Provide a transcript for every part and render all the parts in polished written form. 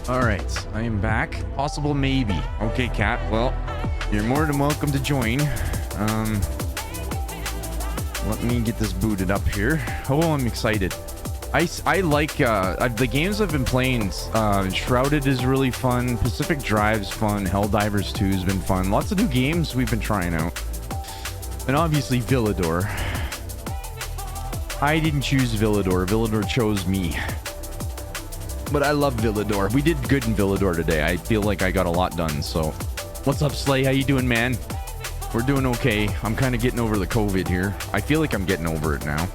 Alright, I am back. Possible maybe. Okay, Cat. Well, you're more than welcome to join. Let me get this booted up here. Oh, I'm excited. I like the games I've been playing. Shrouded is really fun. Pacific Drive's fun. Helldivers 2 has been fun. Lots of new games we've been trying out. And obviously Villador. I didn't choose Villador. Villador chose me. But I love Villador. We did good in Villador today. I feel like I got a lot done. So, what's up, Slay? How you doing, man? We're doing okay. I'm kind of getting over the COVID here. I feel like I'm getting over it now.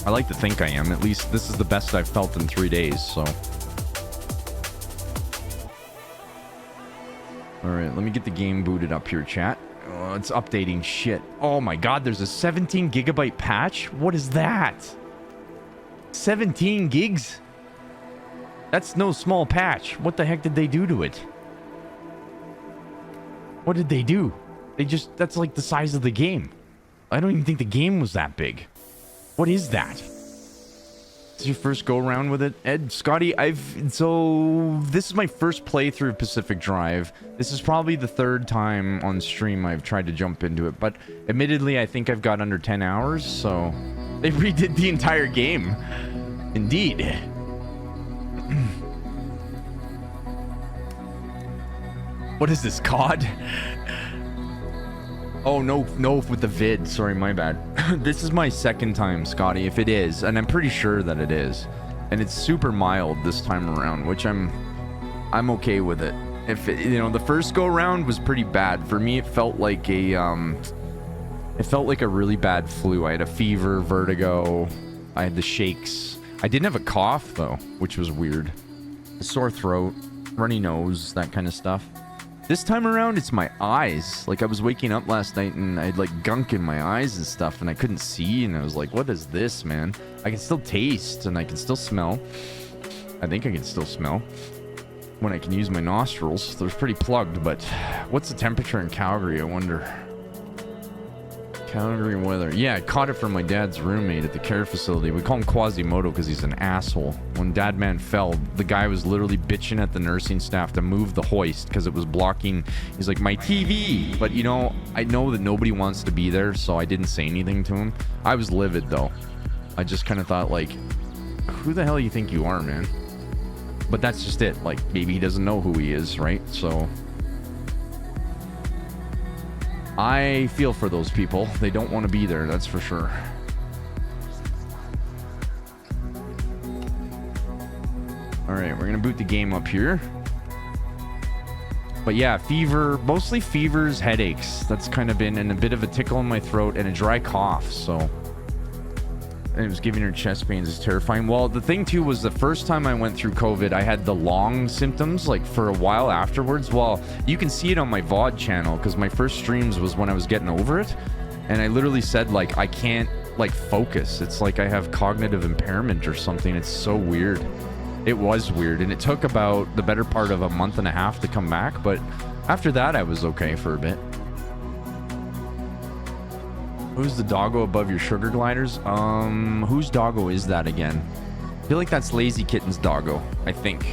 I like to think I am. At least this is the best I've felt in 3 days. So, all right. Let me get the game booted up here, chat. Oh, it's updating shit. Oh my God. There's a 17 gigabyte patch. What is that? 17 gigs? That's no small patch. What the heck did they do to it? What did they do? That's like the size of the game. I don't even think the game was that big. What is that? This is your first go around with it? Ed, Scotty, so this is my first playthrough of Pacific Drive. This is probably the third time on stream I've tried to jump into it, but admittedly, I think I've got under 10 hours, so they redid the entire game. Indeed. What is this, COD? Oh, no, with the vid. Sorry, my bad. This is my second time, Scotty, if it is. And I'm pretty sure that it is. And it's super mild this time around, which I'm okay with it. If it, the first go around was pretty bad. For me, it felt like a really bad flu. I had a fever, vertigo. I had the shakes. I didn't have a cough, though, which was weird. A sore throat, runny nose, that kind of stuff. This time around, it's my eyes. Like, I was waking up last night and I had, like, gunk in my eyes and stuff, and I couldn't see, and I was like, what is this, man? I can still taste, and I can still smell. I think I can still smell when I can use my nostrils. They're pretty plugged, but what's the temperature in Calgary, I wonder? Calgary weather. Yeah, I caught it from my dad's roommate at the care facility. We call him Quasimodo because he's an asshole. When Dad Man fell, the guy was literally bitching at the nursing staff to move the hoist because it was blocking. He's like, my TV. But I know that nobody wants to be there, so I didn't say anything to him. I was livid though. I just kind of thought, like, who the hell do you think you are, man? But that's just it. Like, maybe he doesn't know who he is, right? So I feel for those people. They don't want to be there, that's for sure. Alright, we're going to boot the game up here. But yeah, fever, mostly fevers, headaches. That's kind of been, and a bit of a tickle in my throat and a dry cough, so. And it was giving her chest pains. Is terrifying. Well, the thing too was the first time I went through COVID, I had the long symptoms like for a while afterwards. Well, you can see it on my VOD channel because my first streams was when I was getting over it, and I literally said like I can't like focus. It's like I have cognitive impairment or something. It's so weird. It was weird, and it took about the better part of a month and a half to come back. But after that, I was okay for a bit. Who's the doggo above your sugar gliders? Whose doggo is that again? I feel like that's Lazy Kitten's doggo. I think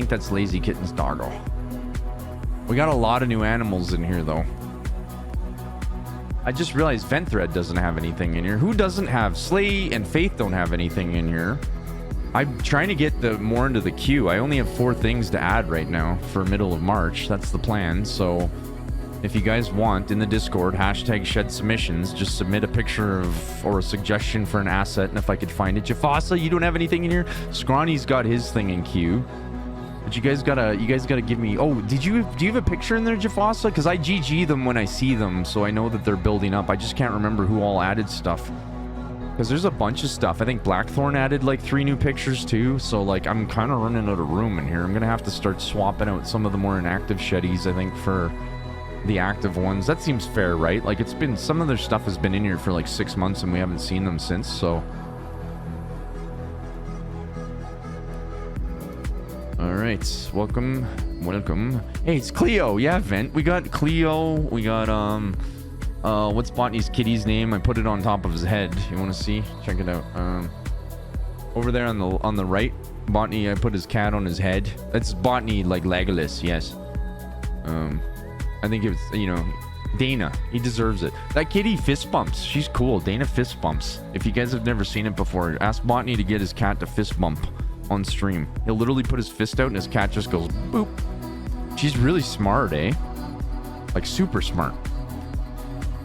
that's Lazy Kitten's doggo. We got a lot of new animals in here, though. I just realized Vent Thread doesn't have anything in here. Who doesn't have? Slay and Faith don't have anything in here. I'm trying to get more into the queue. I only have 4 things to add right now for middle of March. That's the plan, so if you guys want, in the Discord, hashtag shed submissions, just submit a picture of or a suggestion for an asset, and if I could find it. Jafasa, you don't have anything in here? Scrawny's got his thing in queue. But you guys gotta give me. Oh, do you have a picture in there, Jafasa? Because I GG them when I see them, so I know that they're building up. I just can't remember who all added stuff. Because there's a bunch of stuff. I think Blackthorn added like 3 new pictures too, so like I'm kind of running out of room in here. I'm gonna have to start swapping out some of the more inactive sheddies, I think, for the active ones. That seems fair, right? Like, it's been, some of their stuff has been in here for like 6 months and we haven't seen them since, so. All right, welcome. Hey, it's Cleo. Yeah, Vent. We got Cleo. We got what's Botany's kitty's name? I put it on top of his head. You want to see? Check it out. Over there on the right, Botany. I put his cat on his head. That's Botany, like Legolas. Yes. I think it's, you know, Dana. He deserves it. That kitty fist bumps. She's cool. Dana fist bumps. If you guys have never seen it before, ask Botany to get his cat to fist bump on stream. He'll literally put his fist out and his cat just goes boop. She's really smart, eh? Like super smart.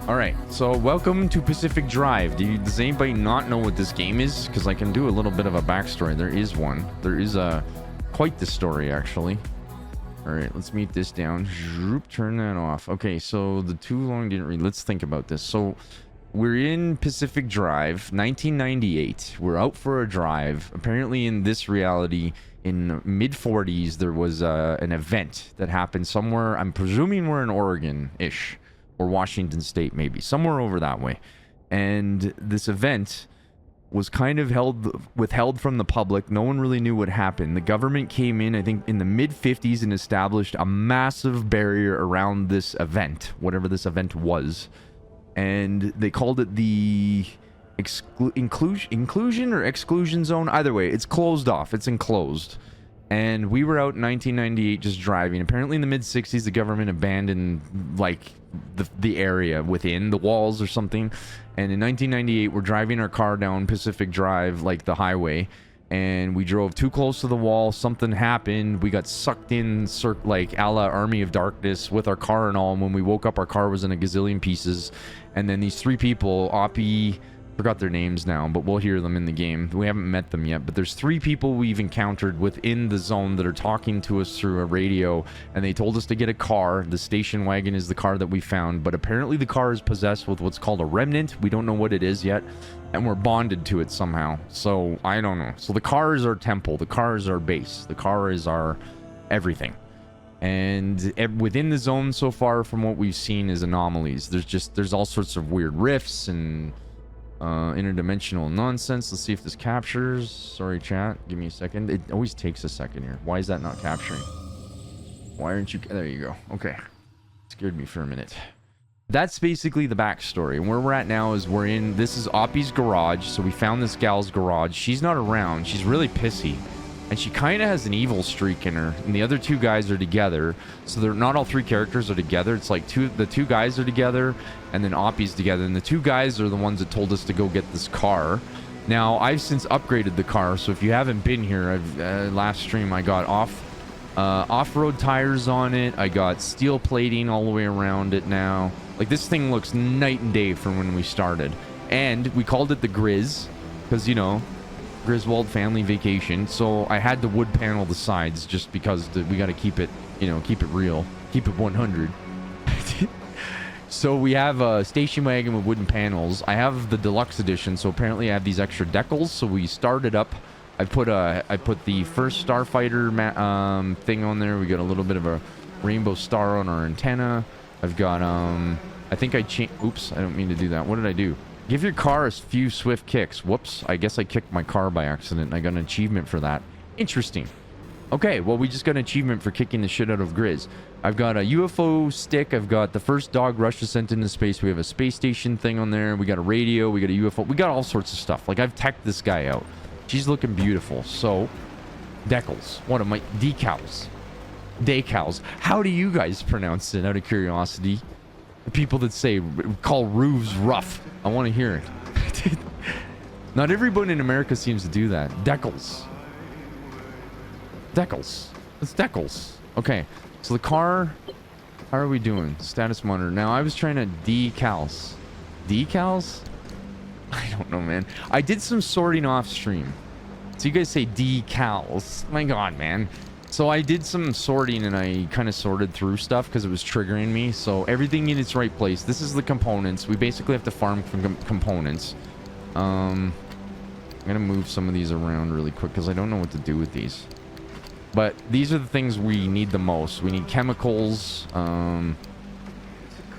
All right, so welcome to Pacific Drive. Does anybody not know what this game is? Because I can do a little bit of a backstory. There is one. There is quite the story, actually. All right, let's meet this down. Turn that off. Okay, so the too long didn't read. Let's think about this. So we're in Pacific Drive, 1998. We're out for a drive. Apparently in this reality, in mid-40s, there was an event that happened somewhere. I'm presuming we're in Oregon-ish, or Washington State, maybe. Somewhere over that way. And this event was kind of withheld from the public. No one really knew what happened. The government came in, I think, in the mid-50s and established a massive barrier around this event, whatever this event was. And they called it the inclusion or exclusion zone. Either way, it's closed off. It's enclosed. And we were out in 1998 just driving. Apparently in the mid-60s, the government abandoned, like, the area within the walls or something. And in 1998, we're driving our car down Pacific Drive, like the highway. And we drove too close to the wall. Something happened. We got sucked in, like, a la Army of Darkness with our car and all. And when we woke up, our car was in a gazillion pieces. And then these three people, Oppie, forgot their names now, but we'll hear them in the game. We haven't met them yet, but there's three people we've encountered within the zone that are talking to us through a radio. And they told us to get a car. The station wagon is the car that we found. But apparently the car is possessed with what's called a remnant. We don't know what it is yet. And we're bonded to it somehow. So, I don't know. So the car is our temple. The car is our base. The car is our everything. And within the zone so far, from what we've seen, is anomalies. There's all sorts of weird rifts and interdimensional nonsense. Let's see if this captures. Sorry, chat. Give me a second. It always takes a second here. Why is that not capturing? Why aren't you... There you go. Okay. Scared me for a minute. That's basically the backstory. And where we're at now is we're in... This is Oppie's garage. So we found this gal's garage. She's not around. She's really pissy. And she kind of has an evil streak in her. And the other two guys are together. So they're not all three characters are together. It's like the two guys are together. And then Oppie's together. And the two guys are the ones that told us to go get this car. Now, I've since upgraded the car. So if you haven't been here, last stream I got off-road tires on it. I got steel plating all the way around it now. Like, this thing looks night and day from when we started. And we called it the Grizz. Because, you know... Griswold family vacation, so I had to wood panel the sides just because we got to keep it, you know, keep it real, keep it 100. So we have a station wagon with wooden panels. I have the deluxe edition, so apparently I have these extra decals. So we started up. I put the first Starfighter thing on there. We got a little bit of a rainbow star on our antenna. I've got I think I changed. Oops, I don't mean to do that. What did I do? Give your car a few swift kicks. Whoops, I guess I kicked my car by accident. And I got an achievement for that. Interesting. Okay, well, we just got an achievement for kicking the shit out of Grizz. I've got a UFO stick. I've got the first dog rush descent into space. We have a space station thing on there. We got a radio. We got a UFO. We got all sorts of stuff. Like, I've teched this guy out. She's looking beautiful. So, decals. What am I? Decals. Decals. How do you guys pronounce it, out of curiosity? The people that call roofs rough. I want to hear it. Not everybody in America seems to do that. Decals. Decals. It's decals. Okay. So the car... How are we doing? Status monitor. Now, I was trying to decals. Decals? I don't know, man. I did some sorting off stream. So you guys say decals. My God, man. So I did some sorting and I kind of sorted through stuff because it was triggering me. So everything in its right place. This is the components. We basically have to farm components. I'm going to move some of these around really quick because I don't know what to do with these. But these are the things we need the most. We need chemicals.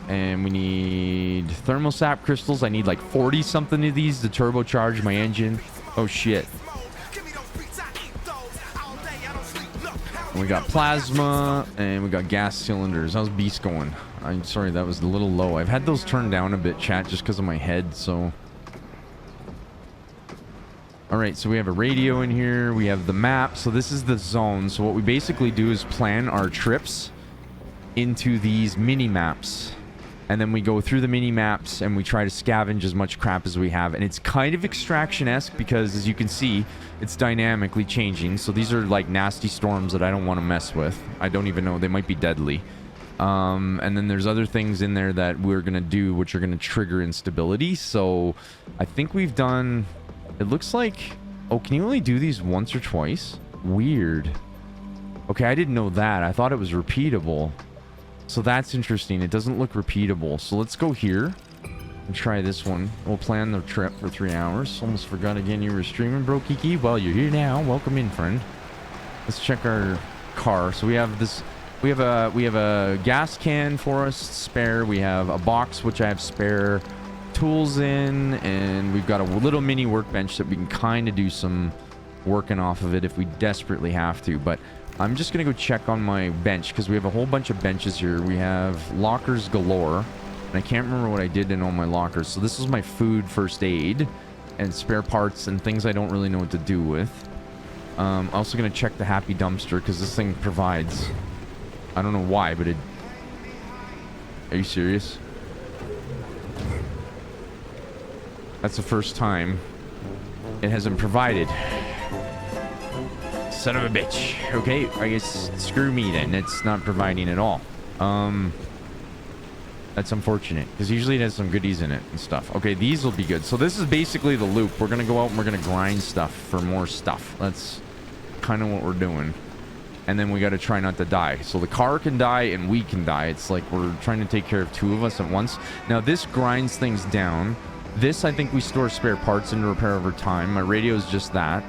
And we need thermosap crystals. I need like 40 something of these to turbocharge my engine. Oh shit. And we got plasma and we got gas cylinders. How's Beast going? I'm sorry, that was a little low. I've had those turned down a bit, chat, just because of my head, so. All right, so we have a radio in here. We have the map. So this is the zone. So what we basically do is plan our trips into these mini maps. And then we go through the mini maps and we try to scavenge as much crap as we have. And it's kind of extraction-esque because, as you can see, it's dynamically changing. So these are like nasty storms that I don't want to mess with. I don't even know. They might be deadly. And then there's other things in there that we're going to do which are going to trigger instability. So I think we've done... It looks like... Oh, can you only do these once or twice? Weird. Okay, I didn't know that. I thought it was repeatable. So that's interesting. It doesn't look repeatable. So let's go here and try this one. We'll plan the trip for 3 hours. Almost forgot again you were streaming, bro Kiki. Well, you're here now. Welcome in, friend. Let's check our car. So we have this... We have a gas can for us spare. We have a box which I have spare tools in, and we've got a little mini workbench that we can kind of do some working off of it if we desperately have to. But I'm just gonna go check on my bench because we have a whole bunch of benches here. We have lockers galore, and I can't remember what I did in all my lockers. So this is my food, first aid, and spare parts and things I don't really know what to do with. Also gonna check the happy dumpster because this thing provides. I don't know why, but it... Are you serious? That's the first time it hasn't provided. Son of a bitch. Okay, I guess screw me then. It's not providing at all. That's unfortunate, because usually it has some goodies in it and stuff. Okay, these will be good. So this is basically the loop. We're going to go out and we're going to grind stuff for more stuff. That's kind of what we're doing. And then we got to try not to die. So the car can die and we can die. It's like we're trying to take care of two of us at once. Now this grinds things down. This, I think we store spare parts and repair over time. My radio is just that.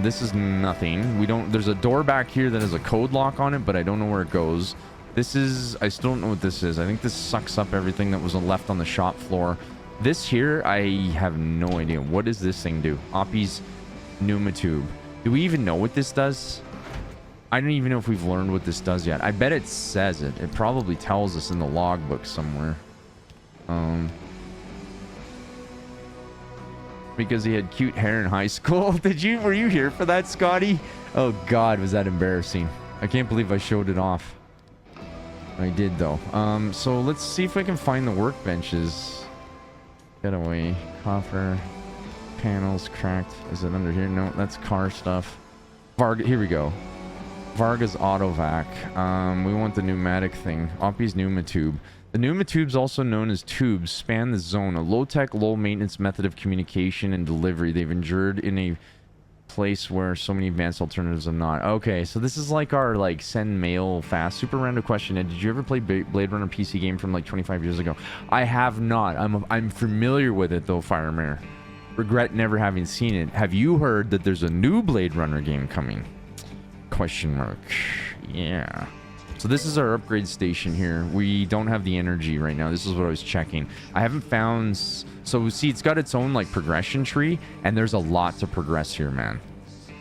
This is nothing. We don't... There's a door back here that has a code lock on it, but I don't know where it goes. This is... I still don't know what this is. I think this sucks up everything that was left on the shop floor. This here, I have no idea. What does this thing do? Oppie's pneumatube. Do we even know what this does? I don't even know if we've learned what this does yet. I bet it says it. It probably tells us in the logbook somewhere. Because he had cute hair in high school. Were you here for that, Scotty? Oh god, was that embarrassing. I can't believe I showed it off. I did though. So let's see if I can find the workbenches. Getaway, coffer, panels cracked. Is it under here? No, that's car stuff. Varga, here we go. Varga's autovac. We want the pneumatic thing. Oppie's pneumatube. The pneumatubes, also known as tubes, span the zone, a low-tech, low-maintenance method of communication and delivery. They've endured in a place where so many advanced alternatives are not. Okay, so this is like our like send mail fast. Super random question. And did you ever play Blade Runner PC game from like 25 years ago? I have not. I'm familiar with it though, Firemare. Regret never having seen it. Have you heard that there's a new Blade Runner game coming? Question mark. Yeah. So this is our upgrade station here. We don't have the energy right now. This is what I was checking. I haven't found... So see, it's got its own like progression tree, and there's a lot to progress here, man.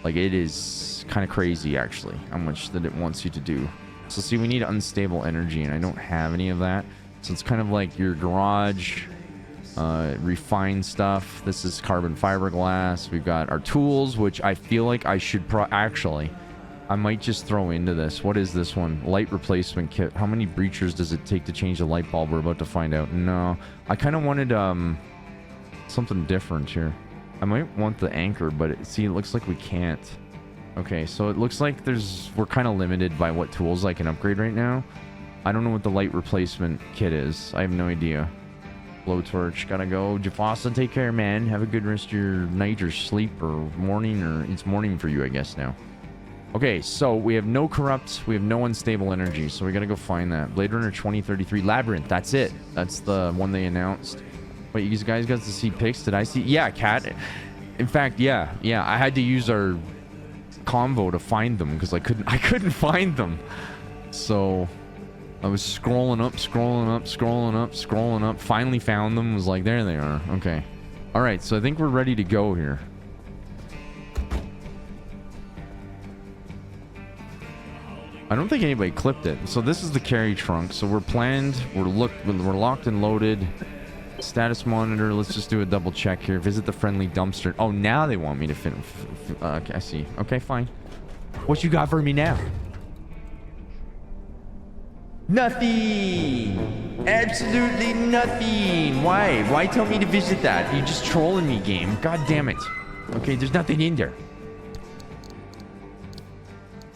Like it is kind of crazy actually how much that it wants you to do. So see, we need unstable energy, and I don't have any of that. So it's kind of like your garage, refined stuff. This is carbon fiberglass. We've got our tools, which I feel like I should actually... I might just throw into this. What is this one? Light replacement kit. How many breachers does it take to change the light bulb? We're about to find out. No. I kind of wanted something different here. I might want the anchor, but see, it looks like we can't. Okay, so it looks like we're kind of limited by what tools I can upgrade right now. I don't know what the light replacement kit is. I have no idea. Blowtorch. Gotta go. Jafasa, take care, man. Have a good rest of your night or sleep or morning, or it's morning for you, I guess, now. Okay, so we have no corrupt, we have no unstable energy, so we gotta go find that. Blade Runner 2033 Labyrinth, that's it. That's the one they announced. Wait, you guys got to see pics? Did I see? Yeah, Cat. In fact, yeah, I had to use our convo to find them because I couldn't find them. So I was scrolling up, scrolling up, scrolling up, scrolling up. Finally found them. Was like, there they are. Okay. All right, so I think we're ready to go here. I don't think anybody clipped it. So this is the carry trunk. So we're planned. We're locked and loaded. Status monitor. Let's just do a double check here. Visit the friendly dumpster. Oh, now they want me to fit. Okay, I see. Okay, fine. What you got for me now? Nothing. Absolutely nothing. Why? Why tell me to visit that? You're just trolling me, game. God damn it. Okay, there's nothing in there.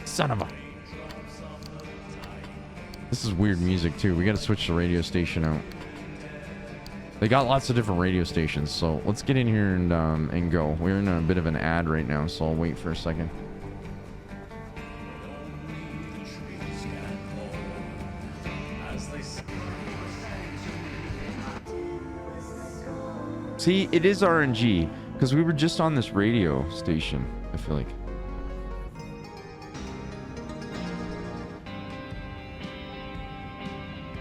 Son of a... This is weird music too. We gotta switch the radio station out. They got lots of different radio stations, so let's get in here and go. We're in a bit of an ad right now, so I'll wait for a second. See, it is RNG because we were just on this radio station, I feel like.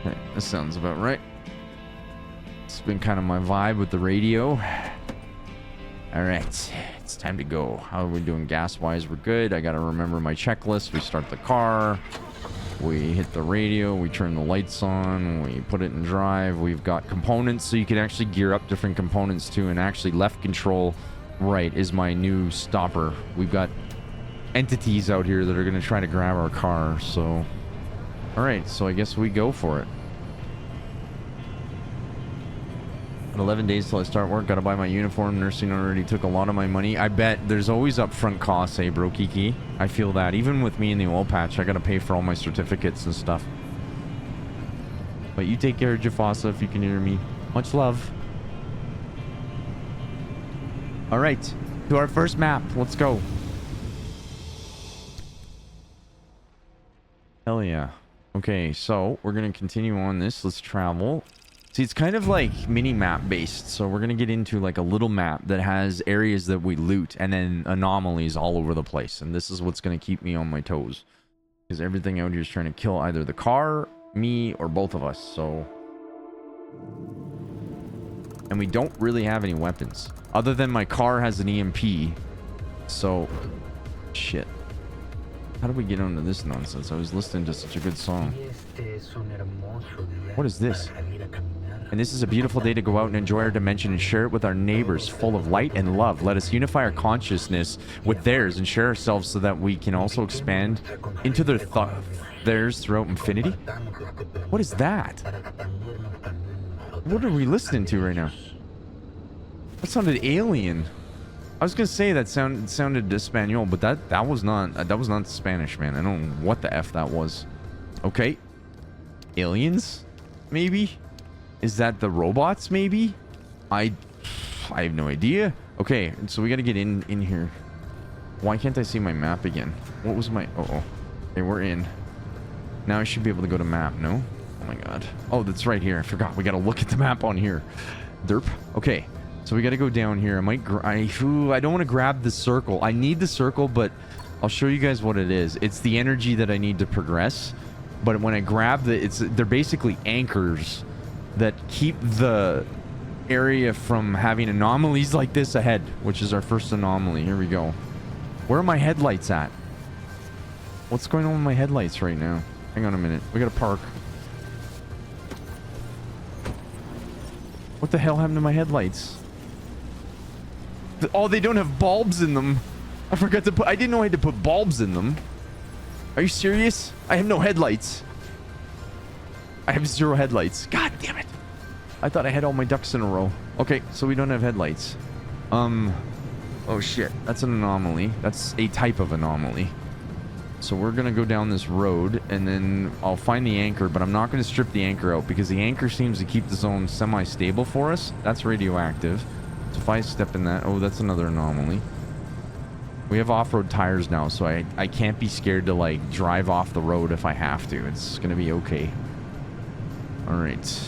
Okay, this sounds about right. It's been kind of my vibe with the radio. All right, it's time to go. How are we doing gas-wise? We're good. I got to remember my checklist. We start the car. We hit the radio. We turn the lights on. We put it in drive. We've got components, so you can actually gear up different components too. And actually, left control right is my new stopper. We've got entities out here that are going to try to grab our car, so... All right, so I guess we go for it. 11 days till I start work. Gotta buy my uniform. Nursing already took a lot of my money. I bet there's always upfront costs, eh, bro Kiki? I feel that. Even with me in the oil patch, I gotta pay for all my certificates and stuff. But you take care of Jafasa if you can hear me. Much love. All right, to our first map. Let's go. Hell yeah. Okay, so we're gonna continue on this. Let's travel. See, it's kind of like mini-map based, so we're gonna get into like a little map that has areas that we loot and then anomalies all over the place, and this is what's gonna keep me on my toes, because everything out here is trying to kill either the car, me, or both of us. So, and we don't really have any weapons other than my car has an EMP. So, shit. How do we get onto this nonsense? I was listening to such a good song. What is this? And this is a beautiful day to go out and enjoy our dimension and share it with our neighbors, full of light and love. Let us unify our consciousness with theirs and share ourselves so that we can also expand into theirs throughout infinity. What is that? What are we listening to right now? That sounded alien. I was gonna say that sounded Espanol, but that was not Spanish, man. I don't know what the F that was. Okay. Aliens? Maybe? Is that the robots, maybe? I have no idea. Okay, so we gotta get in here. Why can't I see my map again? What was my... Uh-oh. Okay, we're in. Now I should be able to go to map, no? Oh my god. Oh, that's right here. I forgot. We gotta look at the map on here. Derp. Okay. So we got to go down here. I don't want to grab the circle. I need the circle, but I'll show you guys what it is. It's the energy that I need to progress. But when I grab they're basically anchors that keep the area from having anomalies like this ahead, which is our first anomaly. Here we go. Where are my headlights at? What's going on with my headlights right now? Hang on a minute. We got to park. What the hell happened to my headlights? Oh, they don't have bulbs in them. I forgot to put... I didn't know I had to put bulbs in them. Are you serious? I have no headlights. I have 0 headlights. God damn it. I thought I had all my ducks in a row. Okay, so we don't have headlights. Oh shit. That's an anomaly. That's a type of anomaly. So we're gonna go down this road, and then I'll find the anchor, but I'm not gonna strip the anchor out because the anchor seems to keep the zone semi-stable for us. That's radioactive. So if I step in that... Oh, that's another anomaly. We have off-road tires now, so I can't be scared to, like, drive off the road if I have to. It's gonna be okay. Alright.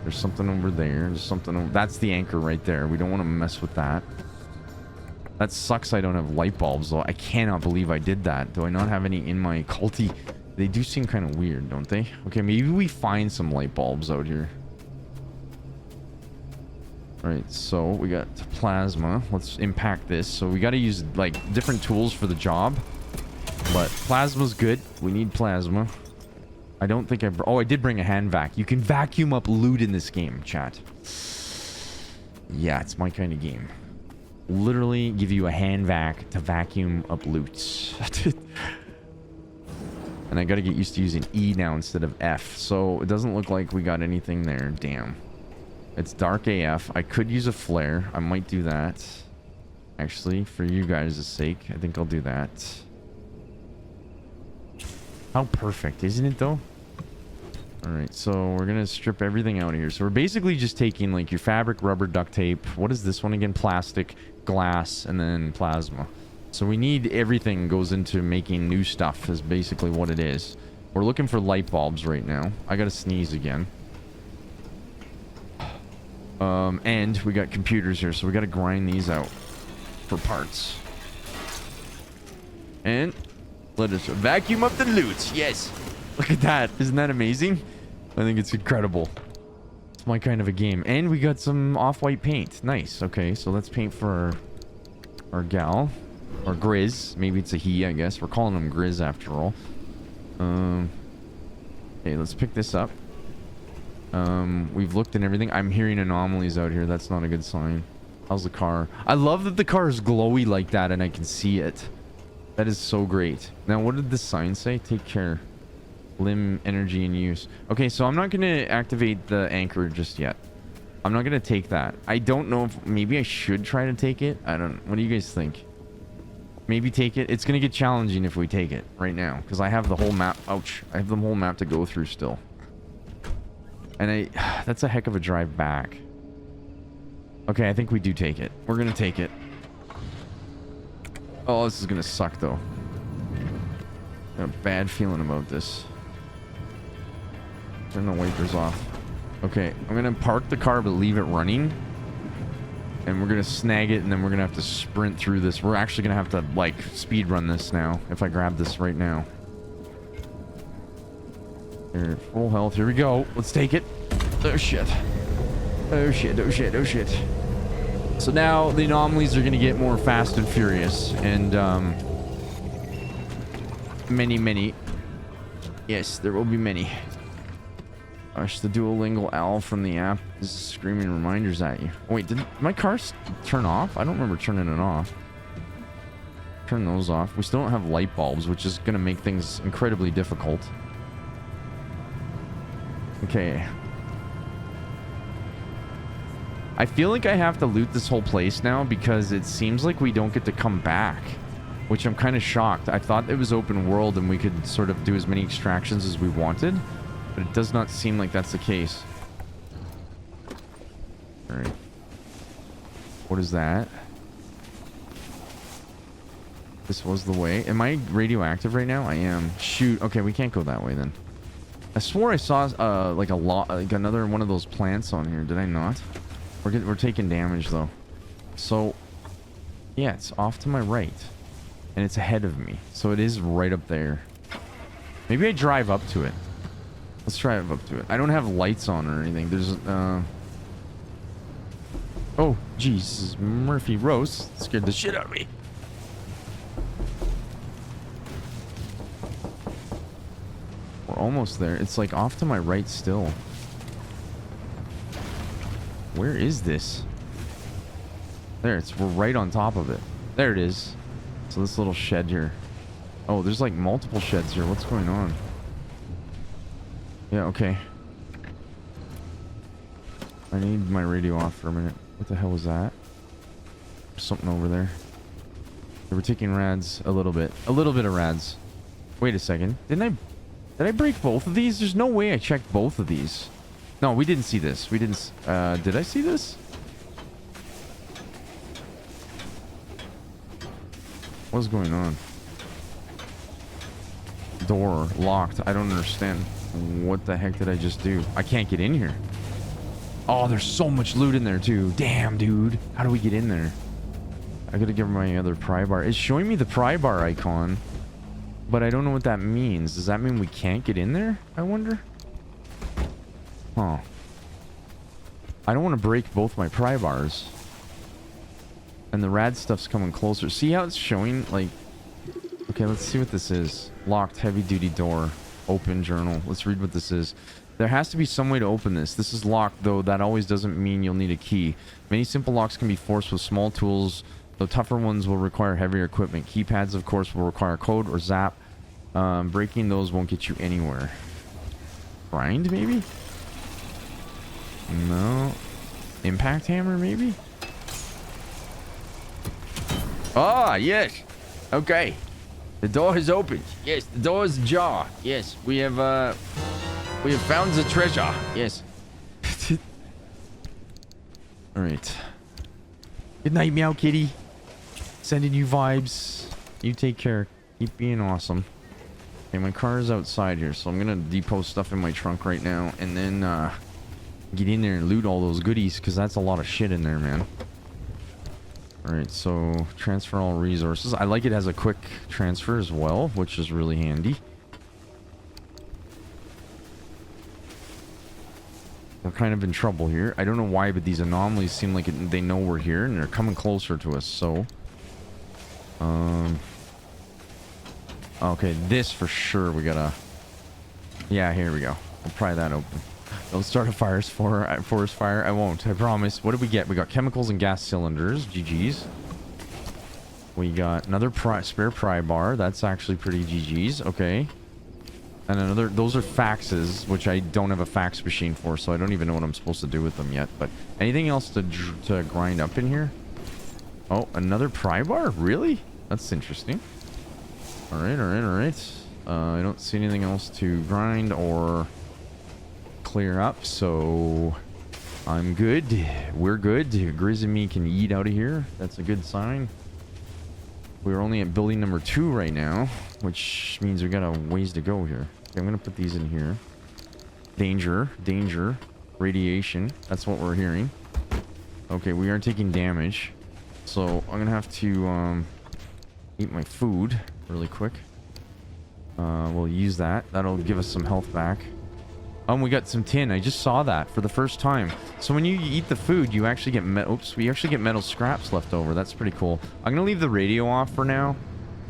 There's something over there. There's something over... That's the anchor right there. We don't want to mess with that. That sucks I don't have light bulbs, though. I cannot believe I did that. Do I not have any in my culty They do seem kind of weird, don't they? Okay, maybe we find some light bulbs out here. Alright, so we got plasma. Let's impact this. So we got to use like different tools for the job. But plasma's good. We need plasma. I don't think I did bring a hand vac. You can vacuum up loot in this game, chat. Yeah, it's my kind of game. Literally give you a hand vac to vacuum up loot. And I gotta get used to using E now instead of F. So it doesn't look like we got anything there. Damn. It's dark AF. I could use a flare. I might do that. Actually, for you guys' sake, I think I'll do that. How perfect, isn't it though? Alright, so we're gonna strip everything out of here. So we're basically just taking like your fabric, rubber, duct tape. What is this one again? Plastic, glass, and then plasma. So we need everything goes into making new stuff is basically what it is. We're looking for light bulbs right now. I gotta sneeze again. And we got computers here, so we gotta grind these out for parts. And let us vacuum up the loot. Yes. Look at that. Isn't that amazing? I think it's incredible. It's my kind of a game. And we got some off-white paint. Nice. Okay, so let's paint for our gal. Or Grizz. Maybe it's a he, I guess. We're calling him Grizz after all. Okay, let's pick this up. We've looked at everything. I'm hearing anomalies out here. That's not a good sign. How's the car? I love that the car is glowy like that and I can see it. That is so great. Now, what did the sign say? Take care. Limb energy in use. Okay, so I'm not going to activate the anchor just yet. I'm not going to take that. I don't know if... Maybe I should try to take it. I don't... What do you guys think? Maybe take it. It's going to get challenging if we take it right now. Because I have the whole map... Ouch. I have the whole map to go through still. And that's a heck of a drive back. Okay, I think we do take it. We're going to take it. Oh, this is going to suck, though. I have a bad feeling about this. Turn the wipers off. Okay, I'm going to park the car, but leave it running. And we're going to snag it, and then we're going to have to sprint through this. We're actually going to have to, like, speed run this now, if I grab this right now. Here, full health. Here we go. Let's take it. Oh, shit. Oh, shit. Oh, shit. Oh, shit. So now the anomalies are going to get more fast and furious. And, many. Yes, there will be many. Gosh, the Duolingo owl from the app is screaming reminders at you. Oh, wait, did my car turn off? I don't remember turning it off. Turn those off. We still don't have light bulbs, which is going to make things incredibly difficult. Okay. I feel like I have to loot this whole place now because it seems like we don't get to come back, which I'm kind of shocked. I thought it was open world and we could sort of do as many extractions as we wanted, but it does not seem like that's the case. All right. What is that? This was the way. Am I radioactive right now? I am. Shoot. Okay, we can't go that way then. I swore I saw like another one of those plants on here. Did I not? We're taking damage though. So yeah, it's off to my right and it's ahead of me, so it is right up there. Maybe I drive up to it. Let's drive up to it. I don't have lights on or anything. There's oh Jesus, Murphy Rose scared the shit out of me. We're almost there. It's like off to my right still. Where is this? There, we're right on top of it. There it is. So this little shed here. Oh, there's like multiple sheds here. What's going on? Yeah, okay. I need my radio off for a minute. What the hell was that? There's something over there. We're taking rads a little bit. A little bit of rads. Wait a second. Did I break both of these? There's no way I checked both of these. No, we didn't see this. We didn't... did I see this? What's going on? Door locked. I don't understand. What the heck did I just do? I can't get in here. Oh, there's so much loot in there too. Damn, dude. How do we get in there? I gotta give my other pry bar. It's showing me the pry bar icon. But I don't know what that means. Does that mean we can't get in there? I wonder. Huh. I don't want to break both my pry bars. And the rad stuff's coming closer. See how it's showing? Like, okay, let's see what this is. Locked, heavy-duty door. Open journal. Let's read what this is. There has to be some way to open this. This is locked, though that always doesn't mean you'll need a key. Many simple locks can be forced with small tools, though tougher ones will require heavier equipment. Keypads, of course, will require code or zap. Breaking those won't get you anywhere. Grind, maybe? No. Impact hammer, maybe? Ah, yes. Okay. The door has opened. Yes, the door is ajar. Yes, we have found the treasure. Yes. All right. Good night, meow kitty. Sending you vibes. You take care. Keep being awesome. Okay, my car is outside here, so I'm gonna depot stuff in my trunk right now, and then get in there and loot all those goodies, because that's a lot of shit in there, man. Alright, so transfer all resources. I like it as a quick transfer as well, which is really handy. We're kind of in trouble here. I don't know why, but these anomalies seem like they know we're here, and they're coming closer to us, so... Okay, this for sure we gotta... Yeah, here we go. We'll pry that open. Don't start a forest fire. I won't, I promise. What did we get? We got chemicals and gas cylinders. GG's. We got another spare pry bar. That's actually pretty GG's. Okay. And another... Those are faxes, which I don't have a fax machine for, so I don't even know what I'm supposed to do with them yet. But anything else to grind up in here? Oh, another pry bar? Really? That's interesting. Alright, alright, alright. I don't see anything else to grind or... clear up, so I'm good. We're good. Grizz and me can eat out of here. That's a good sign. We're only at building number 2 right now, which means we got a ways to go here. Okay, I'm gonna put these in here. Danger, danger, radiation. That's what we're hearing. Okay, we are taking damage, so I'm gonna have to eat my food really quick. We'll use that. That'll give us some health back. We got some tin. I just saw that for the first time. So when you eat the food, you actually get we actually get metal scraps left over. That's pretty cool. I'm gonna leave the radio off for now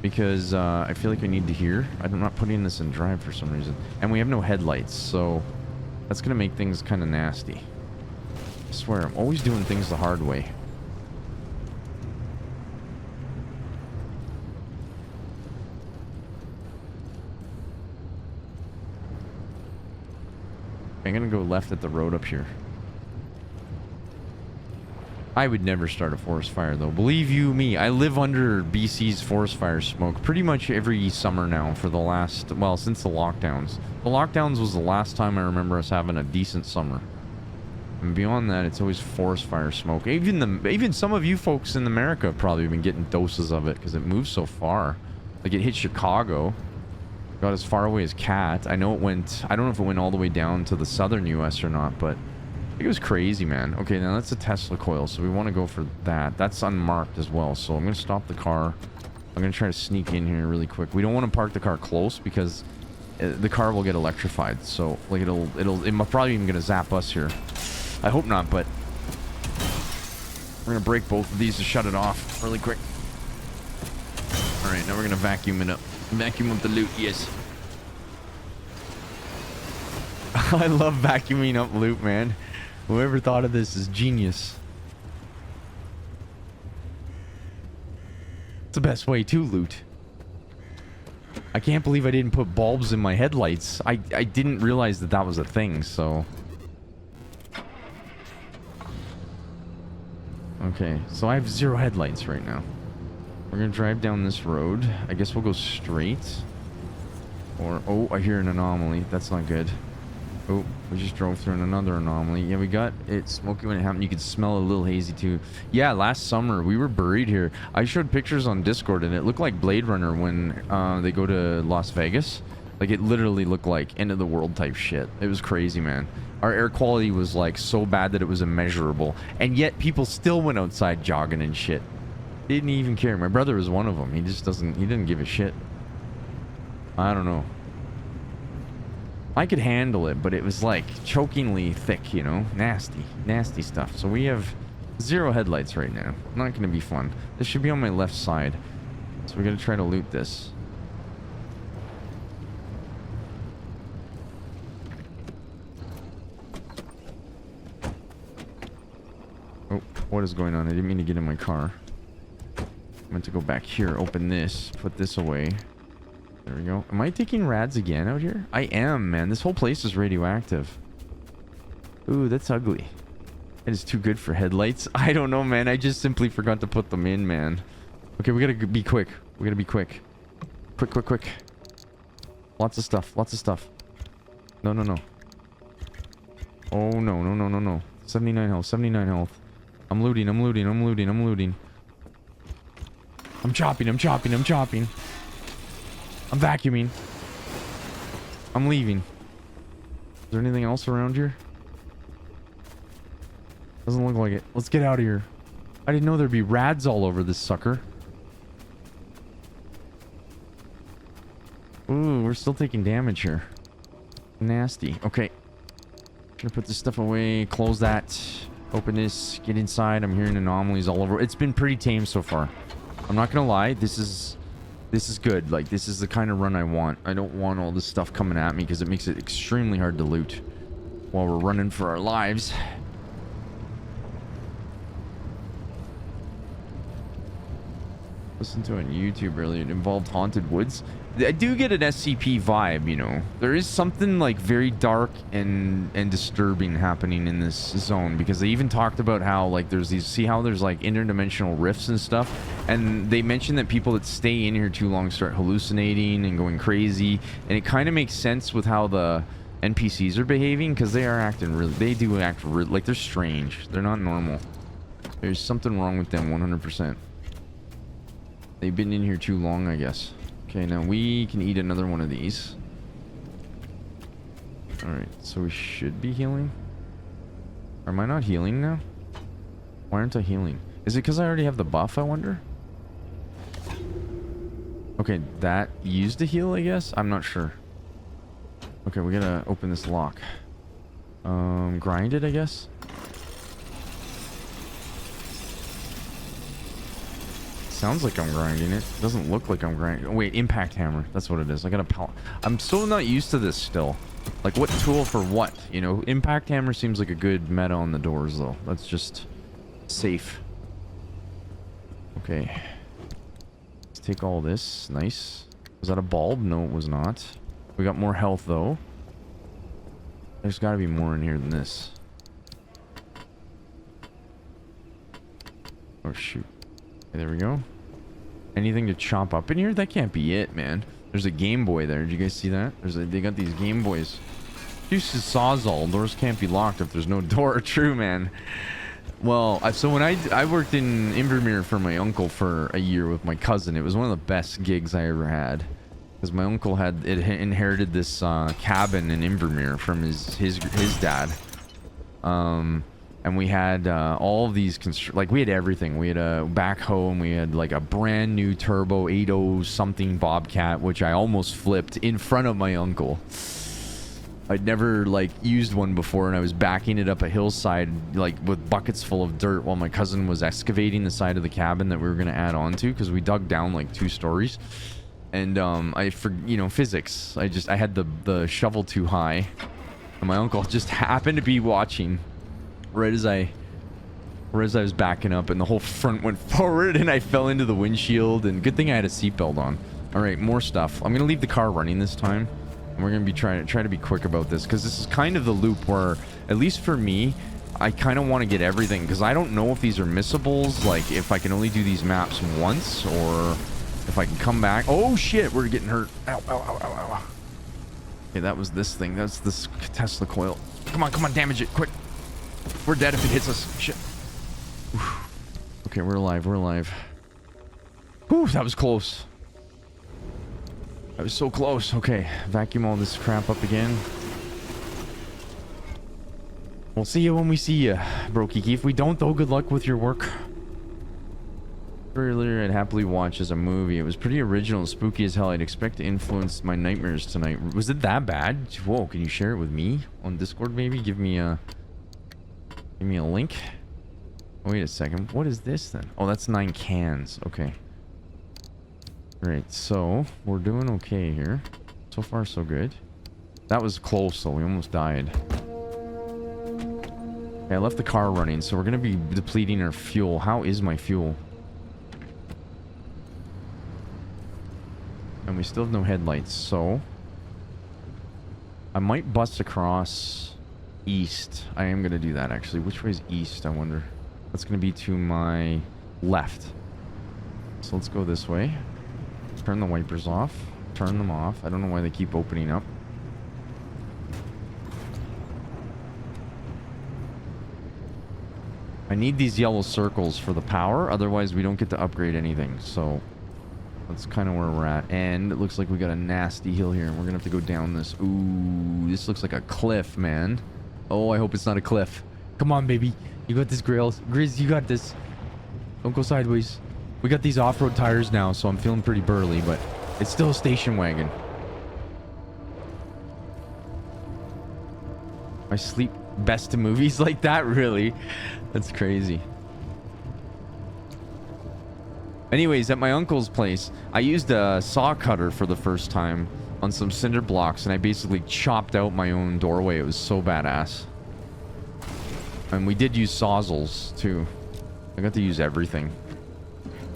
because I feel like I need to hear. I'm not putting this in drive for some reason, and we have no headlights, so that's gonna make things kind of nasty. I swear, I'm always doing things the hard way. I'm gonna go left at the road up here. I would never start a forest fire though. Believe you me, I live under BC's forest fire smoke pretty much every summer now for the last, well, since the lockdowns. The lockdowns was the last time I remember us having a decent summer. And beyond that, it's always forest fire smoke. Even some of you folks in America have probably been getting doses of it because it moves so far. Like it hit Chicago. Got as far away as Cat. I know it went... I don't know if it went all the way down to the southern U.S. or not, but... it was crazy, man. Okay, now that's a Tesla coil, so we want to go for that. That's unmarked as well, so I'm going to stop the car. I'm going to try to sneak in here really quick. We don't want to park the car close because the car will get electrified. So, like, it's probably even going to zap us here. I hope not, but... we're going to break both of these to shut it off really quick. Alright, now we're going to vacuum it up. Vacuum up the loot, yes. I love vacuuming up loot, man. Whoever thought of this is genius. It's the best way to loot. I can't believe I didn't put bulbs in my headlights. I didn't realize that was a thing, so... okay, so I have 0 headlights right now. We're gonna drive down this road. I guess we'll go straight. Or, oh, I hear an anomaly. That's not good. Oh, we just drove through another anomaly. Yeah, we got it smoky when it happened. You could smell a little hazy too. Yeah, last summer we were buried here. I showed pictures on Discord and it looked like Blade Runner when they go to Las Vegas. Like it literally looked like end of the world type shit. It was crazy, man. Our air quality was like so bad that it was immeasurable. And yet people still went outside jogging and shit. Didn't even care. My brother was one of them. He just didn't give a shit. I don't know. I could handle it, but it was like chokingly thick, you know? Nasty. Nasty stuff. So we have 0 headlights right now. Not going to be fun. This should be on my left side. So we're going to try to loot this. Oh, what is going on? I didn't mean to get in my car. I meant to go back here, open this, put this away. There we go. Am I taking rads again out here? I am, man. This whole place is radioactive. Ooh, that's ugly. It is too good for headlights. I don't know, man. I just simply forgot to put them in, man. Okay, we gotta be quick. We gotta be quick. Quick, quick, quick. Lots of stuff. Lots of stuff. No, no, no. Oh, no, no, no, no, no. 79 health. 79 health. I'm looting. I'm looting. I'm looting. I'm looting. I'm chopping. I'm chopping. I'm chopping. I'm vacuuming. I'm leaving. Is there anything else around here? Doesn't look like it. Let's get out of here. I didn't know there'd be rads all over this sucker. Ooh, we're still taking damage here. Nasty. Okay. Gonna put this stuff away. Close that. Open this. Get inside. I'm hearing anomalies all over. It's been pretty tame so far. I'm not gonna lie. This is good. Like, this is the kind of run I want. I don't want all this stuff coming at me because it makes it extremely hard to loot while we're running for our lives. Listened to it on YouTube earlier. It involved haunted woods. I do get an SCP vibe, you know. There is something like very dark and disturbing happening in this zone, because they even talked about how like there's these, see how there's like interdimensional rifts and stuff, and they mentioned that people that stay in here too long start hallucinating and going crazy, and it kind of makes sense with how the NPCs are behaving, because they are acting really, they do act really, like they're strange. They're not normal. There's something wrong with them 100%. They've been in here too long, I guess. Okay, now we can eat another one of these. Alright, so we should be healing. Or am I not healing now? Why aren't I healing? Is it because I already have the buff, I wonder? Okay, that used to heal, I guess? I'm not sure. Okay, we gotta open this lock. Grind it, I guess? Sounds like I'm grinding it. Doesn't look like I'm grinding. Oh, wait, impact hammer. That's what it is. I got a I'm still not used to this still. Like, what tool for what? You know, impact hammer seems like a good meta on the doors, though. That's just safe. Okay. Let's take all this. Nice. Was that a bulb? No, it was not. We got more health, though. There's got to be more in here than this. Oh, shoot. There we go. Anything to chop up in here? That can't be it, man. There's a Game Boy there. Did you guys see that? They got these Game Boys. Use the Sawzall. Doors can't be locked if there's no door. True, man. Well, so when I worked in Invermere for my uncle for a year with my cousin, it was one of the best gigs I ever had. Because my uncle had inherited this cabin in Invermere from his dad. And we had all of these, like, we had everything. We had a backhoe, and we had like a brand new turbo 80 something Bobcat, which I almost flipped in front of my uncle. I'd never like used one before, and I was backing it up a hillside like with buckets full of dirt while my cousin was excavating the side of the cabin that we were going to add on to, because we dug down like 2 stories. And physics, I had the shovel too high, and my uncle just happened to be watching right as I was backing up, and the whole front went forward, and I fell into the windshield. And good thing I had a seatbelt on. All right, more stuff. I'm gonna leave the car running this time, and we're gonna be try to be quick about this, because this is kind of the loop where, at least for me, I kind of want to get everything, because I don't know if these are missables, like if I can only do these maps once, or if I can come back. Oh shit, we're getting hurt. Ow, ow, ow, ow, ow. Okay, that was this thing. That's this Tesla coil. Come on, damage it, quick. We're dead if it hits us. Shit. Oof. Okay, we're alive. Whew, that was close. That was so close. Okay, vacuum all this crap up again. We'll see you when we see you, bro Kiki. If we don't, though, good luck with your work. Earlier, I'd happily watch as a movie. It was pretty original and spooky as hell. I'd expect to influence my nightmares tonight. Was it that bad? Whoa, can you share it with me on Discord maybe? Give me a link. Wait a second. What is this then? Oh, that's 9 cans. Okay. Right, so we're doing okay here. So far, so good. That was close, though. We almost died. Okay, I left the car running, so we're going to be depleting our fuel. How is my fuel? And we still have no headlights, so I might bust across east. I am going to do that, actually. Which way is east, I wonder? That's going to be to my left. So let's go this way. Turn the wipers off. Turn them off. I don't know why they keep opening up. I need these yellow circles for the power, otherwise we don't get to upgrade anything. So that's kind of where we're at. And it looks like we got a nasty hill here, and we're gonna have to go down this. Ooh, this looks like a cliff, man. Oh, I hope it's not a cliff. Come on, baby. You got this, Grizz, you got this. Don't go sideways. We got these off-road tires now, so I'm feeling pretty burly, but it's still a station wagon. I sleep best to movies like that, really? That's crazy. Anyways, at my uncle's place, I used a saw cutter for the first time on some cinder blocks, and I basically chopped out my own doorway. It was so badass. And we did use sawzalls, too. I got to use everything.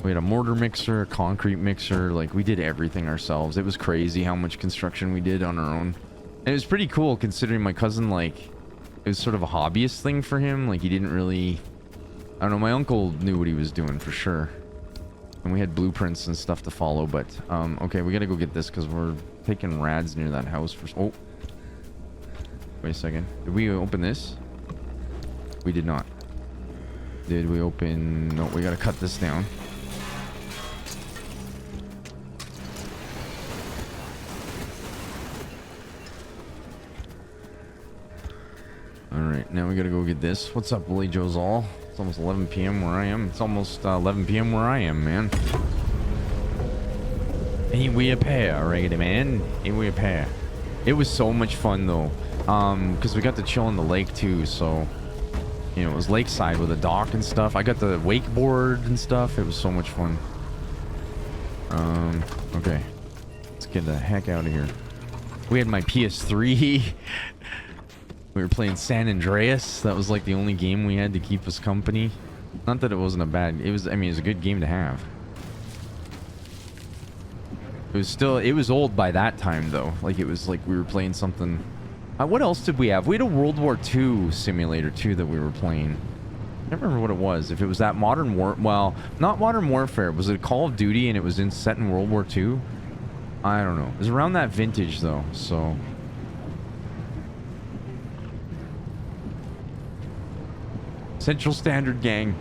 We had a mortar mixer, a concrete mixer. Like, we did everything ourselves. It was crazy how much construction we did on our own. And it was pretty cool, considering my cousin, like, it was sort of a hobbyist thing for him. Like, he didn't really... I don't know, my uncle knew what he was doing, for sure. And we had blueprints and stuff to follow, but... okay, we gotta go get this, because we're taking rads near that house for... Oh! Wait a second. Did we open this? We did not. Did we open... No, we gotta cut this down. Alright, now we gotta go get this. What's up, Willie Josal? It's almost 11 p.m. where I am. It's almost 11 p.m. where I am, man. Ain't we a pair, raggedy man? Ain't we a pair? It was so much fun, though. Because we got to chill on the lake, too, so... You know, it was lakeside with a dock and stuff. I got the wakeboard and stuff. It was so much fun. Okay. Let's get the heck out of here. We had my PS3. We were playing San Andreas. That was like the only game we had to keep us company. Not that it wasn't a bad... It was, I mean, it was a good game to have. It was still... It was old by that time, though. Like, it was like we were playing something... what else did we have? We had a World War II simulator, too, that we were playing. I can't remember what it was. If it was that Modern War... Well, not Modern Warfare. Was it Call of Duty and it was set in World War II? I don't know. It was around that vintage, though, so... Central Standard Gang.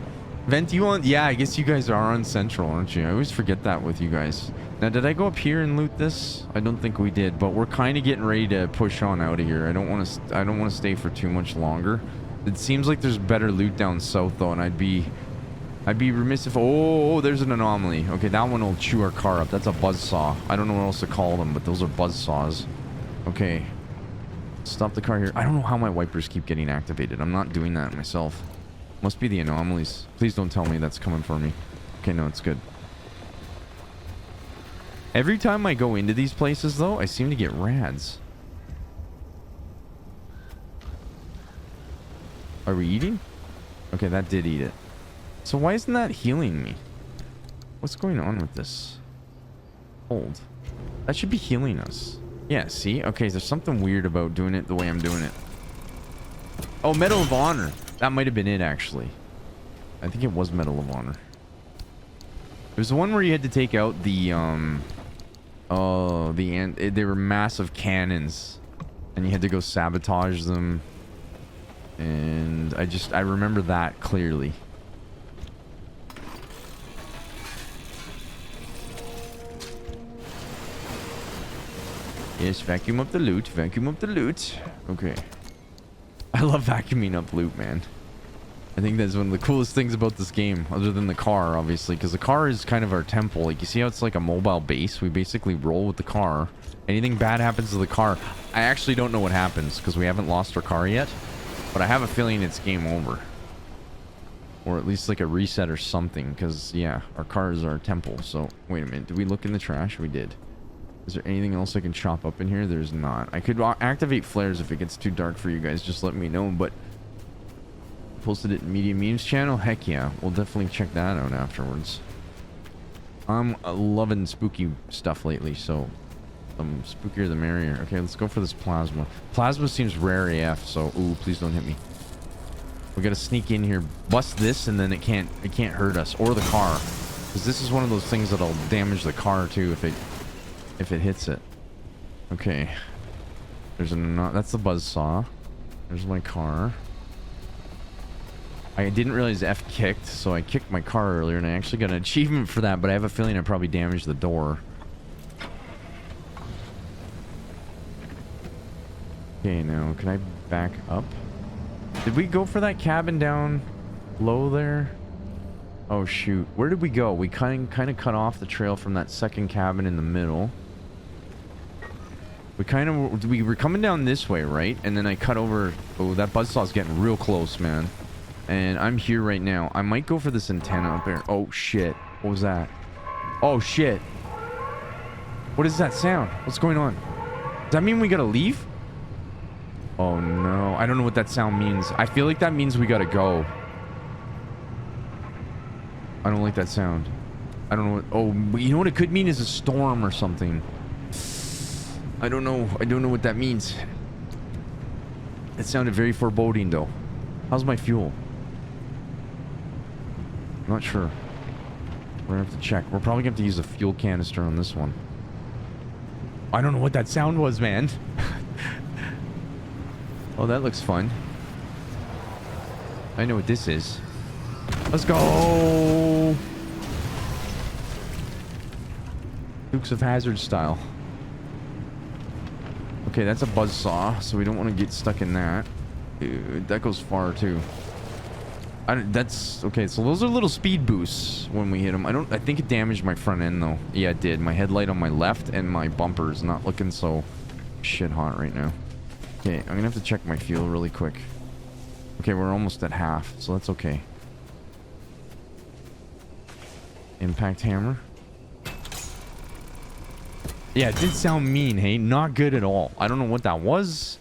Vent, you on? Yeah, I guess you guys are on Central, aren't you? I always forget that with you guys. Now, did I go up here and loot this? I don't think we did, but we're kind of getting ready to push on out of here. I don't want to stay for too much longer. It seems like there's better loot down south, though, and I'd be remiss if... Oh, there's an anomaly. Okay, that one will chew our car up. That's a buzzsaw. I don't know what else to call them, but those are buzzsaws. Okay. Stop the car here. I don't know how my wipers keep getting activated. I'm not doing that myself. Must be the anomalies. Please don't tell me that's coming for me. Okay, no, it's good. Every time I go into these places, though, I seem to get rads. Are we eating? Okay, that did eat it. So why isn't that healing me? What's going on with this? Hold. That should be healing us. Yeah, see? Okay, there's something weird about doing it the way I'm doing it. Oh, Medal of Honor. That might have been it, actually. I think it was Medal of Honor. It was the one where you had to take out the, they were massive cannons. And you had to go sabotage them. And I remember that clearly. Yes, vacuum up the loot. Vacuum up the loot. Okay. I love vacuuming up loot, man. I think that's one of the coolest things about this game, other than the car, obviously, because the car is kind of our temple. Like, you see how it's like a mobile base? We basically roll with the car. Anything bad happens to the car. I actually don't know what happens, because we haven't lost our car yet. But I have a feeling it's game over. Or at least like a reset or something, because, yeah, our car is our temple. So, wait a minute. Did we look in the trash? We did. Is there anything else I can chop up in here? There's not. I could activate flares if it gets too dark for you guys. Just let me know, but... Posted it in Media Memes channel? Heck yeah. We'll definitely check that out afterwards. I'm loving spooky stuff lately, so... spookier the merrier. Okay, let's go for this plasma. Plasma seems rare AF, so... Ooh, please don't hit me. We gotta sneak in here, bust this, and then it can't hurt us. Or the car. Because this is one of those things that'll damage the car, too, if it hits it. Okay. There's that's the buzzsaw. There's my car. I didn't realize F kicked, so I kicked my car earlier, and I actually got an achievement for that, but I have a feeling I probably damaged the door. Okay, now, can I back up? Did we go for that cabin down low there? Oh, shoot. Where did we go? We kind of cut off the trail from that second cabin in the middle. We were coming down this way, right? And then I cut over... Oh, that buzzsaw's getting real close, man. And I'm here right now. I might go for this antenna up there. Oh, shit. What was that? Oh, shit. What is that sound? What's going on? Does that mean we gotta leave? Oh, no. I don't know what that sound means. I feel like that means we gotta go. I don't like that sound. I don't know what... Oh, you know what it could mean is a storm or something. I don't know. I don't know what that means. It sounded very foreboding, though. How's my fuel? Not sure. We're gonna have to check. We're probably gonna have to use a fuel canister on this one. I don't know what that sound was, man. Oh, that looks fun. I know what this is. Let's go! Dukes of Hazzard style. Okay, that's a buzzsaw, so we don't want to get stuck in that. Dude, that goes far, too. That's... Okay, so those are little speed boosts when we hit them. I think it damaged my front end, though. Yeah, it did. My headlight on my left and my bumper is not looking so shit hot right now. Okay, I'm gonna have to check my fuel really quick. Okay, we're almost at half, so that's okay. Impact hammer. Yeah, it did sound mean, hey? Not good at all. I don't know what that was.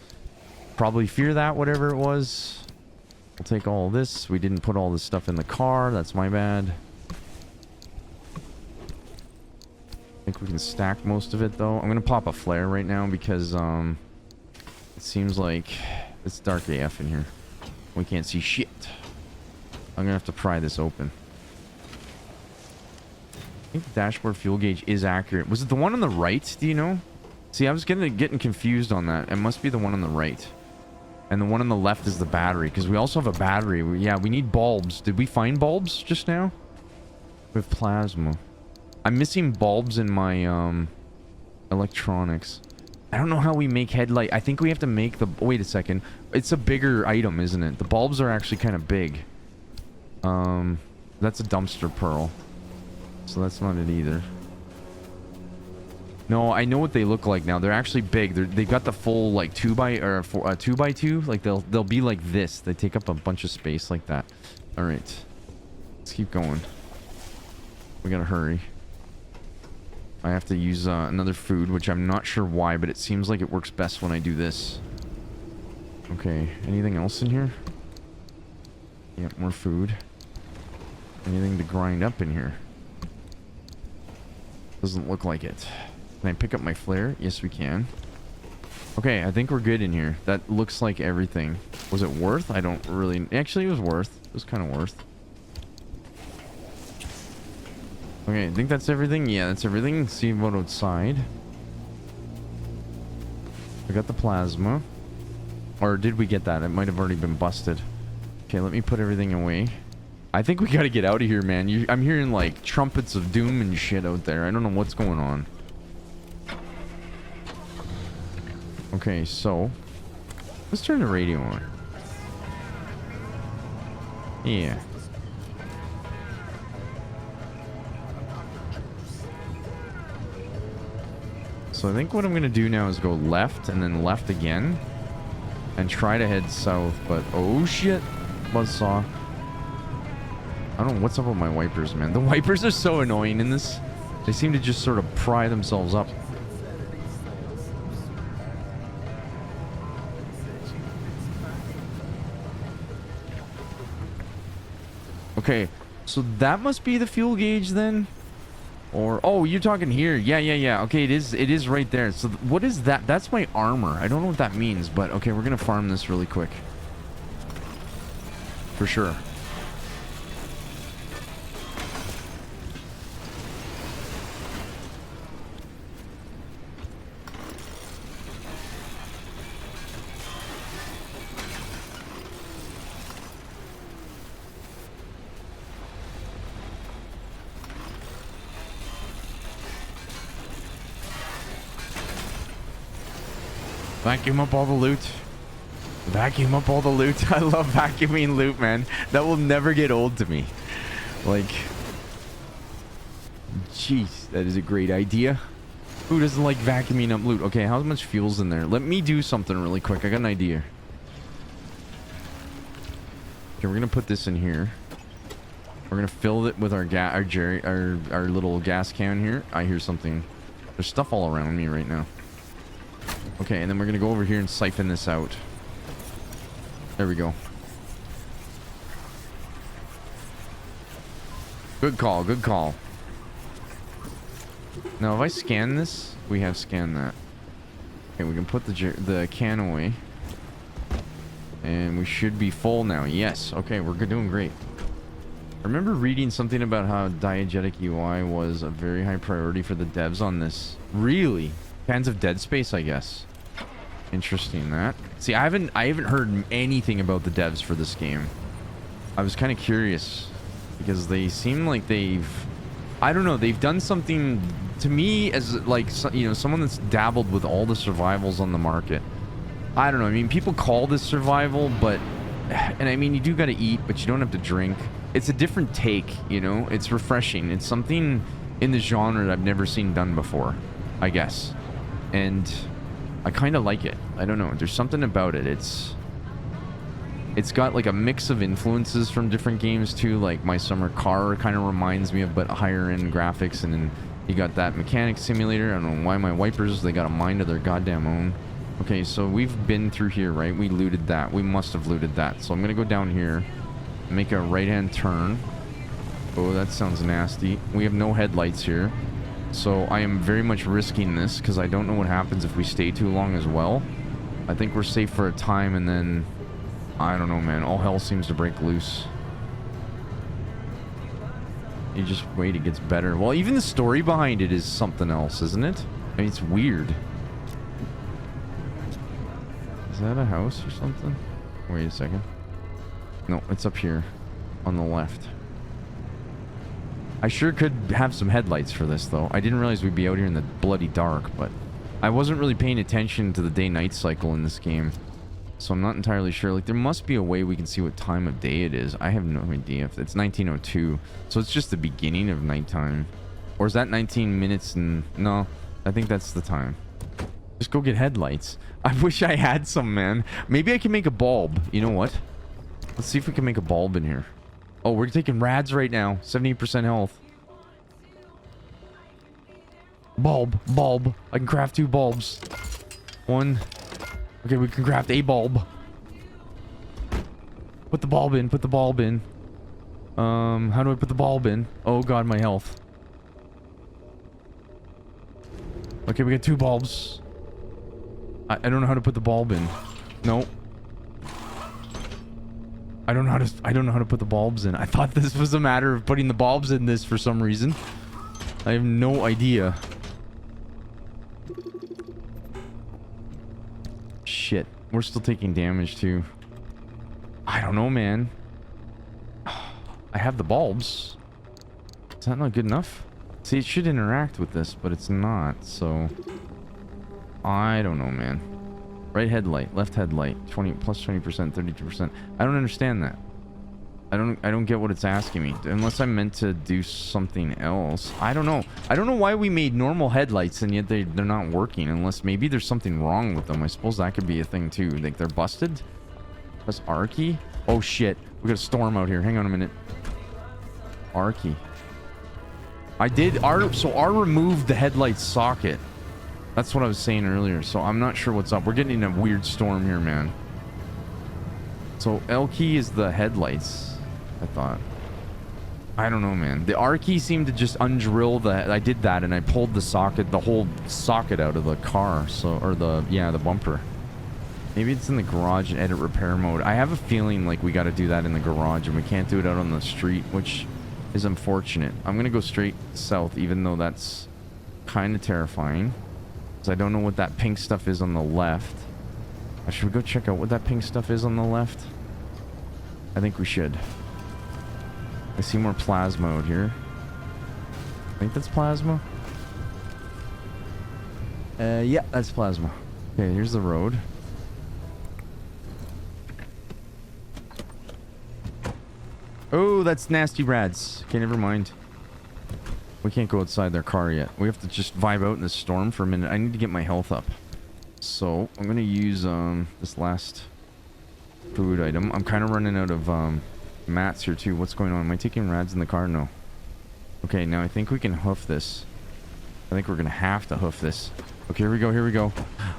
Probably fear that, whatever it was. We'll take all this. We didn't put all this stuff in the car. That's my bad. I think we can stack most of it, though. I'm gonna pop a flare right now because, it seems like it's dark AF in here. We can't see shit. I'm gonna have to pry this open. I think the dashboard fuel gauge is accurate. Was it the one on the right? Do you know? See, I was getting confused on that. It must be the one on the right. And the one on the left is the battery. Because we also have a battery. Yeah, we need bulbs. Did we find bulbs just now? We have plasma. I'm missing bulbs in my electronics. I don't know how we make headlight. I think we have to make the... Wait a second. It's a bigger item, isn't it? The bulbs are actually kind of big. That's a dumpster pearl. So that's not it either. No, I know what they look like now. They're actually big. They've got the full like 2x2. Like they'll be like this. They take up a bunch of space like that. All right, let's keep going. We gotta hurry. I have to use another food, which I'm not sure why, but it seems like it works best when I do this. Okay, anything else in here? Yep, more food. Anything to grind up in here? Doesn't look like it. Can I pick up my flare? Yes, we can. Okay, I think we're good in here. That looks like everything. Was it worth? I don't really... Actually, it was worth. It was kind of worth. Okay, I think that's everything. Yeah, that's everything. Let's see what outside. I got the plasma. Or did we get that? It might have already been busted. Okay, let me put everything away. I think we gotta get out of here, man. I'm hearing, like, trumpets of doom and shit out there. I don't know what's going on. Okay, so... Let's turn the radio on. Yeah. So I think what I'm going to do now is go left and then left again. And try to head south, but... Oh, shit. Buzzsaw. I don't know what's up with my wipers, man. The wipers are so annoying in this. They seem to just sort of pry themselves up. Okay, so that must be the fuel gauge then? Or, oh, you're talking here. Yeah. Okay, it is right there. So what is that? That's my armor. I don't know what that means, but okay, we're gonna farm this really quick. For sure. Vacuum up all the loot. Vacuum up all the loot. I love vacuuming loot, man. That will never get old to me. Like, jeez, that is a great idea. Who doesn't like vacuuming up loot? Okay, how much fuel's in there? Let me do something really quick. I got an idea. Okay, we're gonna put this in here. We're gonna fill it with our little gas can here. I hear something. There's stuff all around me right now. Okay, and then we're gonna go over here and siphon this out. There we go. Good call, good call. Now, if I scan this, we have scanned that. Okay, we can put the can away. And we should be full now. Yes, okay, we're doing great. I remember reading something about how diegetic UI was a very high priority for the devs on this. Really? Fans of Dead Space, I guess. Interesting that. See, I haven't heard anything about the devs for this game. I was kind of curious because they seem like I don't know, they've done something to me as like, you know, someone that's dabbled with all the survivals on the market. I don't know. I mean, people call this survival, but, and I mean, you do got to eat, but you don't have to drink. It's a different take, you know. It's refreshing. It's something in the genre that I've never seen done before, I guess. And I kind of like it. I don't know. There's something about it. It's got like a mix of influences from different games too. Like My Summer Car kind of reminds me of, but higher end graphics. And then you got that mechanic simulator. I don't know why my wipers, they got a mind of their goddamn own. Okay, so we've been through here, right? We looted that. We must have looted that. So I'm going to go down here, make a right-hand turn. Oh, that sounds nasty. We have no headlights here. So I am very much risking this because I don't know what happens if we stay too long as well. I think we're safe for a time and then... I don't know, man. All hell seems to break loose. You just wait, it gets better. Well, even the story behind it is something else, isn't it? I mean, it's weird. Is that a house or something? Wait a second. No, it's up here on the left. I sure could have some headlights for this, though. I didn't realize we'd be out here in the bloody dark, but I wasn't really paying attention to the day-night cycle in this game. So I'm not entirely sure. Like, there must be a way we can see what time of day it is. I have no idea. If it's 1902. So it's just the beginning of nighttime. Or is that 19 minutes and... No, I think that's the time. Just go get headlights. I wish I had some, man. Maybe I can make a bulb. You know what? Let's see if we can make a bulb in here. Oh, we're taking rads right now. 78% health. Bulb. I can craft 2 bulbs. 1... Okay, we can craft a bulb. Put the bulb in. How do I put the bulb in? Oh god, my health. Okay, we got 2 bulbs. I don't know how to put the bulb in. No. I don't know how to put the bulbs in. I thought this was a matter of putting the bulbs in this for some reason. I have no idea. Shit, we're still taking damage too. I don't know, man. I have the bulbs. Is that not good enough? See, it should interact with this, but it's not, so... I don't know, man. Right headlight, left headlight, 20 plus 20%, 32%. I don't understand that. I don't get what it's asking me. Unless I'm meant to do something else. I don't know. I don't know why we made normal headlights and yet they're not working. Unless maybe there's something wrong with them. I suppose that could be a thing too. Like they're busted. Press R key. Oh shit. We got a storm out here. Hang on a minute. R key. I did R. So R removed the headlight socket. That's what I was saying earlier. So I'm not sure what's up. We're getting in a weird storm here, man. So L key is the headlights. I thought. I don't know, man. The R key seemed to just undrill the... I did that and I pulled the socket, the whole socket out of the car. So, or the, yeah, the bumper. Maybe it's in the garage and edit repair mode. I have a feeling like we got to do that in the garage and we can't do it out on the street, which is unfortunate. I'm going to go straight south, even though that's kind of terrifying. Because I don't know what that pink stuff is on the left. Should we go check out what that pink stuff is on the left? I think we should. I see more plasma out here. I think that's plasma. Yeah, that's plasma. Okay, here's the road. Oh, that's nasty rads. Okay, never mind. We can't go outside their car yet. We have to just vibe out in the storm for a minute. I need to get my health up. So, I'm going to use this last food item. I'm kind of running out of mats here too. What's going on? Am I taking rads in the car? No. Okay, now I think we can hoof this. I think we're going to have to hoof this. Okay, here we go, here we go.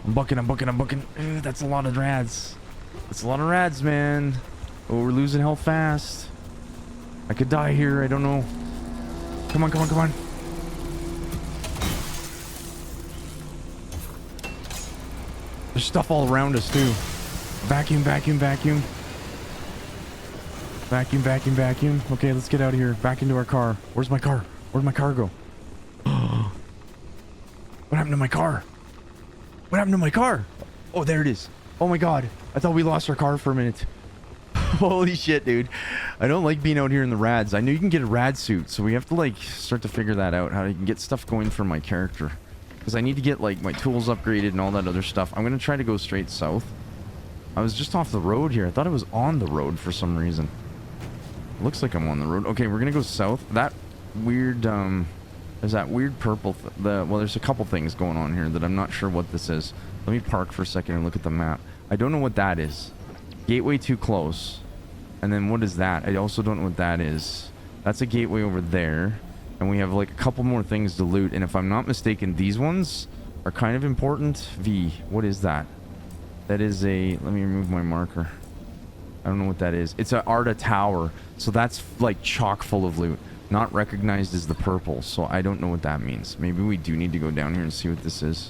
I'm bucking. Ugh, that's a lot of rads. That's a lot of rads, man. Oh, we're losing health fast. I could die here, I don't know. Come on. There's stuff all around us too. Vacuum. Vacuum. Okay, let's get out of here. Back into our car. Where's my car? Where'd my car go? What happened to my car? Oh, there it is. Oh my god. I thought we lost our car for a minute. Holy shit, dude. I don't like being out here in the rads. I know you can get a rad suit, so we have to like start to figure that out. How you can get stuff going for my character. Because I need to get like my tools upgraded and all that other stuff. I'm going to try to go straight south. I was just off the road here. I thought I was on the road for some reason. Looks like I'm on the road. Okay, we're gonna go south. That weird, there's that weird purple, well, there's a couple things going on here that I'm not sure what this is. Let me park for a second and look at the map. I don't know what that is. Gateway too close. And then what is that? I also don't know what that is. That's a gateway over there. And we have like a couple more things to loot. And if I'm not mistaken, these ones are kind of important. V, what is that? That is a, let me remove my marker. I don't know what that is. It's an Arda Tower. So that's like chock full of loot. Not recognized as the purple. So I don't know what that means. Maybe we do need to go down here and see what this is.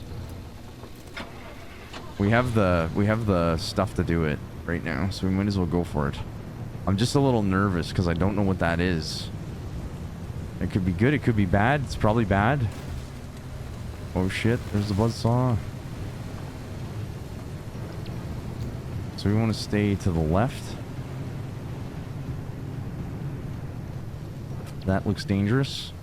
We have the stuff to do it right now. So we might as well go for it. I'm just a little nervous because I don't know what that is. It could be good. It could be bad. It's probably bad. Oh shit. There's the buzzsaw. So we want to stay to the left. That looks dangerous.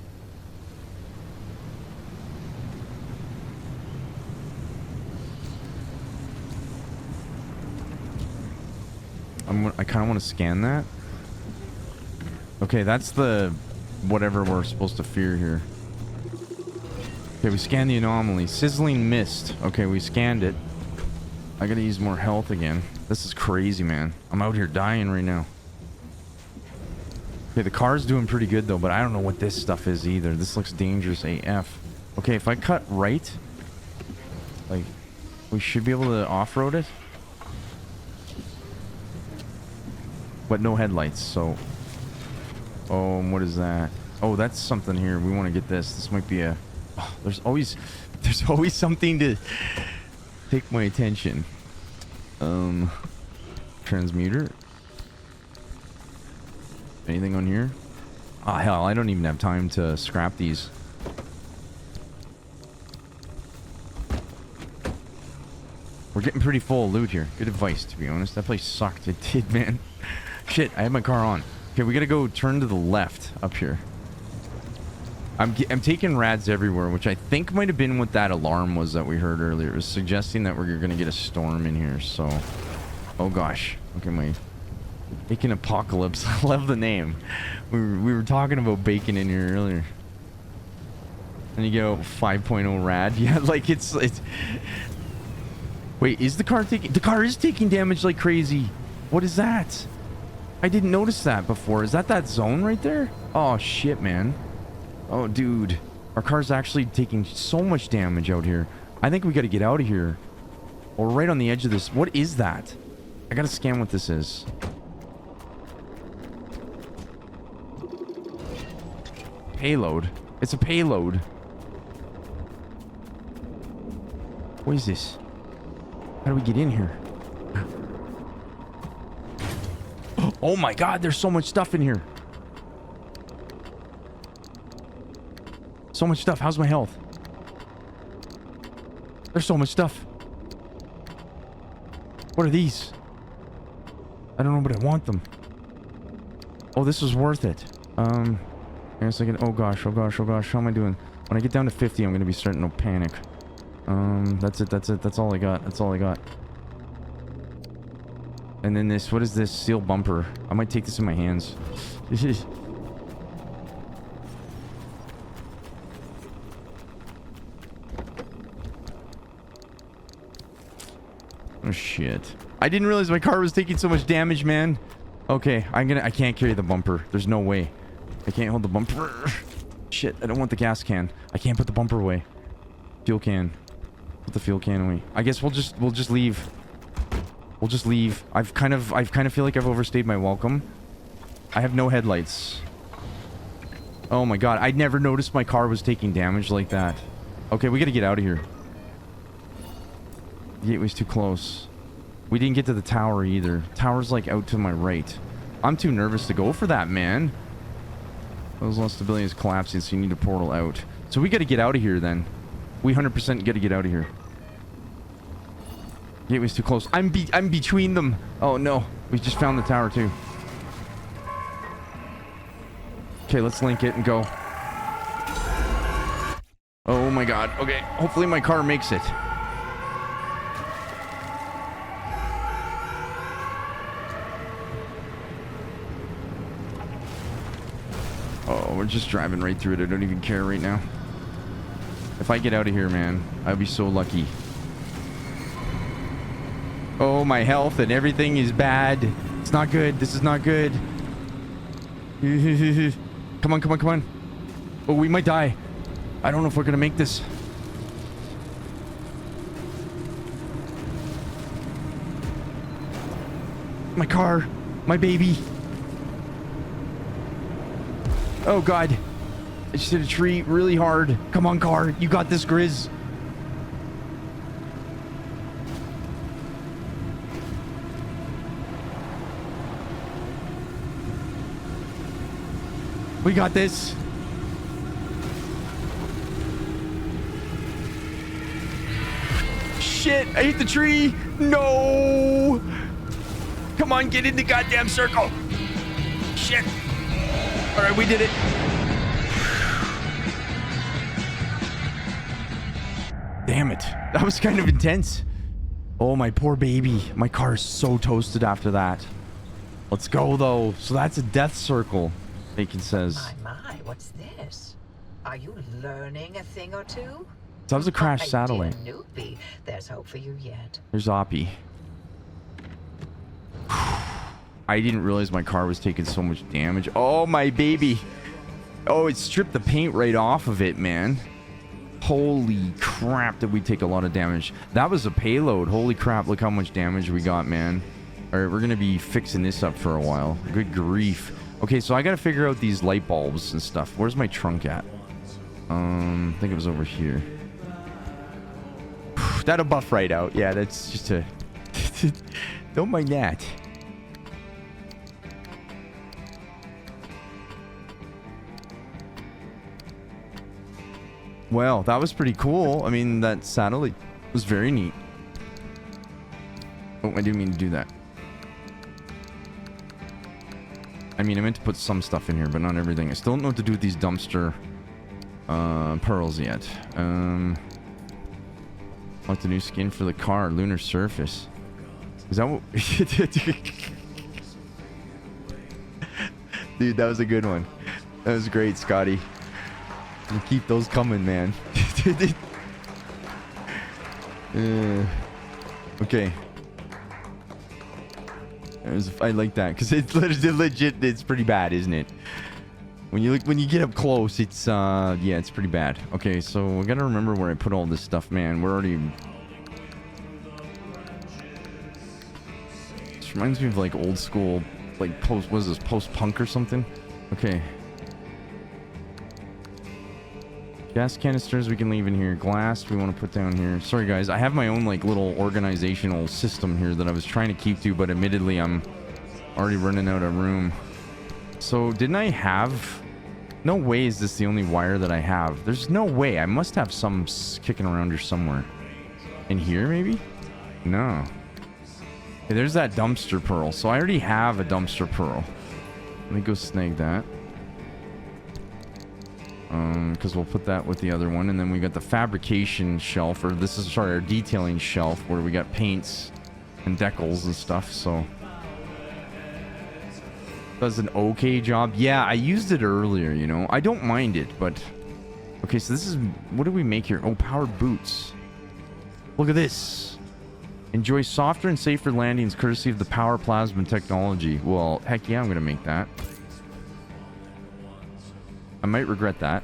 I kind of want to scan that. Okay, that's the whatever we're supposed to fear here. Okay, we scanned the anomaly. Sizzling mist. Okay, we scanned it. I gotta use more health again. This is crazy, man. I'm out here dying right now. Okay, the car's doing pretty good though, but I don't know what this stuff is either. This looks dangerous AF. Okay, if I cut right, like, we should be able to off-road it. But no headlights, so... Oh, what is that? Oh, that's something here. We want to get this. This might be a... Oh, there's always something to take my attention. Transmuter. Anything on here? Ah, hell, I don't even have time to scrap these. We're getting pretty full of loot here. Good advice, to be honest. That place sucked. It did, man. Shit, I had my car on. Okay, we gotta go turn to the left up here. I'm taking rads everywhere, which I think might have been what that alarm was that we heard earlier. It was suggesting that we're gonna get a storm in here, so... Oh gosh. Okay, my Bacon Apocalypse. I love the name. We were talking about bacon in here earlier. And you go 5.0 rad. Yeah, like it's... Wait, is the car taking... The car is taking damage like crazy. What is that? I didn't notice that before. Is that zone right there? Oh, shit, man. Oh, dude. Our car's actually taking so much damage out here. I think we got to get out of here. We're right on the edge of this. What is that? I got to scan what this is. Payload. It's a payload. What is this? How do we get in here? Oh my god, there's so much stuff in here. So much stuff. How's my health? There's so much stuff. What are these? I don't know, but I want them. Oh, this is worth it. Hang on a second. Oh gosh, oh gosh, oh gosh. How am I doing? When I get down to 50, I'm gonna be starting to panic. That's it, that's it. That's all I got. That's all I got. And then this, what is this? Seal bumper. I might take this in my hands. Oh shit. I didn't realize my car was taking so much damage, man. Okay, I can't carry the bumper. There's no way. I can't hold the bumper. Shit, I don't want the gas can. I can't put the bumper away. Fuel can. Put the fuel can away. I guess we'll just leave. We'll just leave. I've kind of feel like I've overstayed my welcome. I have no headlights. Oh my god, I'd never noticed my car was taking damage like that. Okay, we gotta get out of here. The gateway's too close. We didn't get to the tower either. Tower's like out to my right. I'm too nervous to go for that, man. Those lost stability is collapsing, so you need a portal out. So we gotta get out of here then. We 100% gotta get out of here. Gateway's too close. I'm between them. Oh no. We just found the tower too. Okay, let's link it and go. Oh my god. Okay, hopefully my car makes it. Oh, we're just driving right through it. I don't even care right now. If I get out of here, man, I'd be so lucky. Oh, my health and everything is bad. It's not good. This is not good. Come on, come on, come on. Oh, we might die. I don't know if we're gonna make this. My car. My baby. Oh, God. I just hit a tree really hard. Come on, car. You got this, Grizz. We got this. Shit, I hit the tree. No. Come on, get in the goddamn circle. Shit. All right, we did it. Damn it. That was kind of intense. Oh, my poor baby. My car is so toasted after that. Let's go, though. So that's a death circle, Bacon says. My, what's this? Are you learning a thing or two? So that was a crashed satellite. Newbie. There's hope for you yet. There's Oppie. I didn't realize my car was taking so much damage. Oh, my baby. Oh, it stripped the paint right off of it, man. Holy crap, did we take a lot of damage. That was a payload. Holy crap, look how much damage we got, man. All right, we're going to be fixing this up for a while. Good grief. Okay, so I got to figure out these light bulbs and stuff. Where's my trunk at? I think it was over here. That'll buff right out. Yeah, that's just a... Don't mind that. Well, that was pretty cool. I mean, that satellite was very neat. Oh, I didn't mean to do that. I mean, I meant to put some stuff in here, but not everything. I still don't know what to do with these dumpster pearls yet. Like the new skin for the car, lunar surface. Is that what... Dude, that was a good one. That was great, Scotty. You keep those coming, man. Okay. I like that because it's legit. It's pretty bad, isn't it? When you get up close, it's yeah, it's pretty bad. Okay, so I gotta remember where I put all this stuff, man. We're already. This reminds me of like old school, like post-punk or something? Okay. Gas canisters we can leave in here. Glass we want to put down here. Sorry guys, I have my own like little organizational system here that I was trying to keep to, but admittedly I'm already running out of room. So didn't I have... No way is this the only wire that I have. There's no way. I must have some kicking around here somewhere. In here maybe? No. Okay, there's that dumpster pearl. So I already have a dumpster pearl. Let me go snag that. Because we'll put that with the other one, and then we got the fabrication shelf, or this is, sorry, our detailing shelf, where we got paints and decals and stuff. So does an okay job. Yeah, I used it earlier, you know. I don't mind it, but okay, so this is, what do we make here? Oh, powered boots. Look at this. Enjoy softer and safer landings courtesy of the power plasma technology. Well, heck yeah, I'm gonna make that. I might regret that.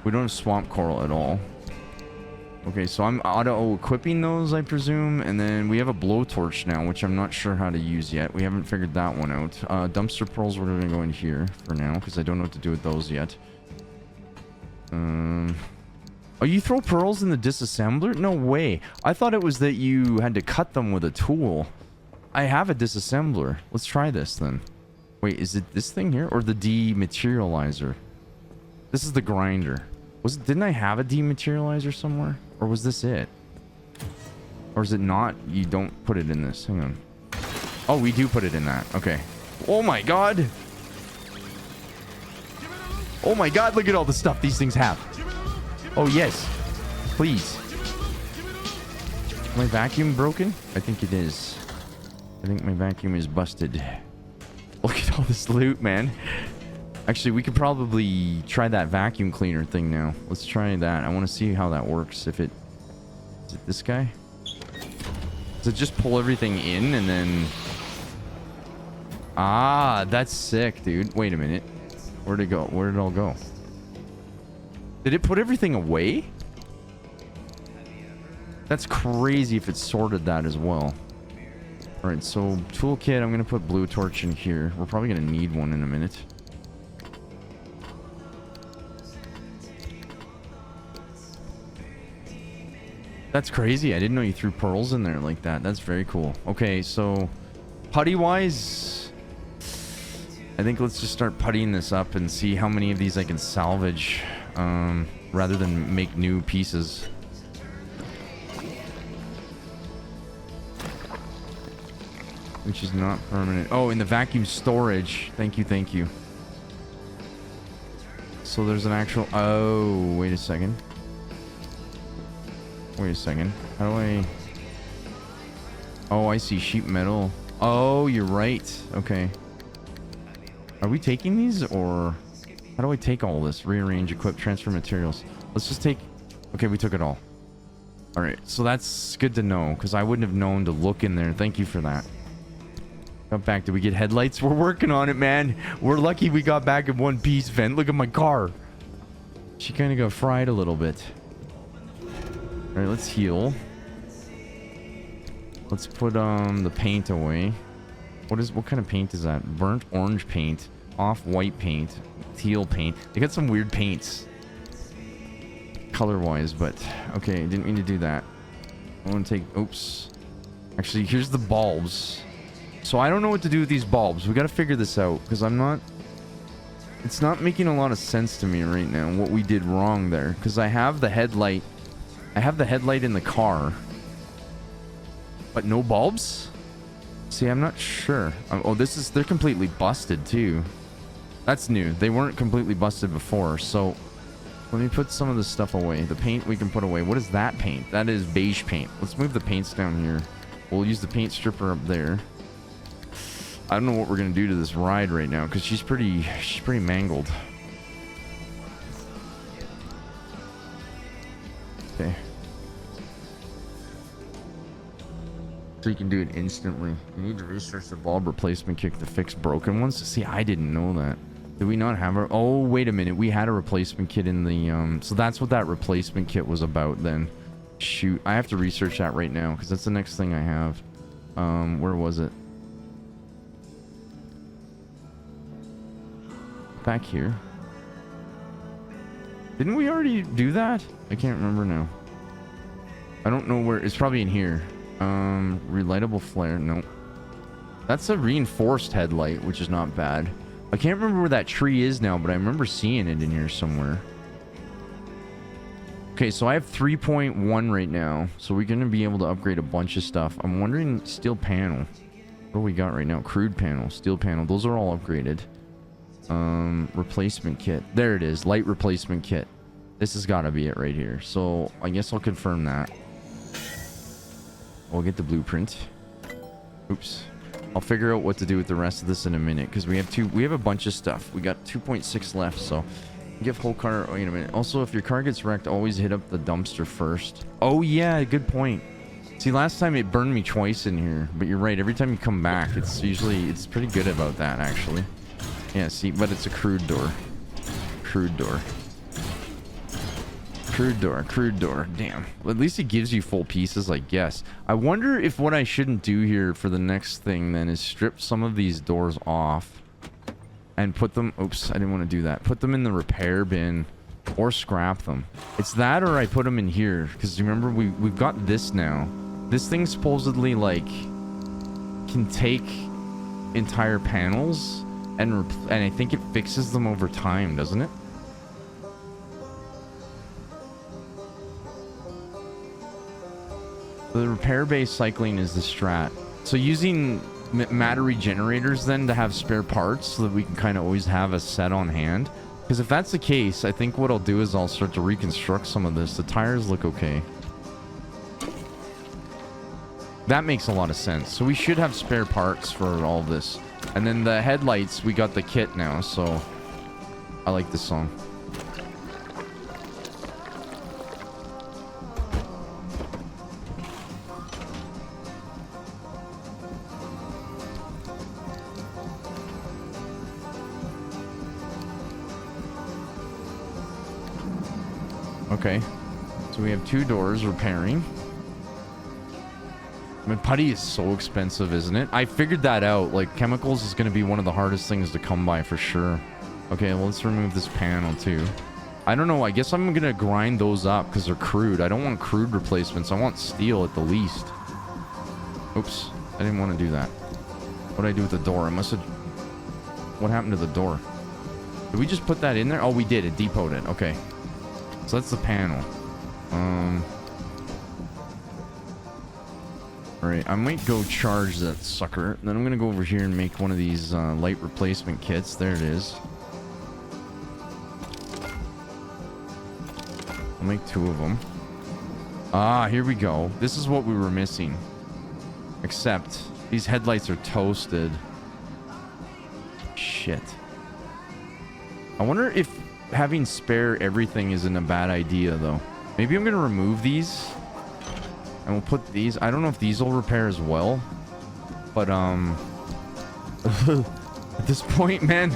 We don't have swamp coral at all. Okay, so I'm auto-equipping those, I presume. And then we have a blowtorch now, which I'm not sure how to use yet. We haven't figured that one out. Dumpster pearls, we're going to go in here for now, because I don't know what to do with those yet. Oh, you throw pearls in the disassembler? No way. I thought it was that you had to cut them with a tool. I have a disassembler. Let's try this then. Wait, is it this thing here or the dematerializer? This is the grinder. Didn't I have a dematerializer somewhere? Or was this it? Or is it not? You don't put it in this. Hang on. Oh, we do put it in that. Okay. Oh my god. Oh my god, look at all the stuff these things have. Oh yes. Please. My vacuum broken? I think it is. I think my vacuum is busted. Look at all this loot, man. Actually, we could probably try that vacuum cleaner thing now. Let's try that. I want to see how that works. Is it this guy? Does it just pull everything in and then... Ah, that's sick, dude. Wait a minute. Where'd it go? Where did it all go? Did it put everything away? That's crazy if it sorted that as well. Alright, so toolkit, I'm going to put blue torch in here. We're probably going to need one in a minute. That's crazy. I didn't know you threw pearls in there like that. That's very cool. Okay, so putty-wise, I think let's just start puttying this up and see how many of these I can salvage rather than make new pieces. Which is not permanent. Oh, in the vacuum storage. Thank you, thank you. So there's an actual... Oh, wait a second. Wait a second. How do I... Oh, I see. Sheet metal. Oh, you're right. Okay. Are we taking these or... How do I take all this? Rearrange, equip, transfer materials. Let's just take... Okay, we took it all. Alright, so that's good to know because I wouldn't have known to look in there. Thank you for that. Got back. Did we get headlights? We're working on it, man. We're lucky we got back in one piece, Vent. Look at my car. She kind of got fried a little bit. All right, let's heal. Let's put the paint away. What kind of paint is that? Burnt orange paint, off-white paint, teal paint. They got some weird paints color-wise, but okay, didn't mean to do that. I want to take... Oops. Actually, here's the bulbs. So I don't know what to do with these bulbs. We got to figure this out because I'm not... It's not making a lot of sense to me right now what we did wrong there because I have the headlight. I have the headlight in the car, but no bulbs? See, I'm not sure. Oh, they're completely busted too. That's new. They weren't completely busted before, so let me put some of this stuff away. The paint we can put away. What is that paint? That is beige paint. Let's move the paints down here. We'll use the paint stripper up there. I don't know what we're gonna do to this ride right now because she's pretty mangled. Okay. So you can do it instantly. You need to research the bulb replacement kit to fix broken ones. See, I didn't know that. Did we not have a... Oh, wait a minute. We had a replacement kit in the... So that's what that replacement kit was about then. Shoot. I have to research that right now because that's the next thing I have. Where was it? Back here. Didn't we already do that? I can't remember now. I don't know where. It's probably in here. Relightable flare. No. That's a reinforced headlight, which is not bad. I can't remember where that tree is now, but I remember seeing it in here somewhere. Okay, so I have 3.1 right now. So we're going to be able to upgrade a bunch of stuff. I'm wondering, steel panel. What do we got right now? Crude panel, steel panel. Those are all upgraded. Replacement kit. There it is. Light replacement kit. This has got to be it right here. So I guess I'll confirm that. We'll get the blueprint. Oops. I'll figure out what to do with the rest of this in a minute because we have a bunch of stuff. We got 2.6 left, so give whole car. Wait a minute. Also, if your car gets wrecked, always hit up the dumpster first. Oh yeah, good point. See, last time it burned me twice in here, but you're right. Every time you come back, it's pretty good about that actually. Yeah, see, but it's a crude door. Crude door. Crude door, crude door. Damn. Well, at least it gives you full pieces, I guess. I wonder if what I shouldn't do here for the next thing then is strip some of these doors off and put them... Oops, I didn't want to do that. Put them in the repair bin or scrap them. It's that or I put them in here because remember we've got this now. This thing supposedly like can take entire panels and I think it fixes them over time, doesn't it? The repair-based cycling is the strat. So using battery generators then to have spare parts so that we can kind of always have a set on hand. Because if that's the case, I think what I'll do is I'll start to reconstruct some of this. The tires look okay. That makes a lot of sense. So we should have spare parts for all of this. And then the headlights, we got the kit now, so I like this song. Okay, so we have 2 doors repairing. I mean, putty is so expensive, isn't it? I figured that out. Like, chemicals is going to be one of the hardest things to come by for sure. Okay, well, let's remove this panel too. I don't know. I guess I'm going to grind those up because they're crude. I don't want crude replacements. I want steel at the least. Oops, I didn't want to do that. What did I do with the door? I must have... What happened to the door? Did we just put that in there? Oh, we did. It depoted it. Okay. So that's the panel. Alright, I might go charge that sucker. Then I'm going to go over here and make one of these light replacement kits. There it is. I'll make 2 of them. Ah, here we go. This is what we were missing. Except, these headlights are toasted. Shit. I wonder if having spare everything isn't a bad idea, though. Maybe I'm going to remove these. And we'll put these... I don't know if these will repair as well. But, at this point, man...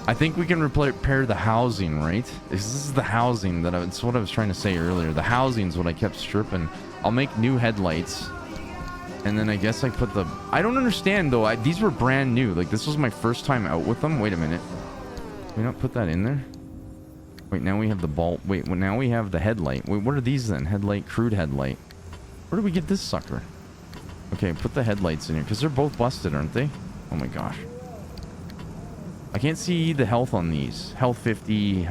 I think we can repair the housing, right? This is the housing that it's what I was trying to say earlier. The housing's what I kept stripping. I'll make new headlights. And then I guess I put the... I don't understand, though. These were brand new. Like, this was my first time out with them. Wait a minute. Can we not put that in there? Wait, now we have the bulb. Wait, well, now we have the headlight. Wait, what are these then? Headlight, crude headlight. Where do we get this sucker? Okay, put the headlights in here. Because they're both busted, aren't they? Oh my gosh. I can't see the health on these. Health 50.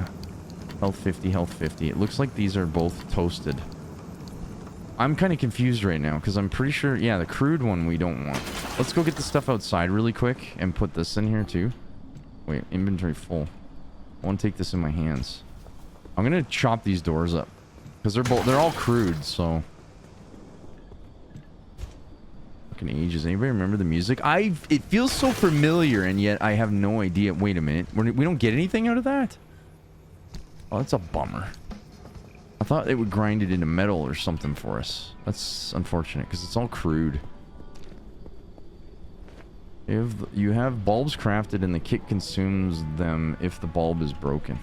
Health 50, health 50. It looks like these are both toasted. I'm kind of confused right now because I'm pretty sure... Yeah, the crude one we don't want. Let's go get the stuff outside really quick and put this in here too. Wait, inventory full. I want to take this in my hands. I'm going to chop these doors up because they're all crude, so... Fucking ages. Anybody remember the music? It feels so familiar, and yet I have no idea. Wait a minute. We don't get anything out of that? Oh, that's a bummer. I thought it would grind it into metal or something for us. That's unfortunate, because it's all crude. You have bulbs crafted, and the kit consumes them if the bulb is broken.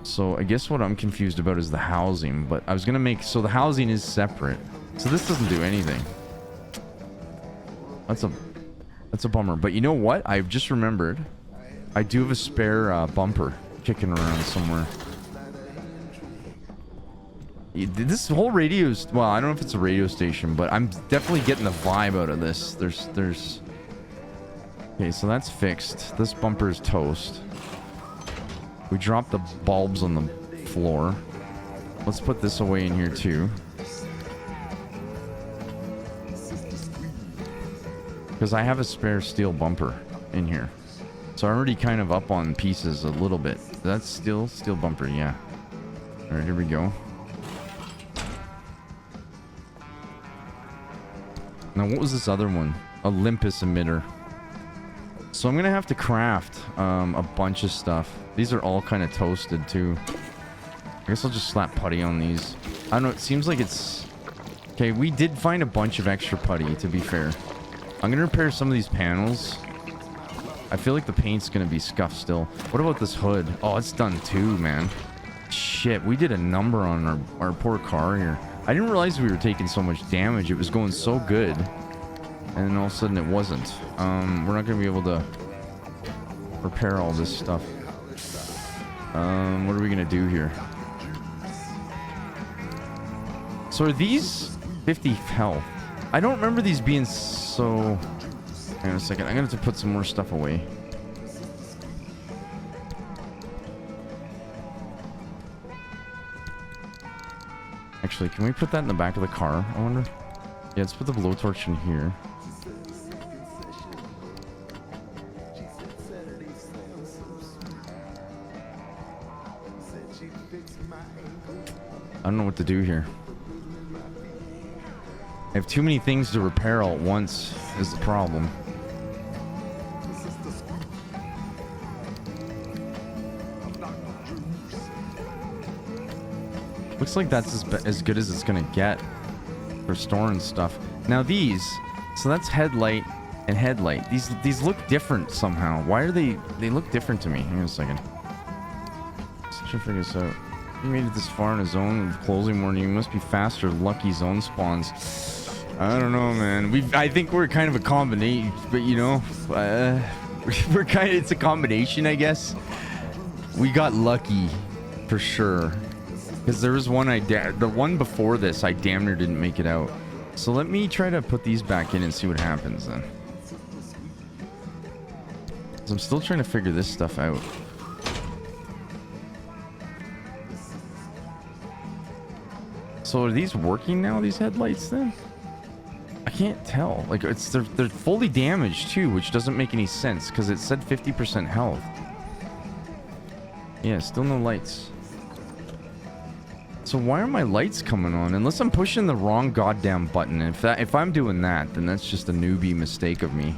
So I guess what I'm confused about is the housing, but I was going to make... So the housing is separate. So this doesn't do anything. That's a bummer. But you know what? I've just remembered. I do have a spare bumper kicking around somewhere. This whole radio's... Well, I don't know if it's a radio station, but I'm definitely getting the vibe out of this. There's... Okay, so that's fixed. This bumper is toast. We dropped the bulbs on the floor. Let's put this away in here too. Because I have a spare steel bumper in here. So I'm already kind of up on pieces a little bit. That's steel bumper, yeah. Alright, here we go. Now, what was this other one? Olympus emitter. So I'm going to have to craft a bunch of stuff. These are all kind of toasted, too. I guess I'll just slap putty on these. I don't know. It seems like it's... Okay, we did find a bunch of extra putty, to be fair. I'm going to repair some of these panels. I feel like the paint's going to be scuffed still. What about this hood? Oh, it's done, too, man. Shit, we did a number on our poor car here. I didn't realize we were taking so much damage. It was going so good. And then all of a sudden it wasn't. We're not going to be able to repair all this stuff. What are we going to do here? So are these 50 health? I don't remember these being so... Hang on a second. I'm going to have to put some more stuff away. Actually, can we put that in the back of the car, I wonder? Yeah, let's put the blowtorch in here. I don't know what to do here. I have too many things to repair all at once is the problem. Looks like that's as good as it's gonna get for storing stuff. Now these, so that's headlight and headlight. These look different somehow. Why are they look different to me? Hang on a second. Let's try to figure this out. You made it this far in a zone with closing warning. You must be faster. Lucky zone spawns. I don't know, man. I think we're kind of a combination, but you know, we're kind of, it's a combination, I guess. We got lucky for sure. Because there was one the one before this, I damn near didn't make it out. So let me try to put these back in and see what happens then. Because I'm still trying to figure this stuff out. So are these working now, these headlights then? I can't tell. Like they're fully damaged too, which doesn't make any sense because it said 50% health. Yeah, still no lights. So why are my lights coming on? Unless I'm pushing the wrong goddamn button. If I'm doing that, then that's just a newbie mistake of me.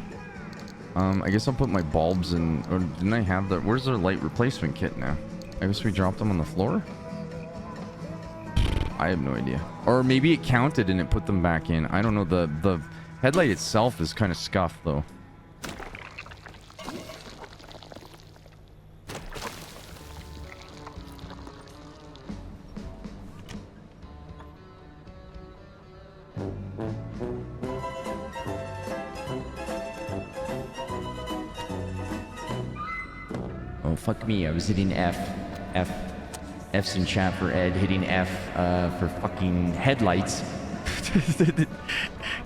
I guess I'll put my bulbs in. Or didn't I have that? Where's their light replacement kit now? I guess we dropped them on the floor? I have no idea. Or maybe it counted and it put them back in. I don't know. The headlight itself is kind of scuffed though. Oh, fuck me. I was hitting F's in chat for Ed, hitting F for fucking headlights.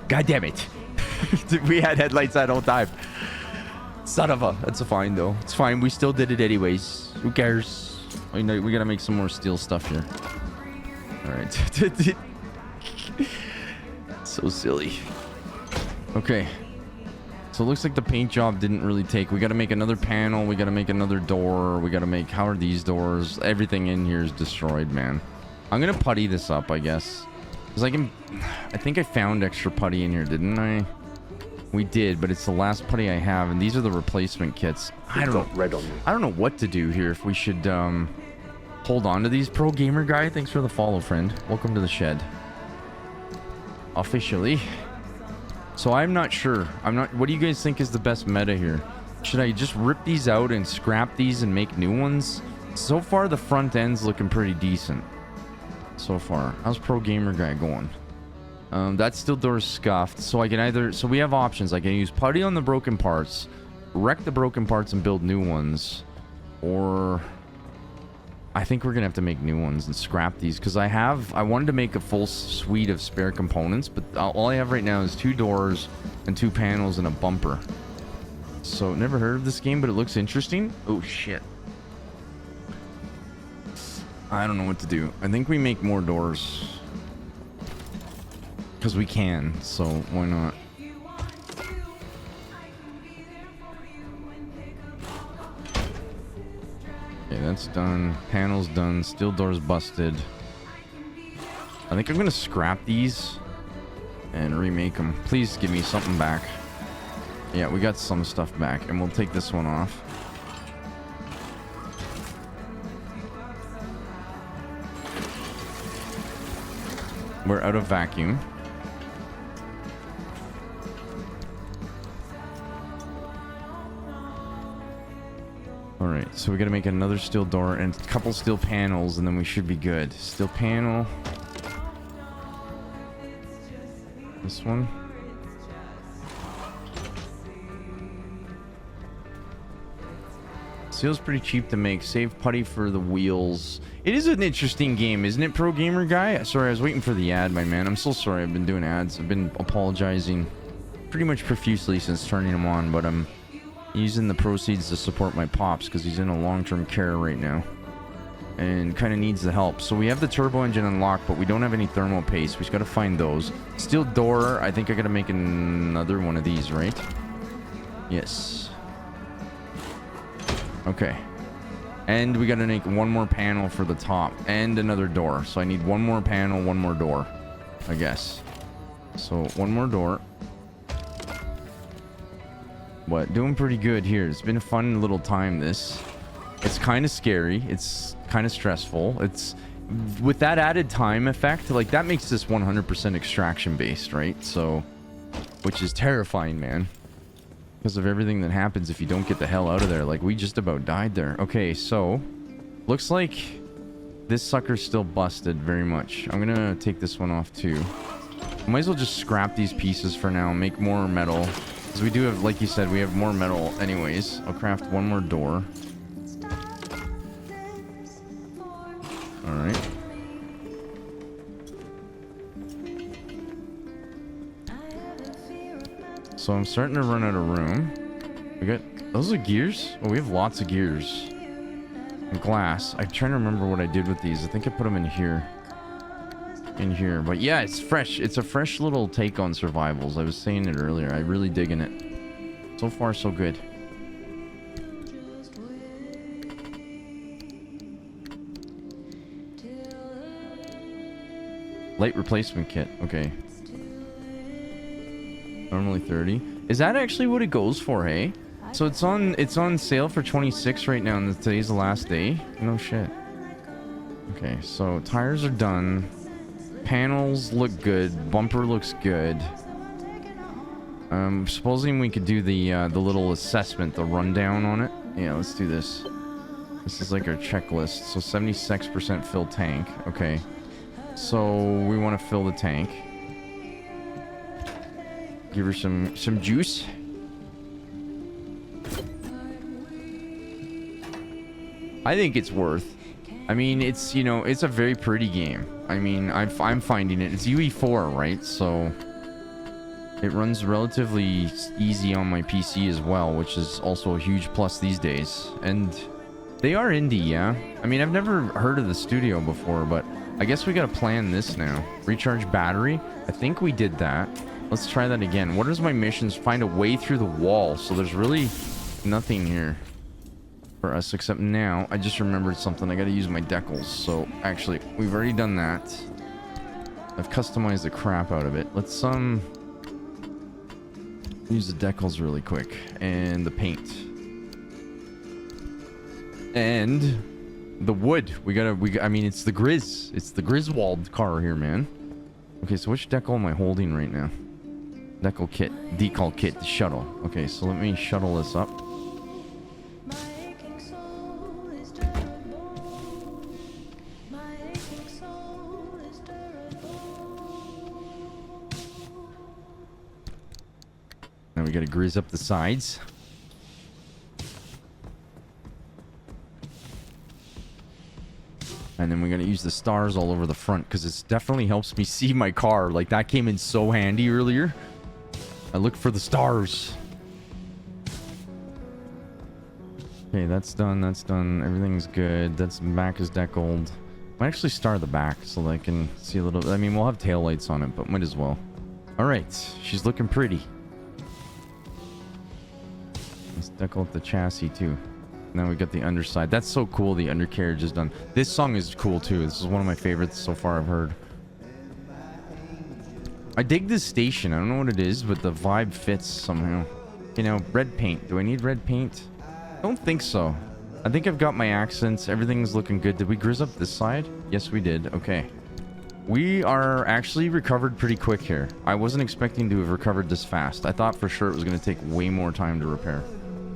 God damn it. We had headlights that whole time. Son of a... That's fine, though. It's fine. We still did it anyways. Who cares? We gotta make some more steel stuff here. Alright. So silly. Okay. So it looks like the paint job didn't really take. We gotta make another panel. We gotta make another door. We gotta make... How are these doors? Everything in here is destroyed, man. I'm gonna putty this up, I guess. Because I think I found extra putty in here, didn't I? We did, but it's the last putty I have, and these are the replacement kits. I don't know what to do here. If we should hold on to these. Pro Gamer Guy, thanks for the follow, friend. Welcome to the shed. Officially. So I'm not sure. What do you guys think is the best meta here? Should I just rip these out and scrap these and make new ones? So far, the front end's looking pretty decent. So far. How's Pro Gamer Guy going? That steel door is scuffed, so I can either... So we have options. I can use putty on the broken parts, wreck the broken parts and build new ones, or... I think we're gonna have to make new ones and scrap these, because I wanted to make a full suite of spare components, but all I have right now is 2 doors and 2 panels and a bumper. So, never heard of this game, but it looks interesting. Oh, shit. I don't know what to do. I think we make more doors. Because we can, so why not? Okay, that's done. Panels done. Steel doors busted. I think I'm going to scrap these and remake them. Please give me something back. Yeah, we got some stuff back, and we'll take this one off. We're out of vacuum. Alright, so we gotta make another steel door and a couple steel panels, and then we should be good. Steel panel. This one. Steel's pretty cheap to make. Save putty for the wheels. It is an interesting game, isn't it, Pro Gamer Guy? Sorry, I was waiting for the ad, my man. I'm so sorry I've been doing ads. I've been apologizing pretty much profusely since turning them on, but I'm using the proceeds to support my pops because he's in a long-term care right now and kind of needs the help. So we have the turbo engine unlocked, but we don't have any thermal paste. We just got to find those. Steel door, I think I got to make another one of these, right? Yes. Okay. And we got to make one more panel for the top and another door. So I need one more panel, one more door, I guess. So one more door. What? Doing pretty good here. It's been a fun little time, this. It's kind of scary. It's kind of stressful. It's... With that added time effect, like, that makes this 100% extraction based, right? So... Which is terrifying, man. Because of everything that happens if you don't get the hell out of there. Like, we just about died there. Okay, so... Looks like... This sucker's still busted very much. I'm gonna take this one off, too. Might as well just scrap these pieces for now. Make more metal. Because we do have, like you said, we have more metal anyways. I'll craft one more door. Alright. So I'm starting to run out of room. We got... Those are gears? Oh, we have lots of gears. And glass. I'm trying to remember what I did with these. I think I put them in here. But yeah, it's fresh. It's a fresh little take on survivals. I was saying it earlier. I'm really digging it. So far, so good. Light replacement kit. Okay. Normally 30. Is that actually what it goes for, hey? So it's on sale for 26 right now, and today's the last day? No shit. Okay, so tires are done. Panels look good. Bumper looks good. Supposing we could do the little assessment, the rundown on it. Yeah, let's do this. This is like our checklist. So 76% fill tank. Okay. So we want to fill the tank. Give her some juice. I think it's worth. I mean, it's, you know, it's a very pretty game. I mean, I'm finding it. It's UE4, right? So it runs relatively easy on my PC as well, which is also a huge plus these days. And they are indie, yeah? I mean, I've never heard of the studio before, but I guess we gotta plan this now. Recharge battery. I think we did that. Let's try that again. What is my missions? Find a way through the wall. So there's really nothing here for us, except now I just remembered something. I gotta use my decals. So actually, we've already done that. I've customized the crap out of it. Let's use the decals really quick and the paint and the wood. I mean, it's the Griswold car here, man. Okay, so which decal am I holding right now? Decal kit, decal kit, the shuttle. Okay, so let me shuttle this up. Now we gotta grease up the sides. And then we're gonna use the stars all over the front because it definitely helps me see my car. Like, that came in so handy earlier. I looked for the stars. Okay, that's done. That's done. Everything's good. That's back is deckled. Might actually star the back so that I can see a little. I mean, we'll have taillights on it, but might as well. All right, she's looking pretty. Let's decal up the chassis too. Now we got the underside. That's so cool. The undercarriage is done. This song is cool too. This is one of my favorites so far I've heard. I dig this station. I don't know what it is, but the vibe fits somehow. You know, red paint. Do I need red paint? I don't think so. I think I've got my accents. Everything's looking good. Did we grizz up this side? Yes, we did. Okay. We are actually recovered pretty quick here. I wasn't expecting to have recovered this fast. I thought for sure it was going to take way more time to repair.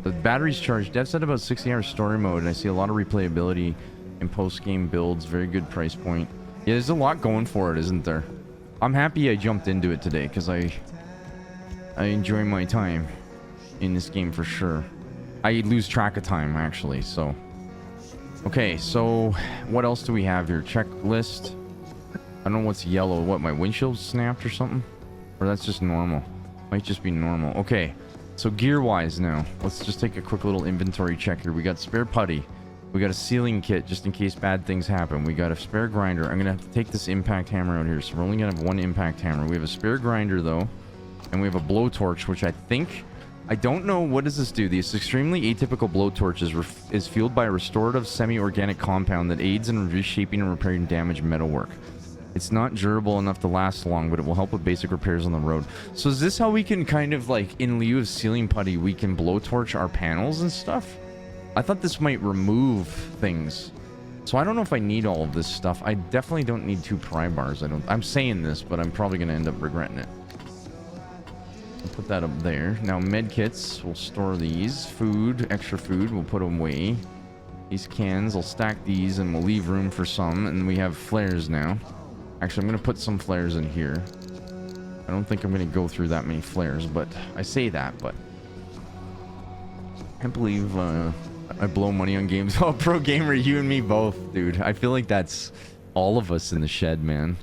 The battery's charged. Dev said about 60-hour story mode, and I see a lot of replayability in post-game builds. Very good price point. Yeah, there's a lot going for it, isn't there? I'm happy I jumped into it today, because I enjoy my time in this game for sure. I lose track of time, actually, so... Okay, so what else do we have here? Checklist. I don't know what's yellow. What, my windshield snapped or something? Or that's just normal. Might just be normal. Okay. So gear-wise now, let's just take a quick little inventory check here. We got spare putty. We got a sealing kit just in case bad things happen. We got a spare grinder. I'm going to have to take this impact hammer out here. So we're only going to have one impact hammer. We have a spare grinder, though. And we have a blowtorch, which I think... I don't know. What does this do? This extremely atypical blowtorch is fueled by a restorative semi-organic compound that aids in reshaping and repairing damaged metalwork. It's not durable enough to last long, but it will help with basic repairs on the road. So is this how we can kind of like, in lieu of sealing putty, we can blowtorch our panels and stuff? I thought this might remove things. So I don't know if I need all of this stuff. I definitely don't need 2 pry bars. I'm saying this, but I'm probably going to end up regretting it. I'll put that up there. Now med kits, we'll store these. Food, extra food, we'll put away. These cans, I'll stack these and we'll leave room for some. And we have flares now. Actually, I'm going to put some flares in here. I don't think I'm going to go through that many flares, but I say that, but... I can't believe I blow money on games. Oh, pro gamer, you and me both, dude. I feel like that's all of us in the shed, man.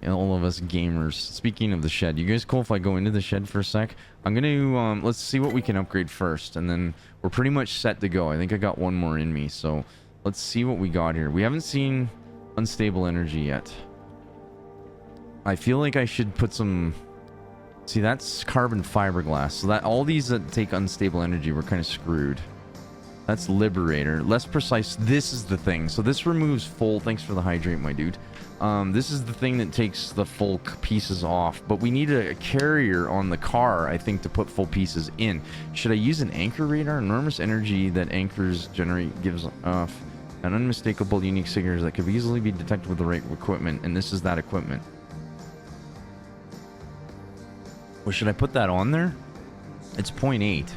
And all of us gamers. Speaking of the shed, you guys cool if I go into the shed for a sec? I'm going to, let's see what we can upgrade first, and then we're pretty much set to go. I think I got one more in me, so let's see what we got here. We haven't seen unstable energy yet. I feel like I should put some... See, that's carbon fiberglass. So that all these that take unstable energy, we're kind of screwed. That's Liberator. Less precise. This is the thing. So this removes full... Thanks for the hydrate, my dude. This is the thing that takes the full pieces off. But we need a carrier on the car, I think, to put full pieces in. Should I use an anchor radar? Enormous energy that anchors generate gives off an unmistakable unique signature that could easily be detected with the right equipment. And this is that equipment. Well, should I put that on there? It's 0.8.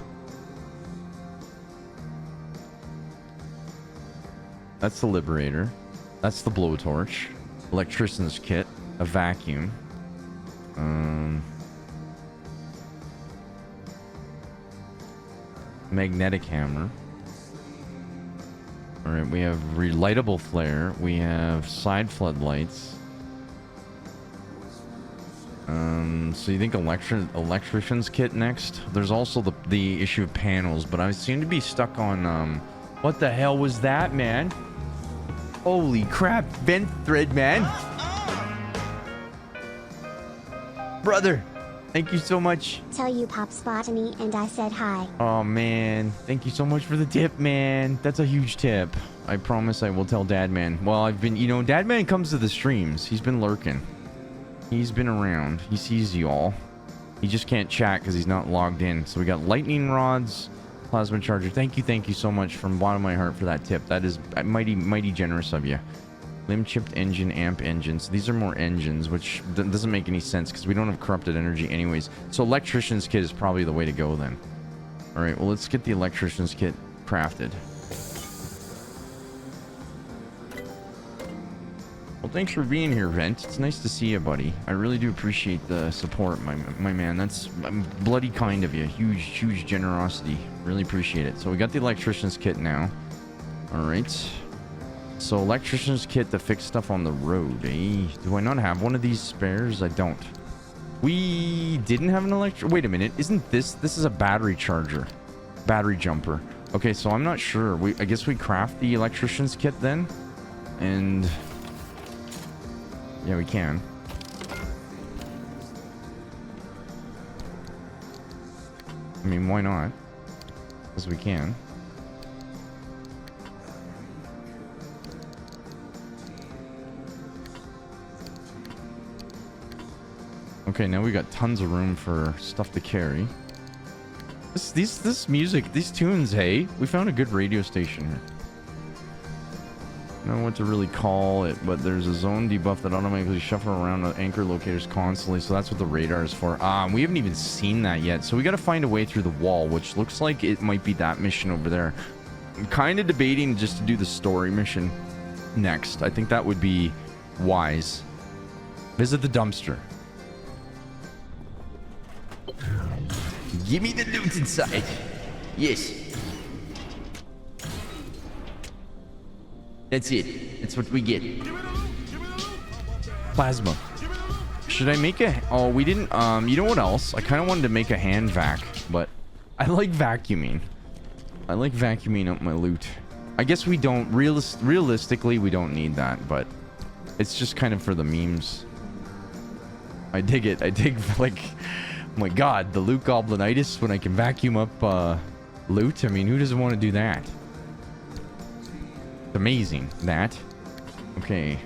That's the Liberator. That's the blowtorch. Electrician's kit. A vacuum. Magnetic hammer. Alright, we have relightable flare. We have side floodlights. So you think electrician's kit next? There's also the issue of panels, but I seem to be stuck on, what the hell was that, man? Holy crap, vent thread, man. Brother, thank you so much. Tell you Pop spotted me and I said hi. Oh, man. Thank you so much for the tip, man. That's a huge tip. I promise I will tell Dadman. Well, I've been, Dadman comes to the streams. He's been lurking. He's been around. He sees y'all. He just can't chat because he's not logged in. So we got lightning rods, plasma charger. Thank you so much from the bottom of my heart for that tip. That is mighty generous of you. Limb chipped engine, amp engines. These are more engines, which doesn't make any sense because we don't have corrupted energy anyways. So electrician's kit is probably the way to go then. All right, well, let's get the electrician's kit crafted. Well, thanks for being here, Vent. It's nice to see you, buddy. I really do appreciate the support, my man. That's bloody kind of you. Huge generosity. Really appreciate it. So we got the electrician's kit now. All right. So electrician's kit to fix stuff on the road, eh? Do I not have one of these spares? I don't. We didn't have an wait a minute. Isn't this is a battery charger. Battery jumper. Okay, so I'm not sure. I guess we craft the electrician's kit then. And yeah, we can. I mean, why not? Because we can. Okay, now we got tons of room for stuff to carry. This music, these tunes, hey, we found a good radio station here. I don't know what to really call it, but there's a zone debuff that automatically shuffle around the anchor locators constantly, so that's what the radar is for. We haven't even seen that yet, so we got to find a way through the wall, which looks like it might be that mission over there. I'm kind of debating just to do the story mission next. I think that would be wise. Visit the dumpster. Give me the loot inside. Yes. That's it. That's what we get. Plasma. Should I make a... Oh, we didn't... You know what else? I kind of wanted to make a hand vac, but I like vacuuming. I like vacuuming up my loot. I guess we don't... Realistically, we don't need that, but it's just kind of for the memes. I dig it. I dig, like... Oh my god, the loot goblinitis when I can vacuum up loot. I mean, who doesn't want to do that? It's amazing, that. Okay.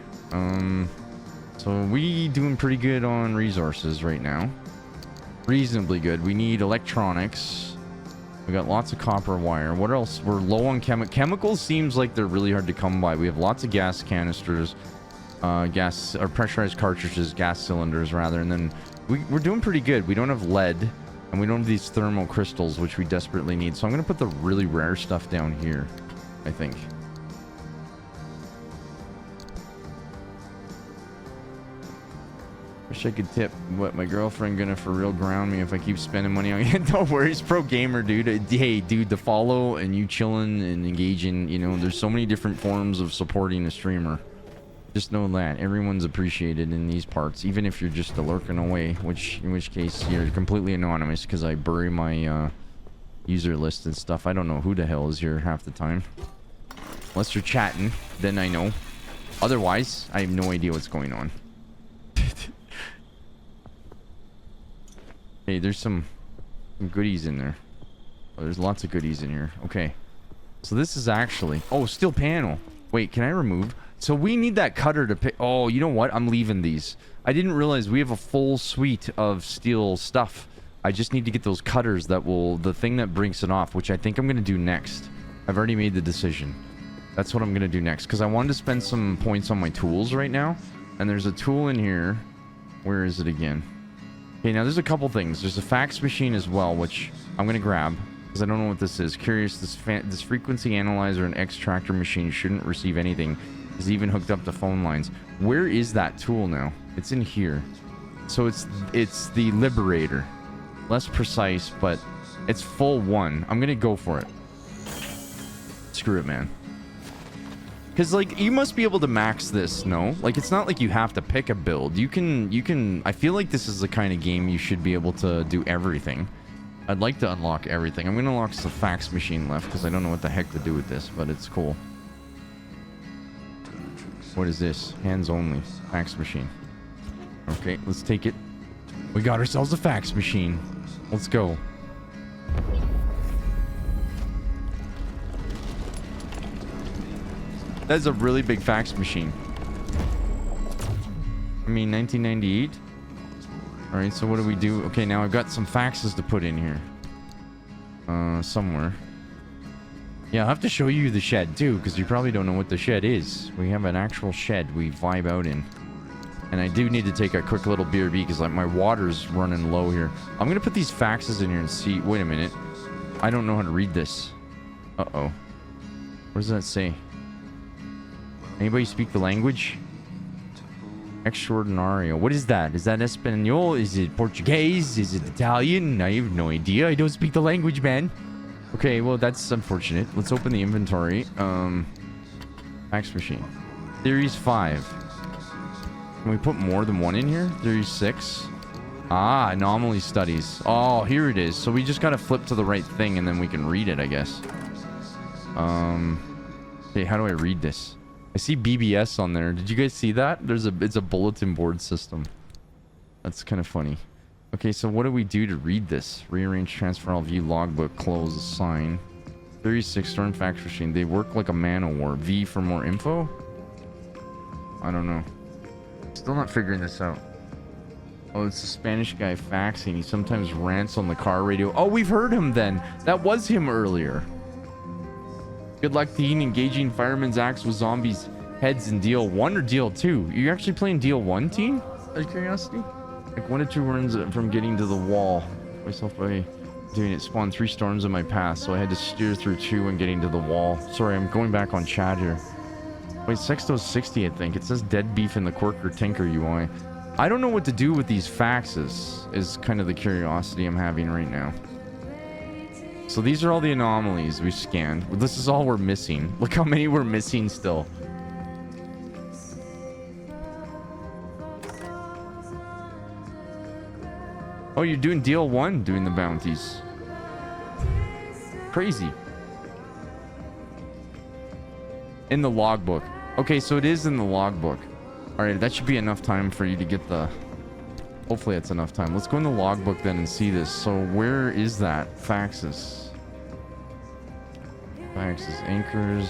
So we doing pretty good on resources right now. Reasonably good. We need electronics. We got lots of copper wire. What else? We're low on chemicals. Seems like they're really hard to come by. We have lots of gas canisters, gas or pressurized cartridges, gas cylinders rather, and then we're doing pretty good. We don't have lead, and we don't have these thermal crystals, which we desperately need. So I'm going to put the really rare stuff down here, I think. Wish I could tip. What, my girlfriend gonna for real ground me if I keep spending money on it? No worries, pro gamer, dude. Hey, dude, the follow and you chilling and engaging, you know, there's so many different forms of supporting a streamer. Just know that everyone's appreciated in these parts, even if you're just lurking away, in which case you're completely anonymous because I bury my user list and stuff. I don't know who the hell is here half the time. Unless you're chatting, then I know. Otherwise, I have no idea what's going on. Hey, there's some goodies in there. Oh, there's lots of goodies in here. Okay. So this is actually... Oh, steel panel. Wait, can I remove... So we need that cutter to pick... Oh, you know what? I'm leaving these. I didn't realize we have a full suite of steel stuff. I just need to get those cutters that will... The thing that breaks it off, which I think I'm going to do next. I've already made the decision. That's what I'm going to do next. Because I wanted to spend some points on my tools right now. And there's a tool in here. Where is it again? Okay, now there's a couple things. There's a fax machine as well, which I'm going to grab. Because I don't know what this is. Curious, this frequency analyzer and extractor machine shouldn't receive anything. Is even hooked up to phone lines. Where is that tool now? It's in here. So it's the Liberator. Less precise, but it's full one. I'm gonna go for it. Screw it, man. Because like you must be able to max this, no? Like it's not like you have to pick a build. You can. I feel like this is the kind of game you should be able to do everything. I'd like to unlock everything. I'm gonna unlock the fax machine left because I don't know what the heck to do with this, but it's cool. What is this? Hands only. Fax machine. Okay, let's take it. We got ourselves a fax machine. Let's go. That's a really big fax machine. I mean, 1998. All right, so what do we do? Okay, now I've got some faxes to put in here. Somewhere. Yeah, I'll have to show you the shed too, because you probably don't know what the shed is. We have an actual shed we vibe out in. And I do need to take a quick little BRB because like my water's running low here. I'm gonna put these faxes in here and see. Wait a minute. I don't know how to read this. Uh-oh. What does that say? Anybody speak the language? Extraordinario. What is that? Is that Espanol? Is it Portuguese? Is it Italian? I have no idea. I don't speak the language, man. Okay, well, that's unfortunate. Let's open the inventory. Fax machine. Theories 5. Can we put more than one in here? Theory 6. Ah, anomaly studies. Oh, here it is. So we just gotta flip to the right thing and then we can read it, I guess. Okay, how do I read this? I see BBS on there. Did you guys see that? It's a bulletin board system. That's kind of funny. Okay, so what do we do to read this? Rearrange, transfer all, view, logbook, close, assign. 36 Storm Fax Machine. They work like a man of war. V for more info? I don't know. Still not figuring this out. Oh, it's a Spanish guy faxing. He sometimes rants on the car radio. Oh, we've heard him then. That was him earlier. Good luck, teen. Engaging fireman's axe with zombies' heads in deal 1 or deal 2? You actually playing deal 1, teen? Out of curiosity? Like 1 or 2 runs from getting to the wall. Myself by doing it spawned 3 storms in my path, so I had to steer through 2 when getting to the wall. Sorry, I'm going back on chat here. Wait, Sexto's 60, I think. It says dead beef in the Quirker Tinker UI. I don't know what to do with these faxes, is kind of the curiosity I'm having right now. So these are all the anomalies we scanned. This is all we're missing. Look how many we're missing still. Oh, you're doing deal 1, doing the bounties. Crazy. In the logbook. Okay, so it is in the logbook. Alright, that should be enough time for you to get the... Hopefully it's enough time. Let's go in the logbook then and see this. So where is that? Faxes. Faxes. Anchors.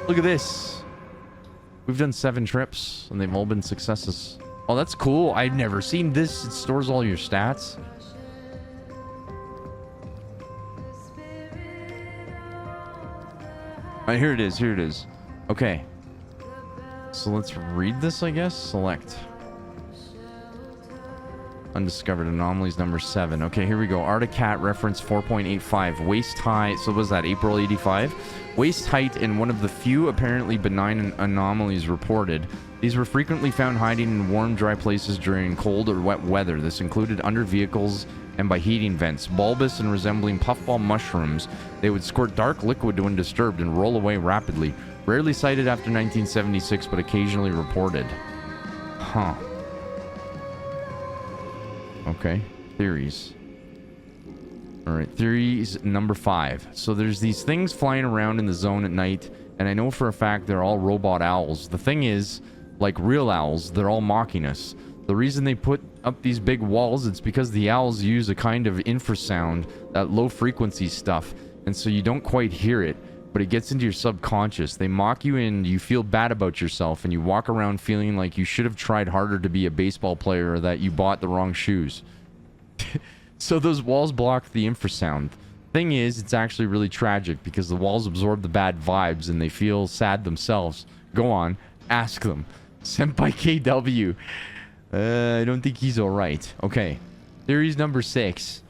Look at this. We've done 7 trips and they've all been successes. Oh, that's cool. I've never seen this. It stores all your stats. Alright, here it is. Here it is. Okay. So let's read this, I guess. Select. Undiscovered anomalies number 7. Okay, here we go. Articat reference 4.85. Waist height. So what was that? April 85? Waist height in one of the few apparently benign anomalies reported. These were frequently found hiding in warm, dry places during cold or wet weather. This included under vehicles and by heating vents. Bulbous and resembling puffball mushrooms, they would squirt dark liquid when disturbed and roll away rapidly. Rarely sighted after 1976, but occasionally reported. Huh. Okay. Theories. Alright, theories number 5. So there's these things flying around in the zone at night, and I know for a fact they're all robot owls. The thing is, like real owls, they're all mocking us. The reason they put up these big walls, it's because the owls use a kind of infrasound, that low frequency stuff, and so you don't quite hear it, but it gets into your subconscious. They mock you and you feel bad about yourself, and you walk around feeling like you should have tried harder to be a baseball player or that you bought the wrong shoes. So those walls block the infrasound. Thing is, it's actually really tragic because the walls absorb the bad vibes and they feel sad themselves. Go on, ask them. Senpai KW. I don't think he's alright. Okay. Theories number 6.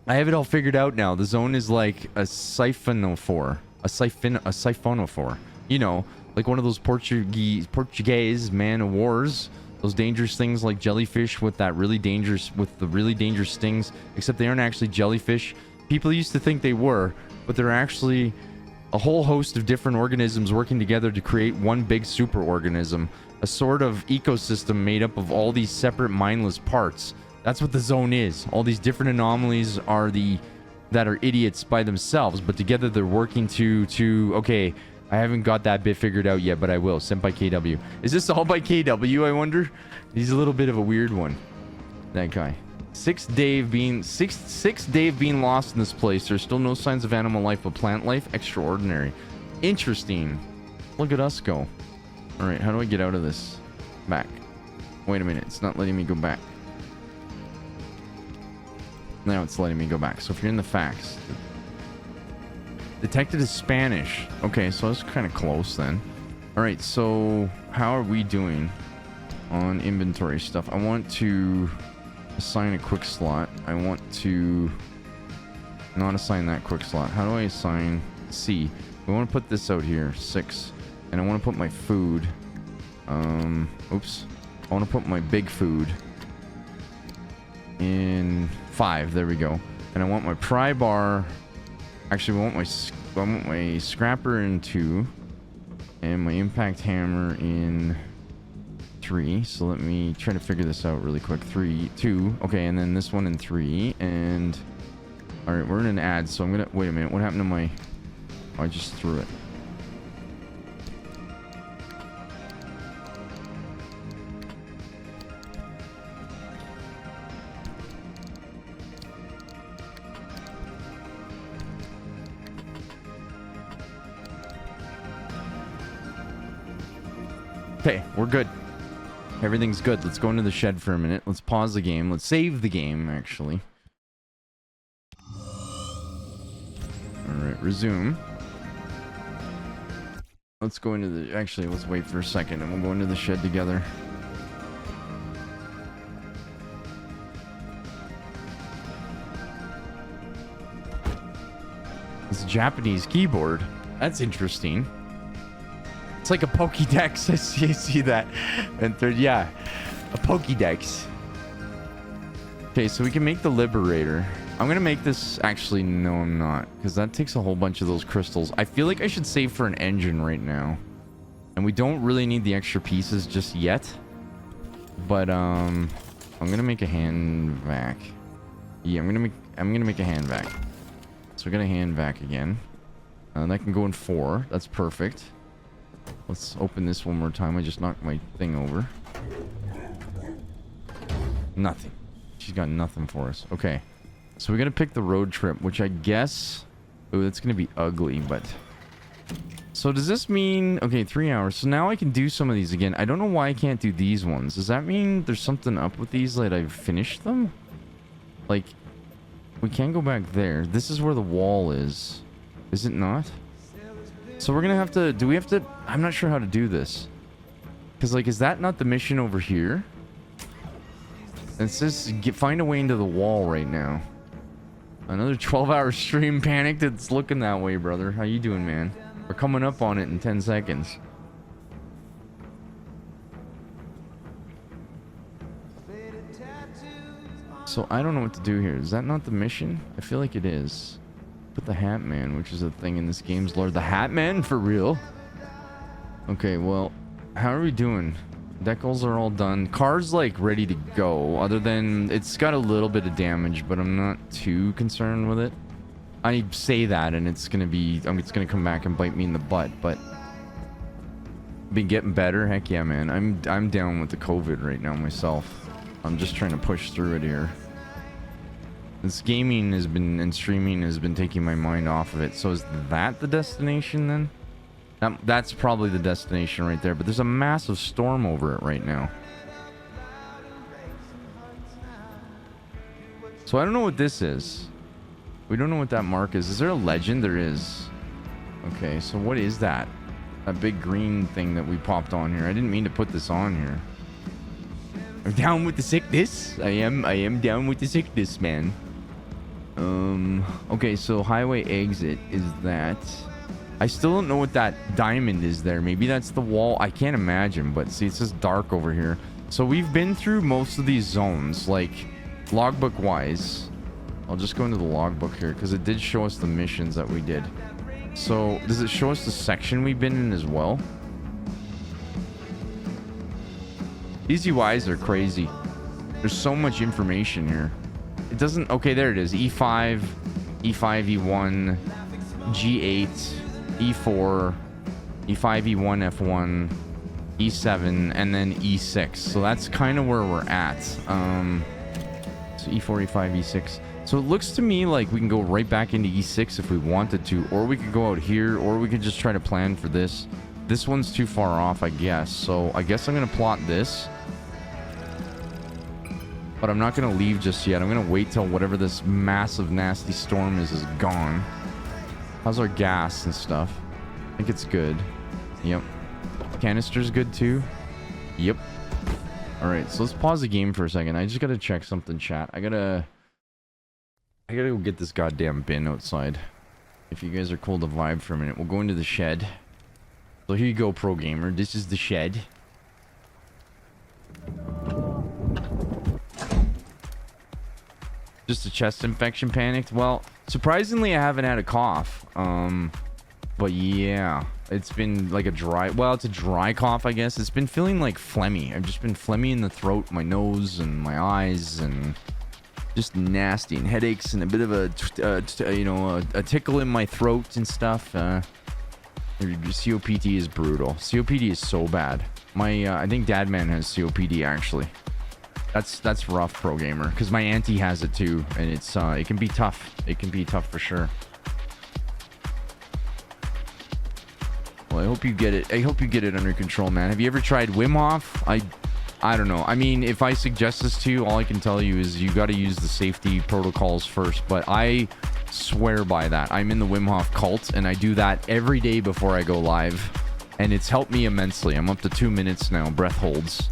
I have it all figured out now. The zone is like a siphonophore. A siphonophore. You know, like one of those Portuguese man of wars. Those dangerous things like jellyfish with the really dangerous stings. Except they aren't actually jellyfish. People used to think they were, but they're actually a whole host of different organisms working together to create one big superorganism. A sort of ecosystem made up of all these separate mindless parts. That's what the zone is. All these different anomalies that are idiots by themselves, but together they're working to okay, I haven't got that bit figured out yet, but I will. Sent by KW. Is this all by KW, I wonder? He's a little bit of a weird one. That guy. Six Dave being lost in this place. There's still no signs of animal life, but plant life extraordinary. Interesting. Look at us go. All right, how do I get out of this? Back. Wait a minute, it's not letting me go back. Now it's letting me go back. So if you're in the facts, detected as Spanish. Okay, so that's kind of close then. All right, so how are we doing on inventory stuff? I want to assign a quick slot. I want to not assign that quick slot. How do I assign C? We want to put this out here, 6. And I want to put my food. Oops. I want to put my big food in 5. There we go. And I want my pry bar. Actually, I want my scrapper in 2. And my impact hammer in 3. So let me try to figure this out really quick. 2. Okay, and then this one in 3. And all right, we're in an ad, so I'm gonna wait a minute. What happened to my? Oh, I just threw it. Okay, we're good. Everything's good. Let's go into the shed for a minute. Let's pause the game. Let's save the game, actually. Alright, resume. Let's go into the... Actually, let's wait for a second and we'll go into the shed together. It's a Japanese keyboard. That's interesting. It's like a Pokédex. I see that. And third, yeah, a Pokédex. Okay, so we can make the Liberator. I'm gonna make this. Actually, no, I'm not, because that takes a whole bunch of those crystals. I feel like I should save for an engine right now, and we don't really need the extra pieces just yet. But I'm gonna make a hand vac. Yeah, I'm gonna make a hand vac. So we're gonna hand vac again. That can go in 4. That's perfect. Let's open this one more time. I just knocked my thing over. Nothing. She's got nothing for us. Okay. So we're going to pick the road trip, which I guess... Oh, that's going to be ugly, but... So does this mean... Okay, 3 hours. So now I can do some of these again. I don't know why I can't do these ones. Does that mean there's something up with these that I've finished them? Like, we can't go back there. This is where the wall is. Is it not? So we're gonna have to... Do we have to... I'm not sure how to do this. Because, like, is that not the mission over here? It says find a way into the wall right now. Another 12-hour stream. Panicked. It's looking that way, brother. How you doing, man? We're coming up on it in 10 seconds. So I don't know what to do here. Is that not the mission? I feel like it is. Put the Hat Man, which is a thing in this game's lore. The Hat Man? For real? Okay, well, how are we doing? Decals are all done. Car's, like, ready to go. Other than, it's got a little bit of damage, but I'm not too concerned with it. I say that, and it's gonna be... it's gonna come back and bite me in the butt, but... Been getting better? Heck yeah, man. I'm down with the COVID right now myself. I'm just trying to push through it here. This gaming has been, and streaming has been taking my mind off of it. So is that the destination then? That's probably the destination right there. But there's a massive storm over it right now. So I don't know what this is. We don't know what that mark is. Is there a legend? There is. Okay, so what is that? That big green thing that we popped on here. I didn't mean to put this on here. I'm down with the sickness. I am down with the sickness, man. Okay, so highway exit is that. I still don't know what that diamond is there. Maybe that's the wall. I can't imagine, but see, it's just dark over here. So we've been through most of these zones, like logbook wise. I'll just go into the logbook here because it did show us the missions that we did. So does it show us the section we've been in as well? These UIs are crazy. There's so much information here. It doesn't... Okay, there it is. E5, E5, E1, G8, E4, E5, E1, F1, E7, and then E6. So that's kind of where we're at. So E4, E5, E6. So it looks to me like we can go right back into E6 if we wanted to, or we could go out here, or we could just try to plan for this. This one's too far off, I guess. So I guess I'm going to plot this. But I'm not going to leave just yet. I'm going to wait till whatever this massive, nasty storm is gone. How's our gas and stuff? I think it's good. Yep. Canister's good too. Yep. Alright, so let's pause the game for a second. I just got to check something, chat. I gotta go get this goddamn bin outside. If you guys are cool to vibe for a minute, we'll go into the shed. So here you go, pro gamer. This is the shed. Just a chest infection, panicked. Well, surprisingly, I haven't had a cough. But yeah, it's been like a dry. Well, it's a dry cough, I guess. It's been feeling like phlegmy. I've just been phlegmy in the throat, my nose, and my eyes, and just nasty, and headaches, and a bit of a tickle in my throat and stuff. COPD is brutal. COPD is so bad. I think Dadman has COPD actually. That's rough, pro gamer, because my auntie has it too, and it can be tough. It can be tough for sure. Well, I hope you get it. I hope you get it under control, man. Have you ever tried Wim Hof? I don't know. I mean, if I suggest this to you, all I can tell you is you got to use the safety protocols first. But I swear by that. I'm in the Wim Hof cult, and I do that every day before I go live, and it's helped me immensely. I'm up to 2 minutes now, breath holds.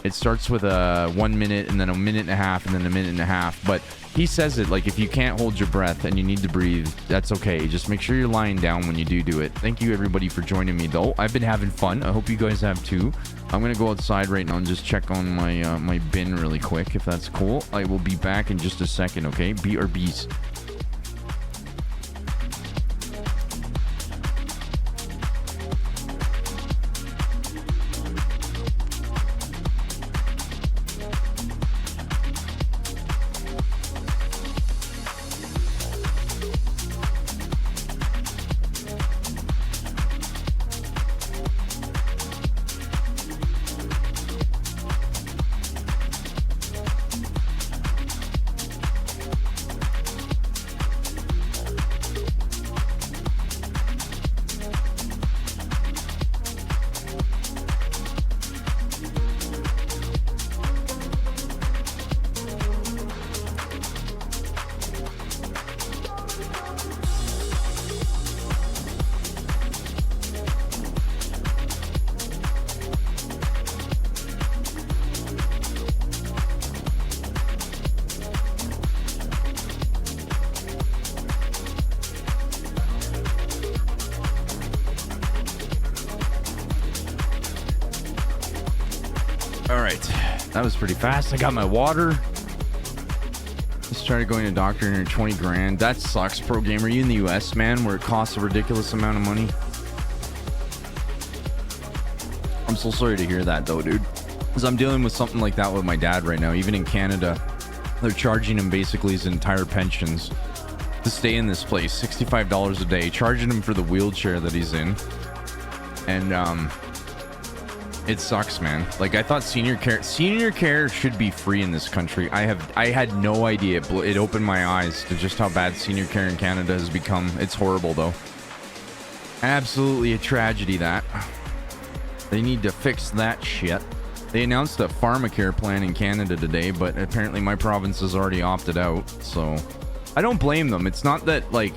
It starts with a 1 minute, and then a minute and a half, and then a minute and a half. But he says it like if you can't hold your breath and you need to breathe, that's okay. Just make sure you're lying down when you do it. Thank you everybody for joining me though. I've been having fun. I hope you guys have too. I'm gonna go outside right now and just check on my my bin really quick, if that's cool. I will be back in just a second, okay? BRBs. That was pretty fast. I got my water. Just started going to doctor and 20 grand. That sucks, pro gamer. You in the US, man, where it costs a ridiculous amount of money. I'm so sorry to hear that though, dude. Because I'm dealing with something like that with my dad right now. Even in Canada, they're charging him basically his entire pensions to stay in this place. $65 a day. Charging him for the wheelchair that he's in. And it sucks, man. Like, I thought senior care should be free in this country. I had no idea. It opened my eyes to just how bad senior care in Canada has become. It's horrible though. Absolutely a tragedy that. They need to fix that shit. They announced a pharmacare plan in Canada today, but apparently my province has already opted out, so I don't blame them. It's not that, like,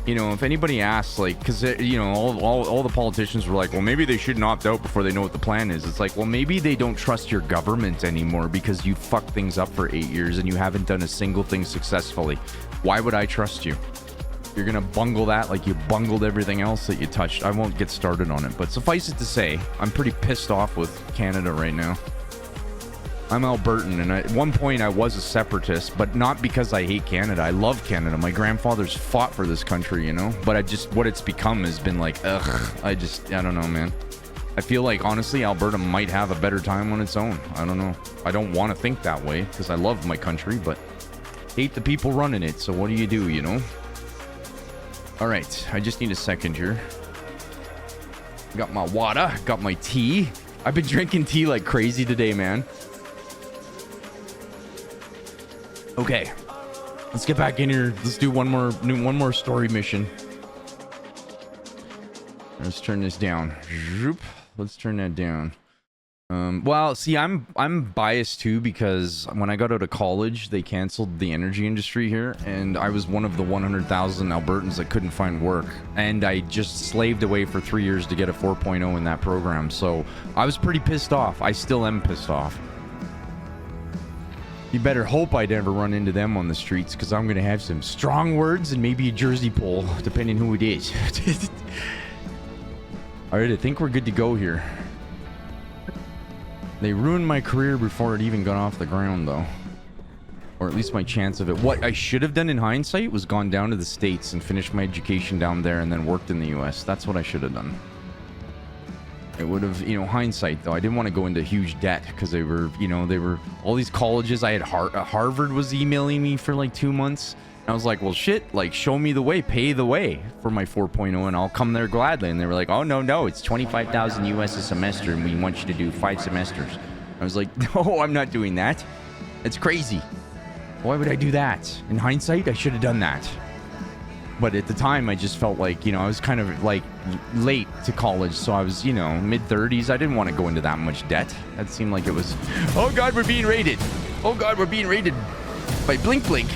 you know, if anybody asks, like, because, you know, all the politicians were like, well, maybe they shouldn't opt out before they know what the plan is. It's like, well, maybe they don't trust your government anymore because you fucked things up for 8 years and you haven't done a single thing successfully. Why would I trust you? You're going to bungle that like you bungled everything else that you touched. I won't get started on it, but suffice it to say, I'm pretty pissed off with Canada right now. I'm Albertan, and at one point I was a separatist, but not because I hate Canada. I love Canada. My grandfathers fought for this country, you know? But what it's become has been like, ugh. I don't know, man. I feel like, honestly, Alberta might have a better time on its own. I don't know. I don't want to think that way, because I love my country, but hate the people running it, so what do, you know? Alright, I just need a second here. Got my water, got my tea. I've been drinking tea like crazy today, man. Okay, let's get back in here. Let's do one more story mission. Let's turn this down. Zoop. Let's turn that down. Well, see, I'm biased too because when I got out of college, they canceled the energy industry here, and I was one of the 100,000 Albertans that couldn't find work, and I just slaved away for 3 years to get a 4.0 in that program. So I was pretty pissed off. I still am pissed off. You better hope I never run into them on the streets, because I'm gonna have some strong words and maybe a jersey pull, depending who it is. All right, I think we're good to go here. They ruined my career before it even got off the ground, though. Or at least my chance of it. What I should have done in hindsight was gone down to the States and finished my education down there and then worked in the US. That's what I should have done. It would have, you know, hindsight, though. I didn't want to go into huge debt because they were, you know, they were all these colleges. I had Harvard was emailing me for like 2 months. I was like, well, shit, like, show me the way, pay the way for my 4.0, and I'll come there gladly. And they were like, oh, no, it's 25,000 US a semester, and we want you to do 5 semesters. I was like, no, I'm not doing that. It's crazy. Why would I do that? In hindsight, I should have done that. But at the time, I just felt like, you know, I was kind of like late to college. So I was, you know, mid-30s. I didn't want to go into that much debt. That seemed like it was, oh, God, we're being raided. Oh, God, we're being raided by Blink Blink.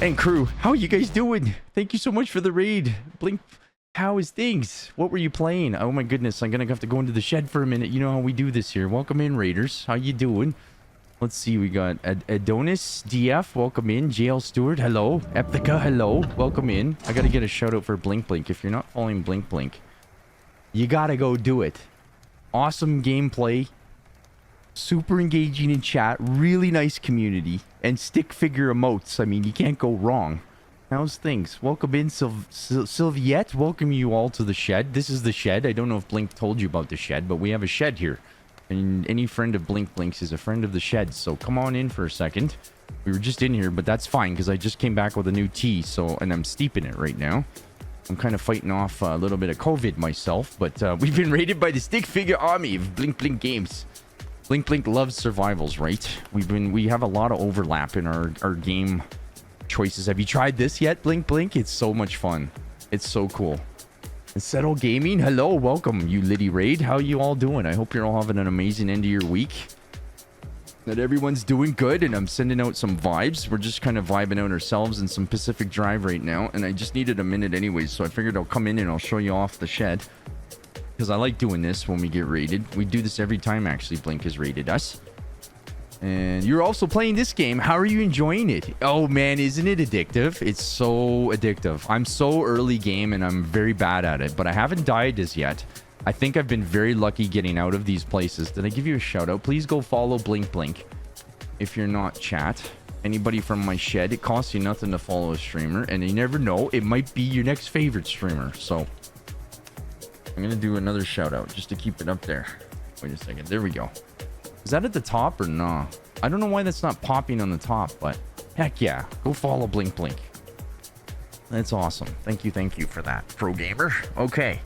And crew, how are you guys doing? Thank you so much for the raid. Blink, how is things? What were you playing? Oh my goodness, I'm gonna have to go into the shed for a minute. You know how we do this here. Welcome in, Raiders. How you doing? Let's see, we got Adonis DF, welcome in. JL Stewart, hello. Eptica, hello. Welcome in. I gotta get a shout out for Blink Blink. If you're not following Blink Blink, you gotta go do it. Awesome gameplay. Super engaging in chat, really nice community, and stick figure emotes. I mean, you can't go wrong. How's things? Welcome in, Sylviette. Welcome you all to the shed. This is the shed. I don't know if Blink told you about the shed, but we have a shed here. And any friend of Blink Blink's is a friend of the shed. So come on in for a second. We were just in here, but that's fine because I just came back with a new tea. So, and I'm steeping it right now. I'm kind of fighting off a little bit of COVID myself, but we've been raided by the stick figure army of Blink Blink Games. Blink Blink loves survivals, right? We have a lot of overlap in our game choices. Have you tried this yet, Blink Blink? It's so much fun. It's so cool. And Settle Gaming, hello, welcome, you Liddy Raid. How you all doing? I hope you're all having an amazing end of your week. That everyone's doing good, and I'm sending out some vibes. We're just kind of vibing out ourselves in some Pacific Drive right now, and I just needed a minute anyways, so I figured I'll come in and I'll show you off the shed. Because I like doing this when we get raided. We do this every time, actually, Blink has raided us. And you're also playing this game. How are you enjoying it? Oh, man, isn't it addictive? It's so addictive. I'm so early game, and I'm very bad at it. But I haven't died as yet. I think I've been very lucky getting out of these places. Did I give you a shout out? Please go follow Blink Blink. If you're not, chat. Anybody from my shed. It costs you nothing to follow a streamer. And you never know. It might be your next favorite streamer. So I'm going to do another shout out just to keep it up there. Wait a second. There we go. Is that at the top or no? I don't know why that's not popping on the top, but heck yeah. Go follow Blink Blink. That's awesome. Thank you for that, pro gamer. Okay.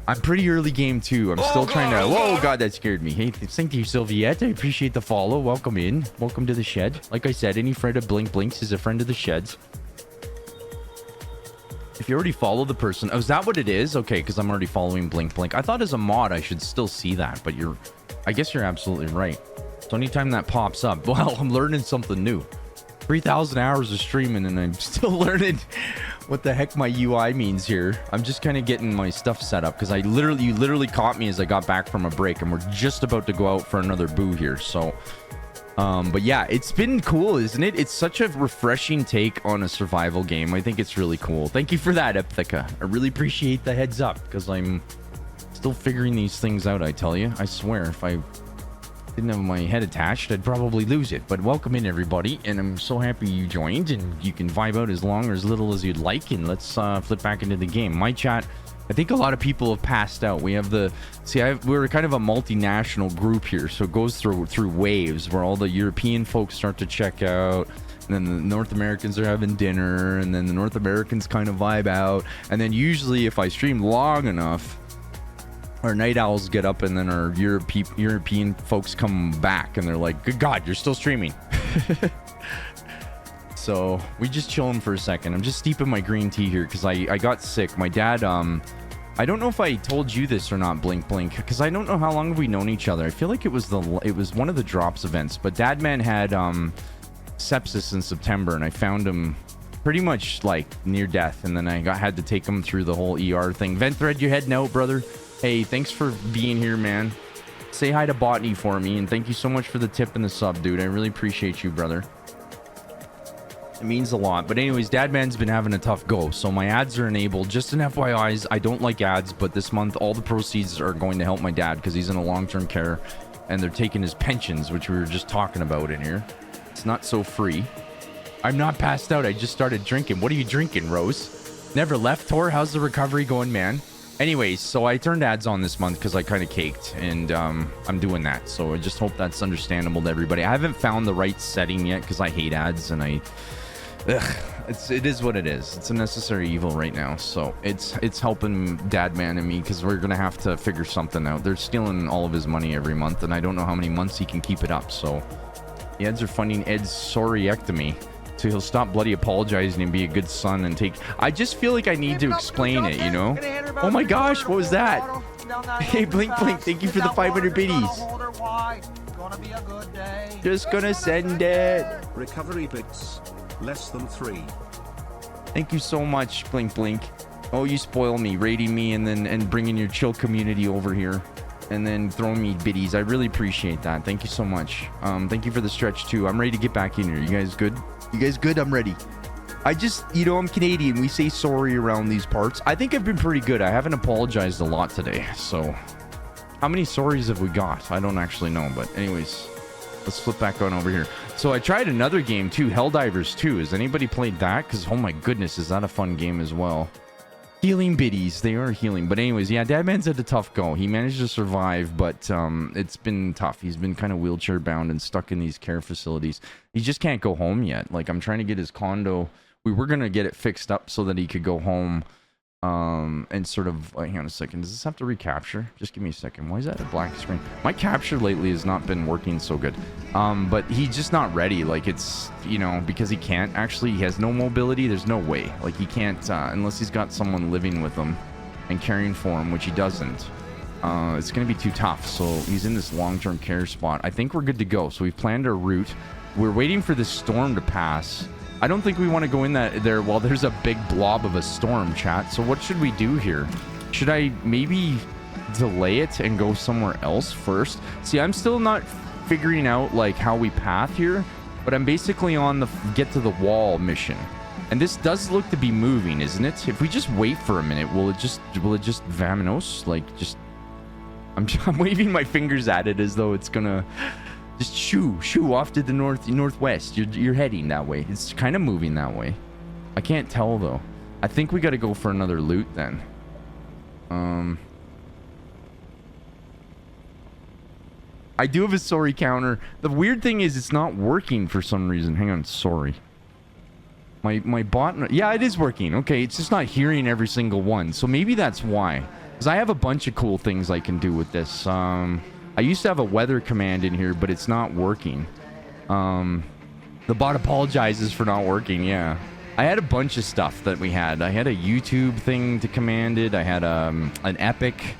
I'm pretty early game too. I'm still trying to... Whoa, God, that scared me. Hey, thank you, Sylviette. I appreciate the follow. Welcome in. Welcome to the shed. Like I said, any friend of Blink Blinks is a friend of the sheds. If you already follow the person... Oh, is that what it is? Okay, because I'm already following Blink Blink. I thought as a mod I should still see that, but I guess you're absolutely right. So anytime that pops up, well, I'm learning something new. 3,000 hours of streaming and I'm still learning what the heck my UI means here. I'm just kind of getting my stuff set up because you literally caught me as I got back from a break and we're just about to go out for another boo here. So, but yeah, it's been cool, isn't it? It's such a refreshing take on a survival game. I think it's really cool. Thank you for that, Epthica. I really appreciate the heads up because I'm still figuring these things out, I tell you. I swear, if I didn't have my head attached, I'd probably lose it. But welcome in, everybody, and I'm so happy you joined, and you can vibe out as long or as little as you'd like, and let's flip back into the game. My chat, I think a lot of people have passed out. We have we're kind of a multinational group here, so it goes through waves where all the European folks start to check out, and then the North Americans are having dinner, and then the North Americans kind of vibe out, and then usually if I stream long enough, our night owls get up, and then our European folks come back, and they're like, good God, you're still streaming. So we just chill them for a second. I'm just steeping my green tea here because I got sick. My dad I don't know if I told you this or not, Blink Blink, because I don't know how long have we known each other. I feel like it was one of the drops events, but Dadman had sepsis in September, and I found him pretty much like near death, and then I had to take him through the whole ER thing. Vent Thread, you heading out, brother? Hey, thanks for being here, man. Say hi to Botany for me, and thank you so much for the tip and the sub, dude. I really appreciate you, brother. It means a lot. But anyways, Dadman's been having a tough go, so my ads are enabled. Just an FYI, I don't like ads, but this month all the proceeds are going to help my dad because he's in a long-term care, and they're taking his pensions, which we were just talking about in here. It's not so free. I'm not passed out. I just started drinking. What are you drinking, Rose? Never left, Tor? How's the recovery going, man? Anyways, so I turned ads on this month because I kind of caked, and I'm doing that. So I just hope that's understandable to everybody. I haven't found the right setting yet because I hate ads, and it is what it is. It's a necessary evil right now. So it's helping Dadman and me because we're gonna have to figure something out. They're stealing all of his money every month, and I don't know how many months he can keep it up. So the ads are funding Ed's sorryectomy, so he'll stop bloody apologizing and be a good son and take. I just feel like I need to explain it, you know? Oh my gosh, what was that? Hey, Blink Blink, thank you for the 500 biddies. Just gonna send it. Recovery bits. Less than 3. Thank you so much, Blink Blink. Oh, you spoil me, raiding me and bringing your chill community over here, and then throwing me biddies. I really appreciate that. Thank you so much. Thank you for the stretch too. I'm ready to get back in here. You guys good? You guys good? I'm ready. I just, I'm Canadian. We say sorry around these parts. I think I've been pretty good. I haven't apologized a lot today. So how many sorries have we got? I don't actually know, but anyways, let's flip back on over here. So I tried another game too, Helldivers 2. Has anybody played that? Because, oh my goodness, is that a fun game as well? Healing biddies. They are healing. But anyways, yeah, Dadman's had a tough go. He managed to survive, but it's been tough. He's been kind of wheelchair bound and stuck in these care facilities. He just can't go home yet. Like, I'm trying to get his condo. We were going to get it fixed up so that he could go home and sort of, hang on a second. Does this have to recapture? Just give me a second. Why is that a black screen? My capture lately has not been working so good. But he's just not ready. Like, it's, because he can't actually, he has no mobility. There's no way. Like, he can't, unless he's got someone living with him and caring for him, which he doesn't. It's going to be too tough. So he's in this long-term care spot. I think we're good to go. So we've planned our route. We're waiting for this storm to pass. I don't think we want to go in there while there's a big blob of a storm, chat. So what should we do here? Should I maybe delay it and go somewhere else first? See, I'm still not figuring out like how we path here, but I'm basically on the get to the wall mission. And this does look to be moving, isn't it? If we just wait for a minute, will it just vamonos? Like, just I'm waving my fingers at it as though it's gonna just shoo off to the northwest. You're heading that way. It's kind of moving that way. I can't tell though. I think we got to go for another loot then. I do have a sorry counter. The weird thing is it's not working for some reason. Hang on, sorry. My bot, yeah, it is working. Okay, it's just not hearing every single one. So maybe that's why. Because I have a bunch of cool things I can do with this. I used to have a weather command in here, but it's not working. The bot apologizes for not working, yeah. I had a bunch of stuff that we had. I had a YouTube thing to command it. I had an Epic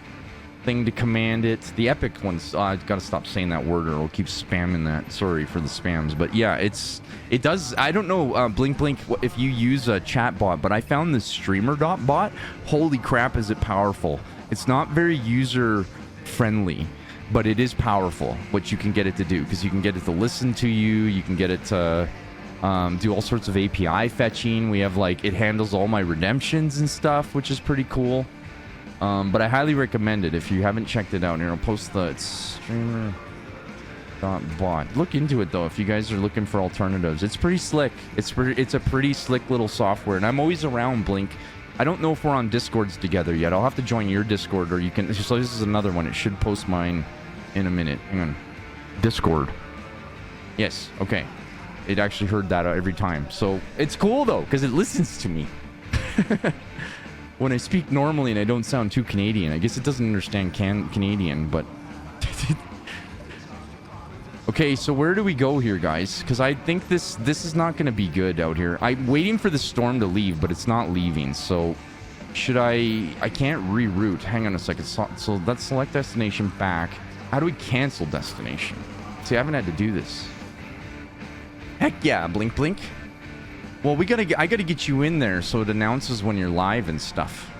thing to command it. The Epic one's... I've got to stop saying that word or I'll keep spamming that. Sorry for the spams. But yeah, it does... I don't know, Blink Blink, if you use a chat bot, but I found this streamer.bot. Holy crap, is it powerful. It's not very user-friendly, but it is powerful what you can get it to do, because you can get it to listen to you. You can get it to do all sorts of API fetching. We have like, it handles all my redemptions and stuff, which is pretty cool. But I highly recommend it if you haven't checked it out. Here, I'll post the streamer.bot. Look into it though if you guys are looking for alternatives. It's pretty slick. It's a pretty slick little software, and I'm always around, Blink. I don't know if we're on Discords together yet. I'll have to join your Discord, or you can... So this is another one. It should post mine in a minute. Hang on. Discord. Yes. Okay. It actually heard that every time. So it's cool, though, because it listens to me. When I speak normally and I don't sound too Canadian. I guess it doesn't understand Canadian, but... Okay, so where do we go here, guys? Because I think this is not going to be good out here. I'm waiting for the storm to leave, but it's not leaving. So should I can't reroute. Hang on a second. So let's select destination back. How do we cancel destination? See, I haven't had to do this. Heck yeah, blink blink. Well, I gotta get you in there so it announces when you're live and stuff.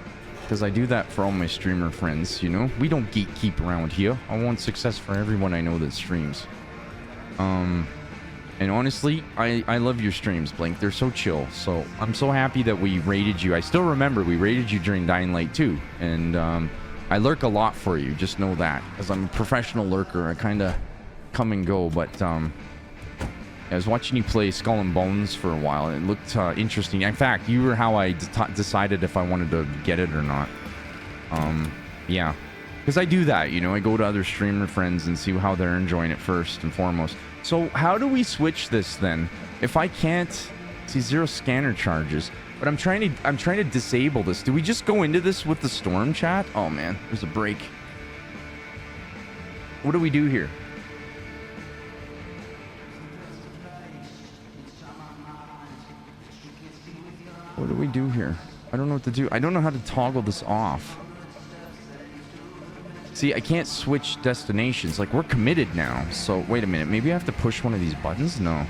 Because I do that for all my streamer friends, you know? We don't gatekeep around here. I want success for everyone I know that streams. And honestly, I love your streams, Blink. They're so chill. So I'm so happy that we raided you. I still remember we raided you during Dying Light 2. And I lurk a lot for you. Just know that. Because I'm a professional lurker. I kind of come and go. But I was watching you play Skull and Bones for a while. And it looked interesting. In fact, you were how I decided if I wanted to get it or not. Yeah. Because I do that, you know. I go to other streamer friends and see how they're enjoying it first and foremost. So how do we switch this then? If I can't see 0 scanner charges, but I'm trying to disable this. Do we just go into this with the storm chat? Oh man, there's a break. What do we do here? What do we do here? I don't know what to do. I don't know how to toggle this off. See, I can't switch destinations. Like, we're committed now. So, wait a minute. Maybe I have to push one of these buttons? No. I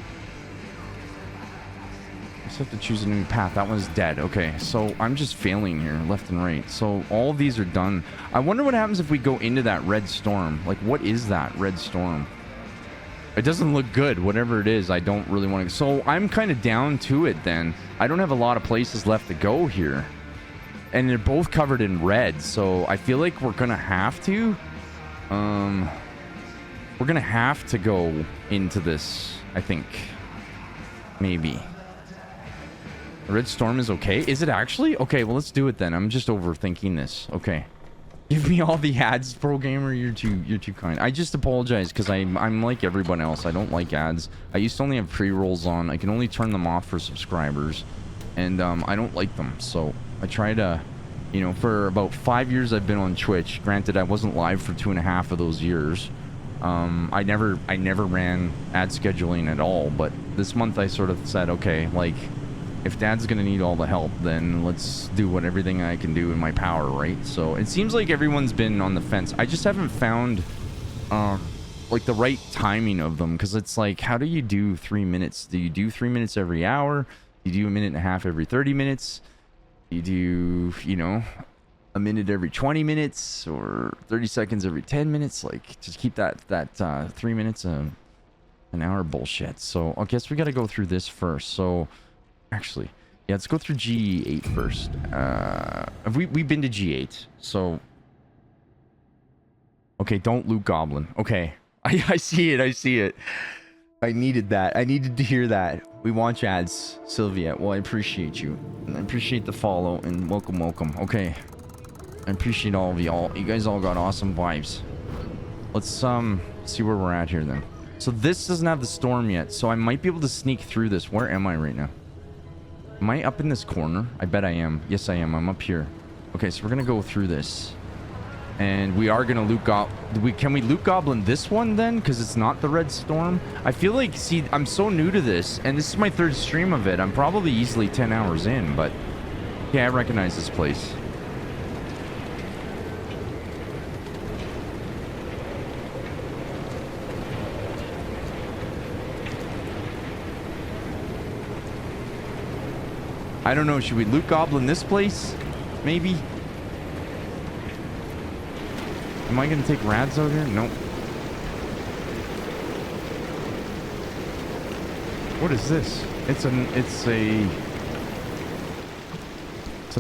just have to choose a new path. That one's dead. Okay, so I'm just failing here, left and right. So, all of these are done. I wonder what happens if we go into that red storm. Like, what is that red storm? It doesn't look good. Whatever it is, I don't really want to... So, I'm kind of down to it, then. I don't have a lot of places left to go here. And they're both covered in red, so I feel like we're gonna have to. We're gonna have to go into this, I think. Maybe. The red storm is okay. Is it actually? Okay, well, let's do it then. I'm just overthinking this. Okay. Give me all the ads, pro gamer. You're too kind. I just apologize because I'm like everyone else. I don't like ads. I used to only have pre-rolls on. I can only turn them off for subscribers, and I don't like them. So I try to, you know, for about 5 years I've been on Twitch. Granted, I wasn't live for 2.5 of those years. I never ran ad scheduling at all. But this month I sort of said, okay, like, if Dad's gonna need all the help, then let's do everything I can do in my power, right? So it seems like everyone's been on the fence. I just haven't found like the right timing of them, because it's like, how do you do 3 minutes? Do you do 3 minutes every hour? Do you do 1.5 minutes every 30 minutes? You do, you know, 1 minute every 20 minutes or 30 seconds every 10 minutes. Like, just keep that 3 minutes an hour bullshit. So I guess we got to go through this first. So actually, yeah, let's go through G8 first. Have we've been to G8? So okay, don't loot goblin. Okay, I see it. I see it. I needed that. I needed to hear that. We want you ads, Sylvia. Well, I appreciate you. I appreciate the follow and welcome. Okay. I appreciate all of y'all. You guys all got awesome vibes. Let's see where we're at here then. So this doesn't have the storm yet, so I might be able to sneak through this. Where am I right now? Am I up in this corner? I bet I am. Yes, I am. I'm up here. Okay, so we're gonna go through this. And we are gonna loot can we loot goblin this one then? Because it's not the red storm. I feel like, see, I'm so new to this, and this is my 3rd stream of it. I'm probably easily 10 hours in, but yeah, I recognize this place. I don't know. Should we loot goblin this place? Maybe. Am I gonna take rads out here? Nope. What is this? It's a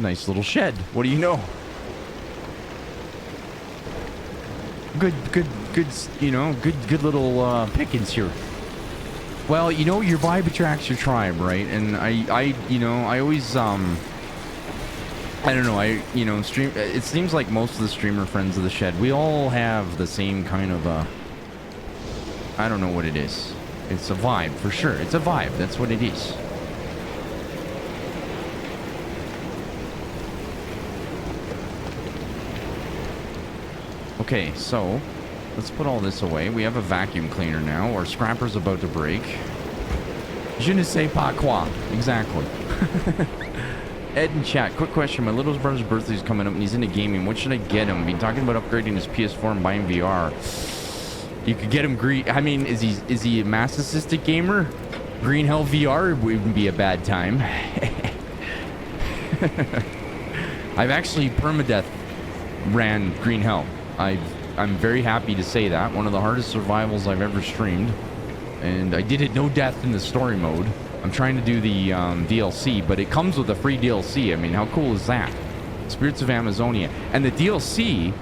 nice little shed. What do you know? Good, you know, good little pickings here. Well, you know, your vibe attracts your tribe, right? And I you know, I always I don't know, you know, stream. It seems like most of the streamer friends of the shed, we all have the same kind of I don't know what it is. It's a vibe for sure. It's a vibe. That's what it is. Okay, so let's put all this away. We have a vacuum cleaner now. Our scrapper's about to break. Je ne sais pas quoi. Exactly. Ed in chat, quick question. My little brother's birthday is coming up and he's into gaming. What should I get him? Been talking about upgrading his PS4 and buying VR. You could get him green. I mean, is he a masochistic gamer? Green Hell VR wouldn't be a bad time. I've actually permadeath ran Green Hell. I'm very happy to say that. One of the hardest survivals I've ever streamed. And I did it no death in the story mode. I'm trying to do the DLC, but it comes with a free DLC. I mean, how cool is that? Spirits of Amazonia. And the DLC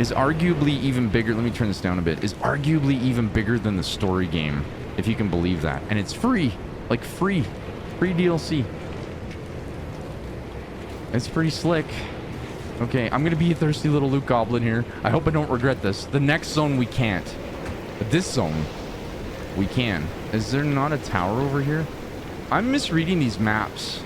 is arguably even bigger. Let me turn this down a bit. Is arguably even bigger than the story game, if you can believe that. And it's free. Like free DLC. It's pretty slick. Okay, I'm gonna be a thirsty little loot goblin here. I hope I don't regret this. The next zone we can't. But this zone, we can. Is there not a tower over here? I'm misreading these maps.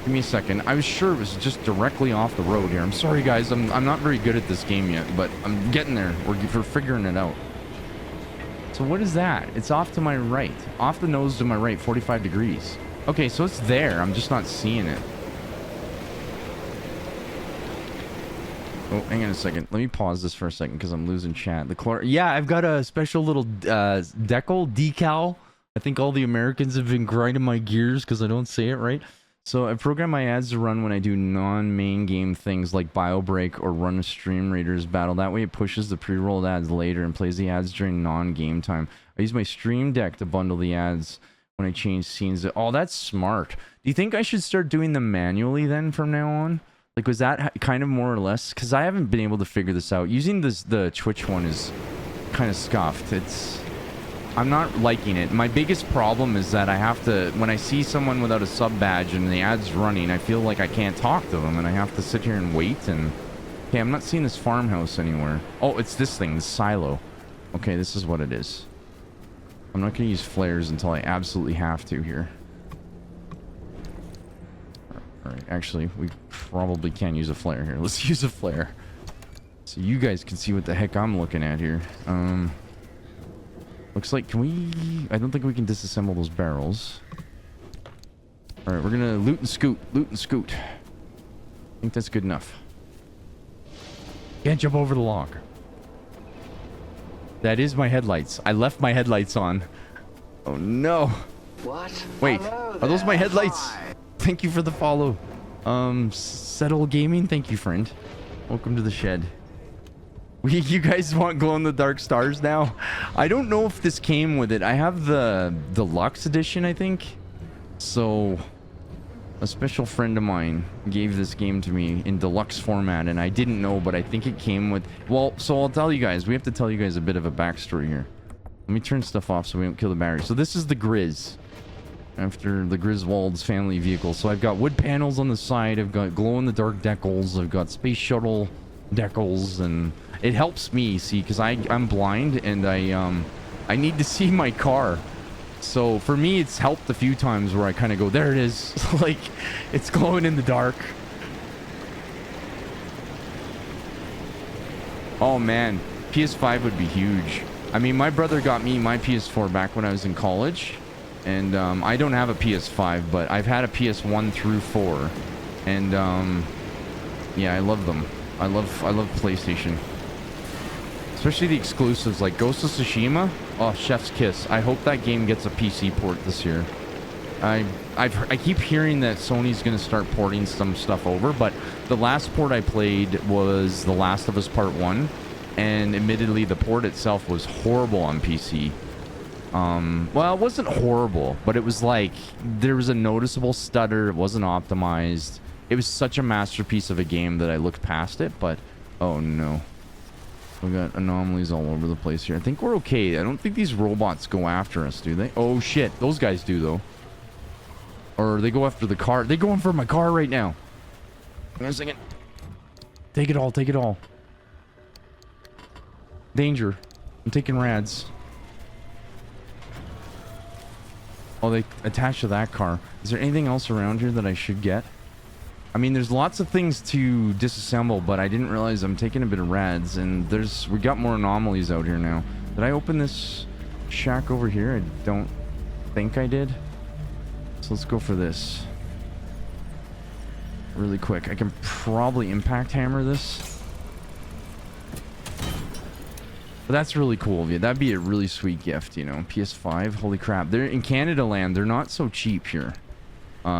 Give me a second. I was sure it was just directly off the road here. I'm sorry, guys. I'm not very good at this game yet, but I'm getting there. We're figuring it out. So what is that? It's off to my right. Off the nose to my right, 45 degrees. Okay, so it's there. I'm just not seeing it. Oh, hang on a second. Let me pause this for a second because I'm losing chat. Yeah, I've got a special little decal. I think all the Americans have been grinding my gears because I don't say it right. So I program my ads to run when I do non-main game things like bio break or run a Stream Raiders battle. That way it pushes the pre-rolled ads later and plays the ads during non-game time. I use my Stream Deck to bundle the ads when I change scenes. Oh, that's smart. Do you think I should start doing them manually then from now on? Like, was that kind of more or less? Because I haven't been able to figure this out. Using the Twitch one is kind of scuffed. I'm not liking it. My biggest problem is that I have to, when I see someone without a sub badge and the ad's running, I feel like I can't talk to them and I have to sit here and wait. And okay, I'm not seeing this farmhouse anywhere. Oh, it's this thing, this silo. Okay, this is what it is. I'm not going to use flares until I absolutely have to here. Alright, actually, we probably can use a flare here. Let's use a flare. So you guys can see what the heck I'm looking at here. Looks like, can we... I don't think we can disassemble those barrels. Alright, we're gonna loot and scoot. Loot and scoot. I think that's good enough. Can't jump over the log. That is my headlights. I left my headlights on. Oh no. What? Wait, are those my headlights? Thank you for the follow. Settle Gaming, thank you, friend. Welcome to the shed. You guys want glow-in-the-dark stars now? I don't know if this came with it. I have the deluxe edition, I think. So, a special friend of mine gave this game to me in deluxe format, and I didn't know, but I think it came with... Well, so I'll tell you guys. We have to tell you guys a bit of a backstory here. Let me turn stuff off so we don't kill the battery. So this is the Grizz. After the Griswold's family vehicle. So I've got wood panels on the side. I've got glow-in-the-dark decals. I've got space shuttle decals, and it helps me see because I'm blind and I need to see my car. So for me, it's helped a few times where I kind of go, there it is. Like, it's glowing in the dark. Oh man, PS5 would be huge. I mean, my brother got me my PS4 back when I was in college. And I don't have a PS5, but I've had a PS1 through 4. And yeah, I love them. I love PlayStation. Especially the exclusives like Ghost of Tsushima. Oh, chef's kiss. I hope that game gets a PC port this year. I keep hearing that Sony's going to start porting some stuff over, but the last port I played was The Last of Us Part 1, and admittedly the port itself was horrible on PC. Well, it wasn't horrible, but it was like there was a noticeable stutter. It wasn't optimized. It was such a masterpiece of a game that I looked past it, but oh no. We got anomalies all over the place here. I think we're okay. I don't think these robots go after us, do they? Oh shit, those guys do though. Or they go after the car. They're going for my car right now. Hang on a second. Take it all, take it all. Danger. I'm taking rads. Oh, they attached to that car. Is there anything else around here that I should get? I mean, there's lots of things to disassemble, but I didn't realize I'm taking a bit of rads, and we got more anomalies out here now. Did I open this shack over here? I don't think I did. So let's go for this. really quick. I can probably impact hammer this. But that's really cool of you. That'd be a really sweet gift, you know. PS5, holy crap. They're in Canada land. They're not so cheap here.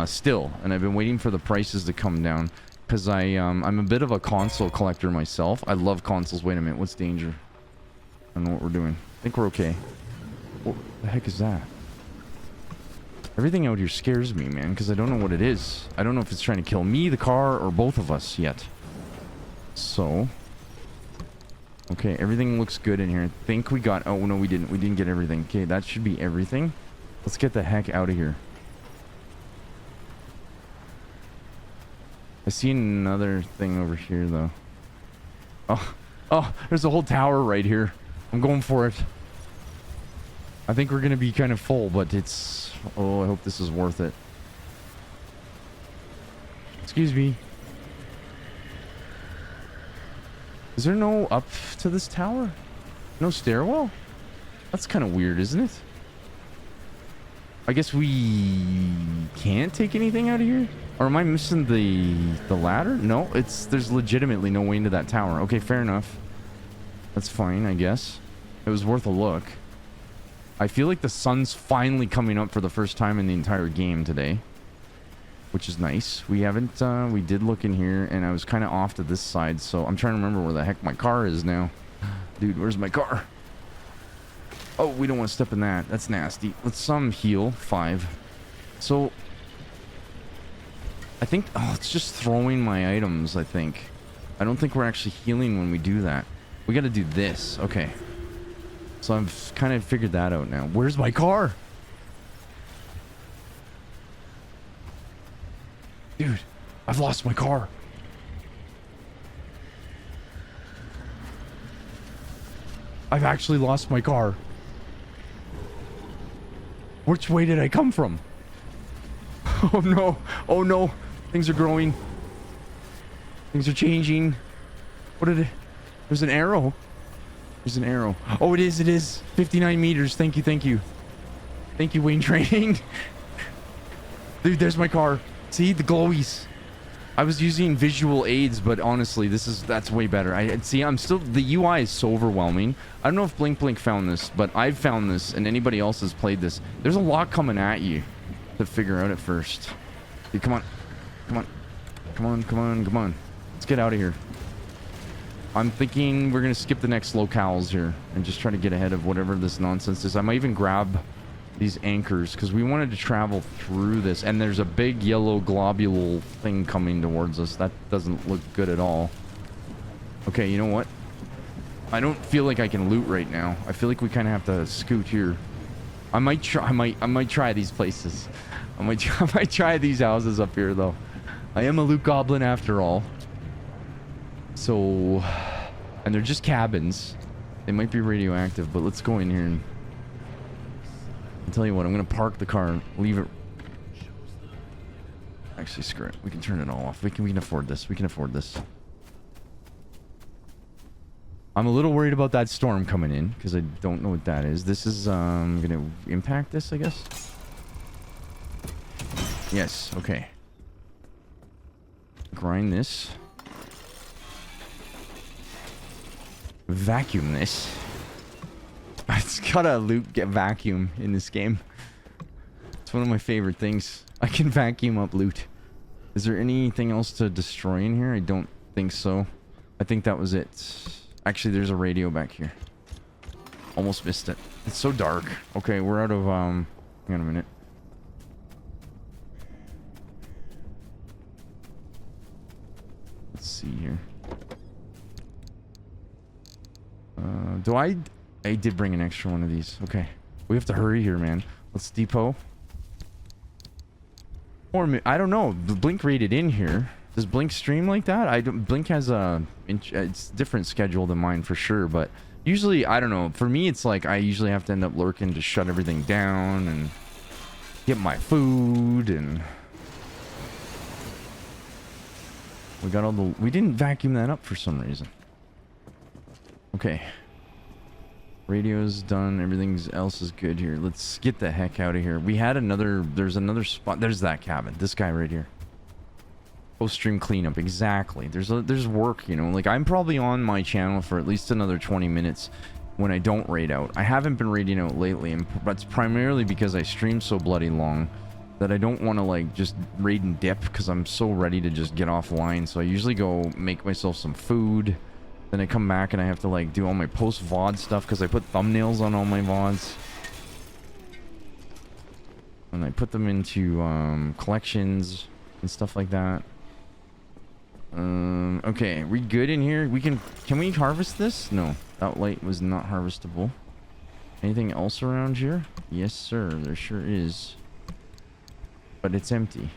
Still, and I've been waiting for the prices to come down because I'm a bit of a console collector myself. I love consoles. Wait a minute, what's danger? I don't know what we're doing. I think we're okay. What the heck is that? Everything out here scares me, man, because I don't know what it is. I don't know if it's trying to kill me, the car, or both of us yet. So, okay, everything looks good in here. I think we got... Oh, no, we didn't. We didn't get everything. Okay, that should be everything. Let's get the heck out of here. I see another thing over here, though. Oh, there's a whole tower right here. I'm going for it. I think we're going to be kind of full, but it's... Oh, I hope this is worth it. Excuse me. Is there no up to this tower? No stairwell? That's kind of weird, isn't it? I guess we can't take anything out of here? Or am I missing the ladder? No, there's legitimately no way into that tower. Okay, fair enough. That's fine, I guess. It was worth a look. I feel like the sun's finally coming up for the first time in the entire game today, which is nice. We haven't, we did look in here, and I was kind of off to this side, so I'm trying to remember where the heck my car is now. Dude, where's my car? Oh, we don't want to step in that. That's nasty. Let's heal. 5. So, I think... Oh, it's just throwing my items, I think. I don't think we're actually healing when we do that. We got to do this. Okay. So I've kind of figured that out now. Where's my car? Dude, I've lost my car. I've actually lost my car. Which way did I come from? Oh no. Oh no. Things are growing. Things are changing. What did it... There's an arrow. There's an arrow. Oh, it is. It is. 59 meters. Thank you. Thank you. Thank you, Wayne Training. Dude, there's my car. See? The glowies. I was using visual aids, but honestly, that's way better. The UI is so overwhelming. I don't know if Blink Blink found this, but I've found this, and anybody else has played this. There's a lot coming at you to figure out at first. Dude, come on. Come on. Come on, come on, come on. Let's get out of here. I'm thinking we're going to skip the next locales here and just try to get ahead of whatever this nonsense is. I might even grab these anchors because we wanted to travel through this, and there's a big yellow globule thing coming towards us. That doesn't look good at all. Okay, you know what? I don't feel like I can loot right now. I feel like we kind of have to scoot here. I might try these places. I might try these houses up here though. I am a loot goblin after all. So, and they're just cabins. They might be radioactive, but let's go in here and I'll tell you what, I'm going to park the car and leave it. Actually, screw it. We can turn it all off. We can afford this. We can afford this. I'm a little worried about that storm coming in because I don't know what that is. This is going to impact this, I guess. Yes, okay. Grind this. Vacuum this. It's got a get vacuum in this game. It's one of my favorite things. I can vacuum up loot. Is there anything else to destroy in here? I don't think so. I think that was it. Actually, there's a radio back here. Almost missed it. It's so dark. Okay, we're out of hang on a minute. Let's see here. I did bring an extra one of these. Okay. We have to hurry here, man. Let's depot. Or, I don't know. Blink rated in here. Does Blink stream like that? Blink has it's different schedule than mine for sure, but usually, I don't know. For me, it's like I usually have to end up lurking to shut everything down and get my food and... We got all the... We didn't vacuum that up for some reason. Okay. Radio's done. Everything else is good here. Let's get the heck out of here. We had another... There's another spot. There's that cabin. This guy right here. Post-stream cleanup, exactly. There's work, you know. Like, I'm probably on my channel for at least another 20 minutes when I don't raid out. I haven't been raiding out lately, and that's primarily because I stream so bloody long that I don't want to, like, just raid and dip because I'm so ready to just get offline. So I usually go make myself some food. Then I come back and I have to, like, do all my post-VOD stuff because I put thumbnails on all my VODs. And I put them into collections and stuff like that. Okay, are we good in here? Can we harvest this? No, that light was not harvestable. Anything else around here? Yes, sir, there sure is. But it's empty.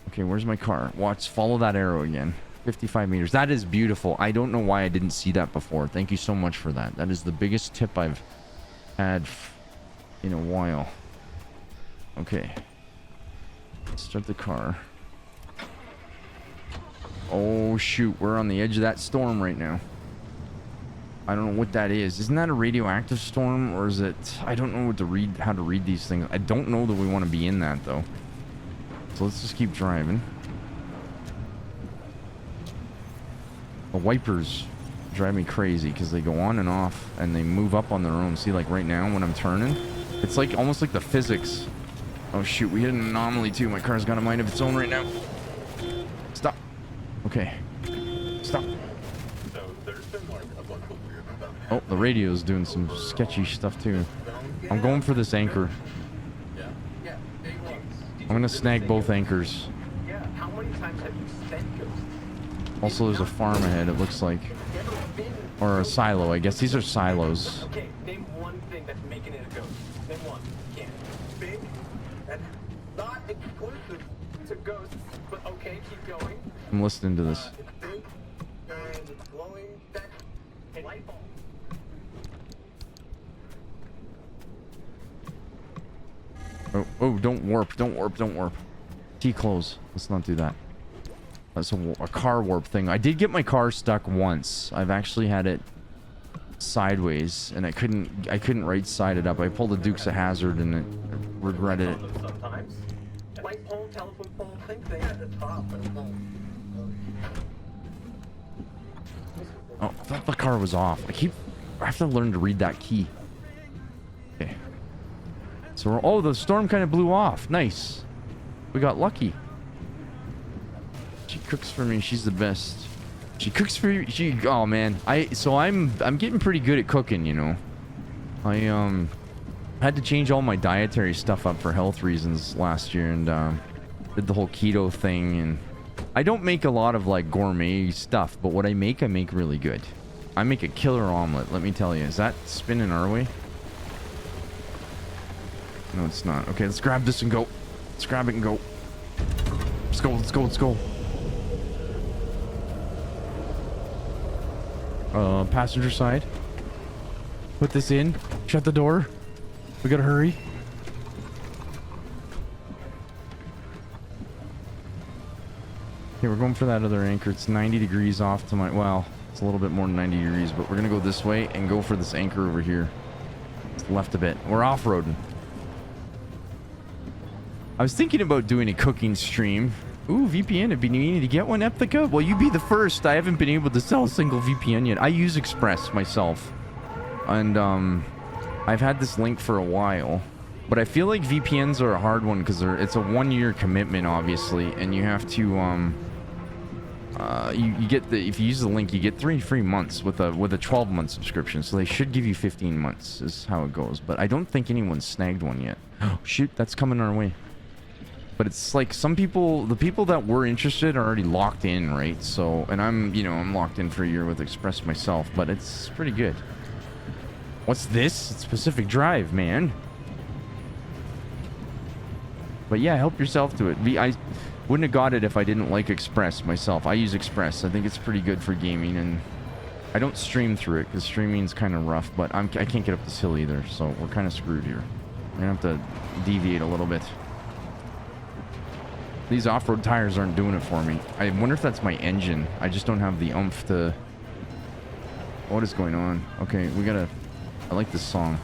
Okay, where's my car? Watch, follow that arrow again. 55 meters. That is beautiful. I don't know why I didn't see that before. Thank you so much for that. That is the biggest tip I've had in a while. Okay. Let's start the car. Oh, shoot. We're on the edge of that storm right now. I don't know what that is. Isn't that a radioactive storm, or is it... I don't know how to read these things. I don't know that we want to be in that, though. So let's just keep driving. The wipers drive me crazy because they go on and off and they move up on their own. See, like right now when I'm turning, it's like almost like the physics. Oh shoot, we hit an anomaly too. My car's got a mind of its own right now. Stop. Okay. Stop. Oh, the radio's doing some sketchy stuff too. I'm going for this anchor. I'm gonna snag both anchors. Also, there's a farm ahead, it looks like. Or a silo, I guess. These are silos. Okay, name one thing that's making it a ghost. Name one. Yeah. Big. That's not exclusive to ghosts, but okay, keep going. I'm listening to this. It's big, and it's glowing. That's light bulb. Oh, don't warp, don't warp, don't warp. T close. Let's not do that. That's a car warp thing. I did get my car stuck once. I've actually had it sideways, and I couldn't right side it up. I pulled a Dukes of Hazzard and it regretted it. Sometimes. Light pole, telephone pole, same thing at the top. Oh, I thought the car was off. I have to learn to read that key. Okay. So oh, the storm kind of blew off. Nice. We got lucky. She cooks for me. She's the best. She cooks for you. Oh man. I'm getting pretty good at cooking, you know. I had to change all my dietary stuff up for health reasons last year, and did the whole keto thing. And I don't make a lot of like gourmet stuff, but what I make really good. I make a killer omelet, let me tell you. Is that spinning our way? No, it's not. Okay, let's grab this and go. Let's grab it and go. Let's go, let's go, let's go. Passenger side. Put this in. Shut the door. We gotta hurry. Okay, we're going for that other anchor. It's 90 degrees off to my... Well, it's a little bit more than 90 degrees, but we're gonna go this way and go for this anchor over here. It's left a bit. We're off-roading. I was thinking about doing a cooking stream. Ooh, VPN, I've been needing to get one, Eptica. Well, you be the first. I haven't been able to sell a single VPN yet. I use Express myself. And, I've had this link for a while. But I feel like VPNs are a hard one because it's a 1-year commitment, obviously. And you have to, you get the... If you use the link, you get 3 free months with a 12-month subscription. So they should give you 15 months is how it goes. But I don't think anyone's snagged one yet. Oh, shoot, that's coming our way. But it's like some people, the people that were interested are already locked in, right? So, and I'm locked in for a year with Express myself, but it's pretty good. What's this? It's Pacific Drive, man. But yeah, help yourself to it. I wouldn't have got it if I didn't like Express myself. I use Express. I think it's pretty good for gaming, and I don't stream through it because streaming's kind of rough, but I can't get up this hill either, so we're kind of screwed here. I'm gonna have to deviate a little bit. These off-road tires aren't doing it for me. I wonder if that's my engine. I just don't have the oomph to... What is going on? Okay, we gotta... I like this song.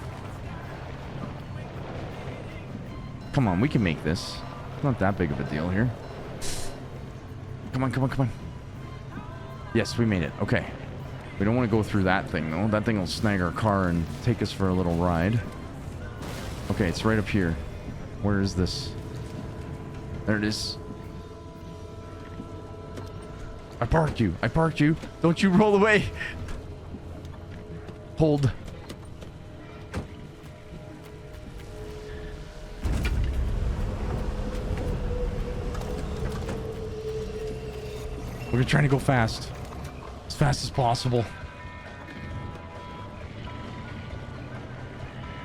Come on, we can make this. It's not that big of a deal here. Come on, come on, come on. Yes, we made it. Okay. We don't want to go through that thing, though. That thing will snag our car and take us for a little ride. Okay, it's right up here. Where is this? There it is. I parked you. I parked you. Don't you roll away. Hold. We're trying to go fast. As fast as possible.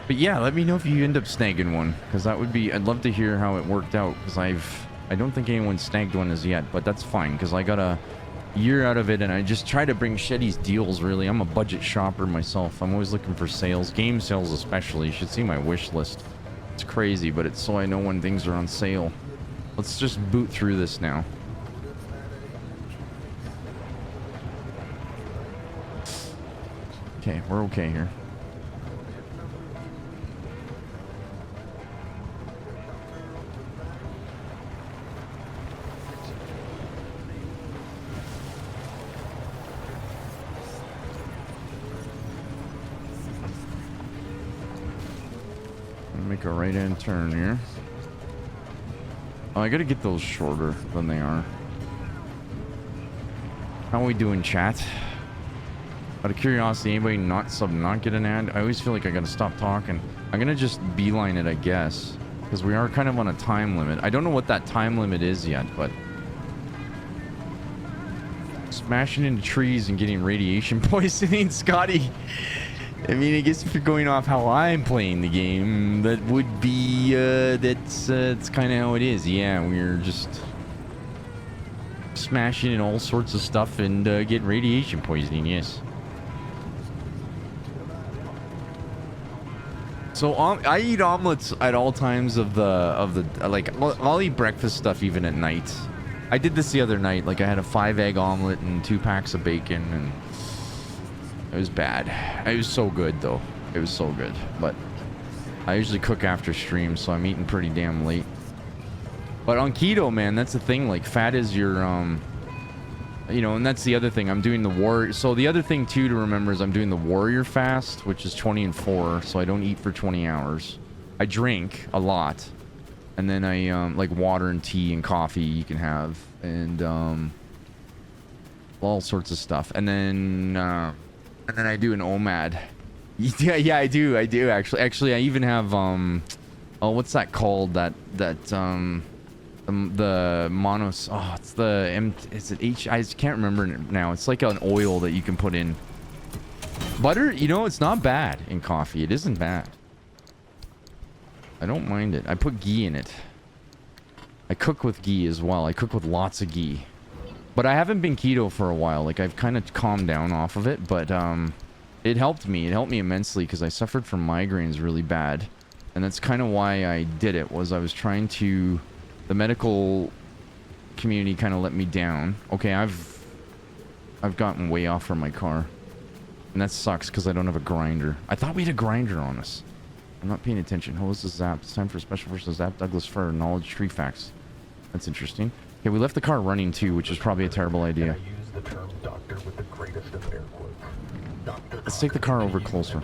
But yeah, let me know if you end up snagging one. Because that would be... I'd love to hear how it worked out. Because I don't think anyone snagged one as yet. But that's fine. Because I got a year out of it. And I just try to bring Shetty's deals, really. I'm a budget shopper myself. I'm always looking for sales. Game sales especially. You should see my wish list. It's crazy. But it's so I know when things are on sale. Let's just boot through this now. Okay, we're okay here. Make a right-hand turn here. Oh, I gotta get those shorter than they are. How are we doing, chat? Out of curiosity, anybody not get an ad? I always feel like I gotta stop talking. I'm gonna just beeline it, I guess. Because we are kind of on a time limit. I don't know what that time limit is yet, but... Smashing into trees and getting radiation poisoning, Scotty. I mean, I guess if you're going off how I'm playing the game, that would be, that's kind of how it is. Yeah, we're just smashing in all sorts of stuff and getting radiation poisoning, yes. So I eat omelets at all times of the like, I'll eat breakfast stuff even at night. I did this the other night. Like, I had a 5-egg omelet and 2 packs of bacon, and it was bad. It was so good, though. It was so good. But I usually cook after stream, so I'm eating pretty damn late. But on keto, man, that's the thing. Like, fat is your, you know, and that's the other thing. I'm doing the warrior. So the other thing, too, to remember is I'm doing the warrior fast, which is 20 and 4. So I don't eat for 20 hours. I drink a lot. And then I, like, water and tea and coffee you can have. And, all sorts of stuff. And then I do an OMAD. Yeah, I do, actually. Actually, I even have, oh, what's that called? The monos, oh, it's the, is it H, I can't remember now. It's like an oil that you can put in. Butter, you know, it's not bad in coffee. It isn't bad. I don't mind it. I put ghee in it. I cook with ghee as well. I cook with lots of ghee. But I haven't been keto for a while. Like, I've kind of calmed down off of it. But it helped me. It helped me immensely because I suffered from migraines really bad. And that's kind of why I did it, was I was trying to... The medical community kind of let me down. Okay, I've gotten way off from my car. And that sucks because I don't have a grinder. I thought we had a grinder on us. I'm not paying attention. Oh, this is Zap. It's time for a special versus Zap Douglas Fir Knowledge Tree Facts. That's interesting. Okay, we left the car running too, which is probably a terrible idea. Let's take the car over closer.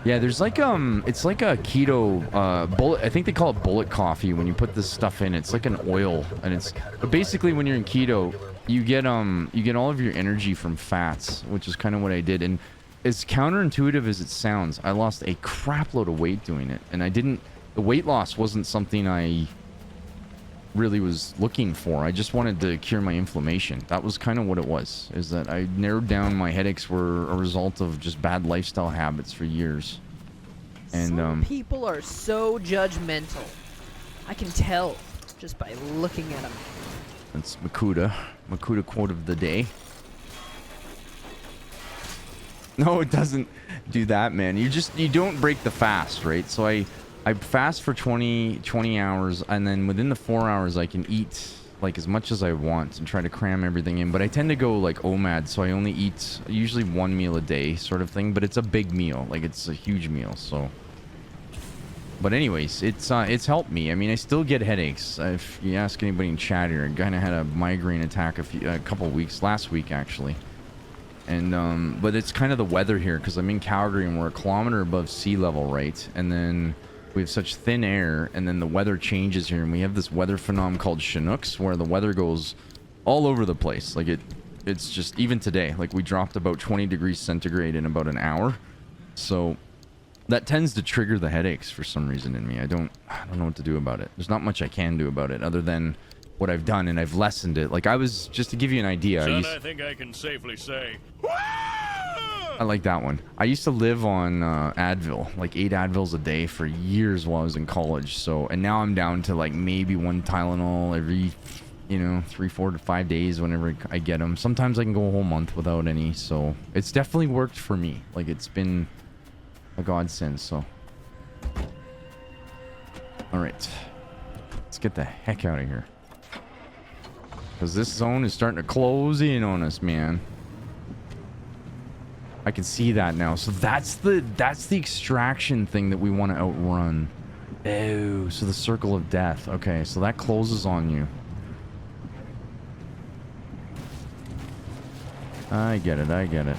Yeah, there's like it's like a keto bullet. I think they call it bullet coffee when you put this stuff in. It's like an oil, and it's but basically when you're in keto, you get all of your energy from fats, which is kind of what I did. And as counterintuitive as it sounds, I lost a crap load of weight doing it, and the weight loss wasn't something I really was looking for. I just wanted to cure my inflammation. That was kind of what it was, is that I narrowed down my headaches were a result of just bad lifestyle habits for years. And some people are so judgmental. I can tell just by looking at them. That's Makuda quote of the day. No, it doesn't do that, man. You don't break the fast, right? So I fast for 20 hours, and then within the 4 hours I can eat like as much as I want and try to cram everything in. But I tend to go like OMAD, so I only eat usually 1 meal a day sort of thing, but it's a big meal. Like, it's a huge meal, so But anyways, it's helped me. I mean, I still get headaches. If you ask anybody in chat here, I kind of had a migraine attack a couple weeks, last week actually. And but it's kind of the weather here, because I'm in Calgary and we're a kilometer above sea level, right? And then we have such thin air, and then the weather changes here, and we have this weather phenomenon called Chinooks, where the weather goes all over the place. Like it's just, even today, like we dropped about 20 degrees centigrade in about an hour. So that tends to trigger the headaches for some reason in me. I don't know what to do about it. There's not much I can do about it other than what I've done, and I've lessened it. Like, I was, just to give you an idea, I think I can safely say, I like that one. I used to live on Advil, like 8 Advils a day for years while I was in college. So, and now I'm down to like maybe 1 Tylenol every, 3, 4 to 5 days whenever I get them. Sometimes I can go a whole month without any. So it's definitely worked for me. Like, it's been a godsend. So, all right, let's get the heck out of here, because this zone is starting to close in on us, man. I can see that now. So that's the extraction thing that we want to outrun. Oh, so the circle of death. Okay, so that closes on you. I get it.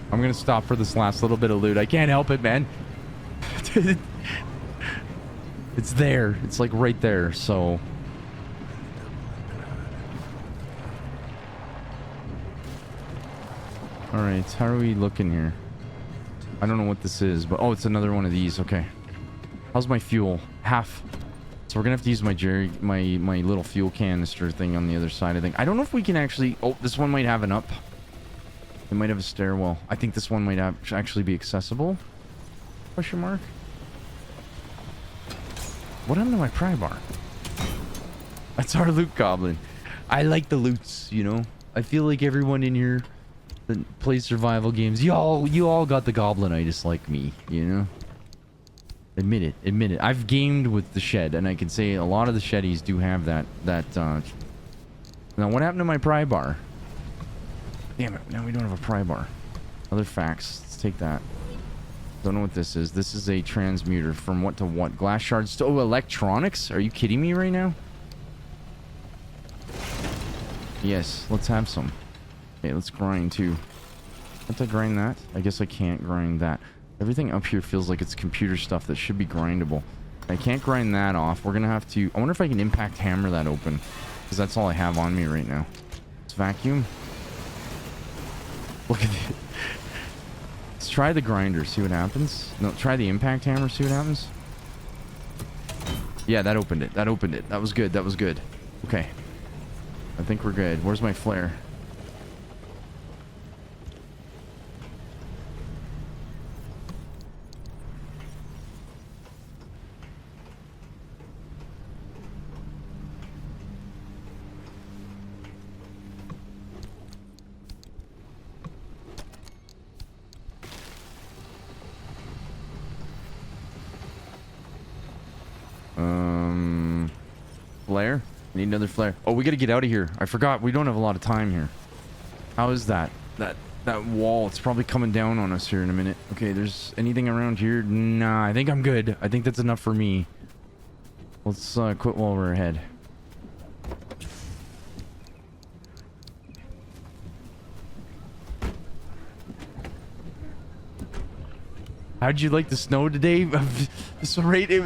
I'm gonna stop for this last little bit of loot. I can't help it, man. It's there. It's like right there, so. Alright, how are we looking here? I don't know what this is, but oh, it's another one of these. Okay. How's my fuel? Half. So we're gonna have to use my little fuel canister thing on the other side, I think. I don't know if we can actually. Oh, this one might have an up. It might have a stairwell. I think this one might actually be accessible. Question mark. What happened to my pry bar? That's our loot goblin. I like the loots, I feel like everyone in here that plays survival games, you all got the goblinitis like me, Admit it. I've gamed with the shed, and I can say a lot of the sheddies do have that. Now, what happened to my pry bar? Damn it, now we don't have a pry bar. Other facts. Let's take that. Don't know what this is. This is a transmuter. From what to what? Glass shards to... Oh, electronics? Are you kidding me right now? Yes, let's have some. Okay, let's grind too. Can't I grind that? I guess I can't grind that. Everything up here feels like it's computer stuff that should be grindable. I can't grind that off. We're gonna have to... I wonder if I can impact hammer that open, because that's all I have on me right now. Let's vacuum. Look at it. Let's try the grinder, see what happens. No, try the impact hammer, see what happens. Yeah, that opened it. That was good. Okay. I think we're good. Where's my flare? Flare? Need another flare. Oh, we gotta get out of here. I forgot. We don't have a lot of time here. How is that? That wall. It's probably coming down on us here in a minute. Okay, there's anything around here? Nah, I think I'm good. I think that's enough for me. Let's quit while we're ahead. How'd you like the snow today?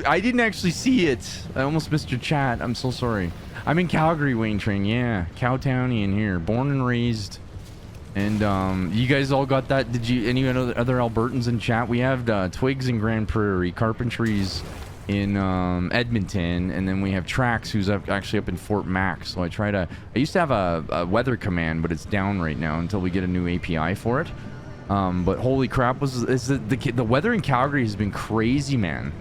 I didn't actually see it. I almost missed your chat. I'm so sorry. I'm in Calgary, Wayne Train. Yeah, Cowtownian here. Born and raised. And you guys all got that? Did you? Any other Albertans in chat? We have Twigs in Grand Prairie, Carpentries in Edmonton, and then we have Trax, who's actually up in Fort Mac. So I used to have a weather command, but it's down right now until we get a new API for it. But holy crap, the weather in Calgary has been crazy, man.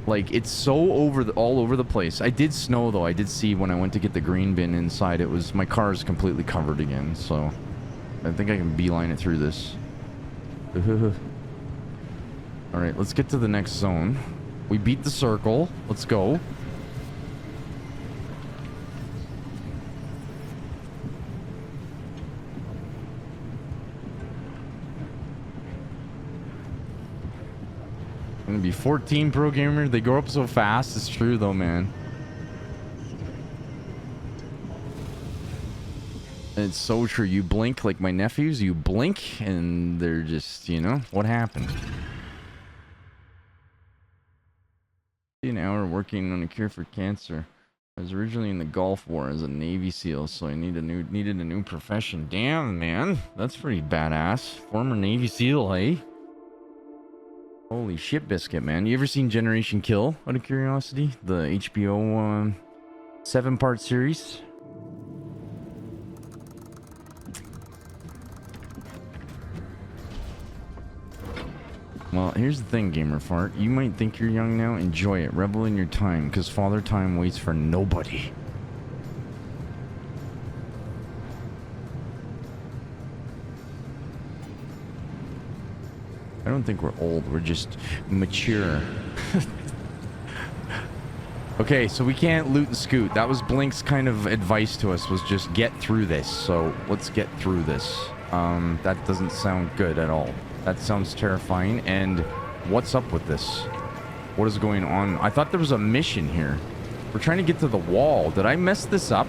Like, it's so all over the place. I did snow, though. I did see when I went to get the green bin inside, it was, my car is completely covered again, so I think I can beeline it through this. Alright, let's get to the next zone. We beat the circle. Let's go. Gonna be 14 pro gamer. They grow up so fast. It's true though, man. It's so true. You blink like my nephews. You blink and they're just, you know, what happened? An hour working on a cure for cancer. I was originally in the Gulf War as a Navy SEAL, so I needed a new profession. Damn, man, that's pretty badass. Former Navy SEAL, hey? Holy shit, biscuit, man. You ever seen Generation Kill, out of curiosity? The HBO 7-part series? Well, here's the thing, Gamer Fart. You might think you're young now. Enjoy it. Revel in your time, because Father Time waits for nobody. I don't think we're old. We're just mature. Okay, so we can't loot and scoot. That was Blink's kind of advice to us, was just get through this. So let's get through this. That doesn't sound good at all. That sounds terrifying. And what's up with this? What is going on? I thought there was a mission here. We're trying to get to the wall. Did I mess this up?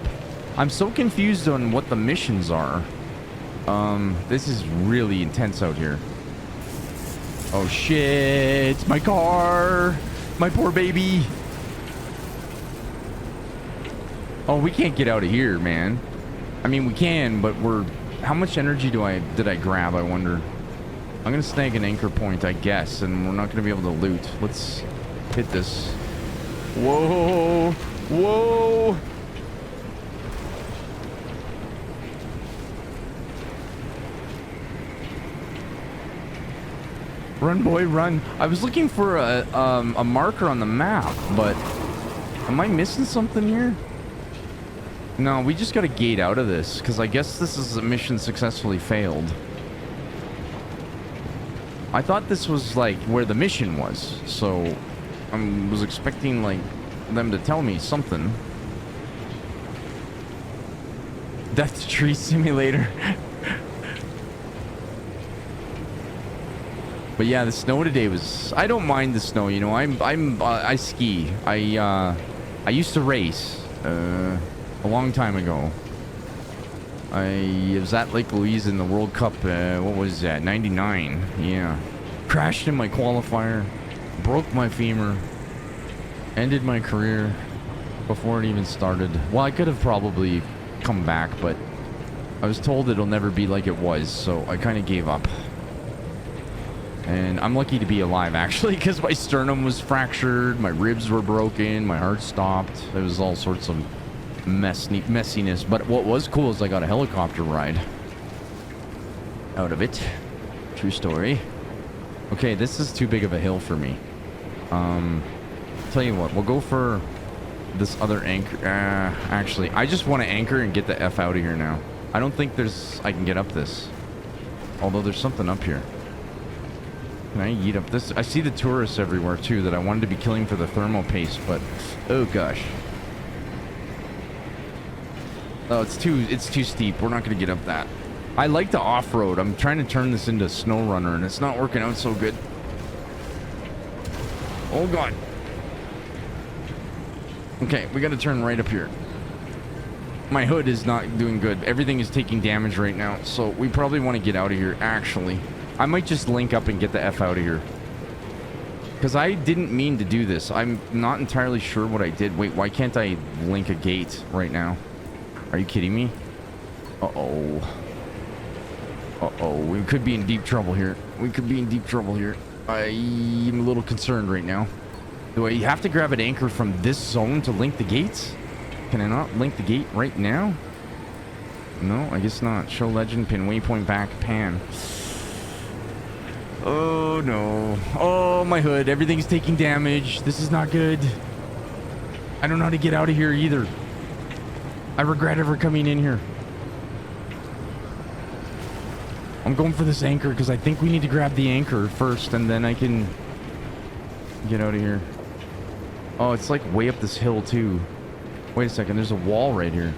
I'm so confused on what the missions are. This is really intense out here. Oh shit, my car, my poor baby. Oh, we can't get out of here, man. I mean, we can, but how much energy did I grab, I wonder? I'm gonna snag an anchor point, I guess, and we're not gonna be able to loot. Let's hit this. Whoa, whoa. Run, boy, run. I was looking for a marker on the map, but am I missing something here? No, we just got to gate out of this, because I guess this is a mission successfully failed. I thought this was, like, where the mission was, so I was expecting, like, them to tell me something. Death Tree Simulator. But yeah, the snow today was... I don't mind the snow, you know. I ski. I used to race a long time ago. I was at Lake Louise in the World Cup. What was that? 99. Yeah. Crashed in my qualifier. Broke my femur. Ended my career before it even started. Well, I could have probably come back, but I was told it'll never be like it was, so I kind of gave up. And I'm lucky to be alive, actually, because my sternum was fractured, my ribs were broken, my heart stopped. There was all sorts of messiness. But what was cool is I got a helicopter ride out of it. True story. Okay, this is too big of a hill for me. Tell you what, we'll go for this other anchor. Actually, I just want to anchor and get the F out of here now. I don't think I can get up this. Although there's something up here. Can I eat up this? I see the tourists everywhere too that I wanted to be killing for the thermal paste, but oh gosh. Oh, it's too steep. We're not going to get up that. I like to off-road. I'm trying to turn this into snow runner and it's not working out so good. Oh god. Okay, we got to turn right up here. My hood is not doing good. Everything is taking damage right now, so we probably want to get out of here actually. I might just link up and get the F out of here. Because I didn't mean to do this. I'm not entirely sure what I did. Wait, why can't I link a gate right now? Are you kidding me? Uh-oh. Uh-oh. We could be in deep trouble here. We could be in deep trouble here. I'm a little concerned right now. Do I have to grab an anchor from this zone to link the gates? Can I not link the gate right now? No, I guess not. Show legend, pin, waypoint, back, pan. Oh no. Oh, my hood. Everything's taking damage. This is not good. I don't know how to get out of here either. I regret ever coming in here. I'm going for this anchor because I think we need to grab the anchor first and then I can get out of here. Oh, it's like way up this hill too. Wait a second. There's a wall right here.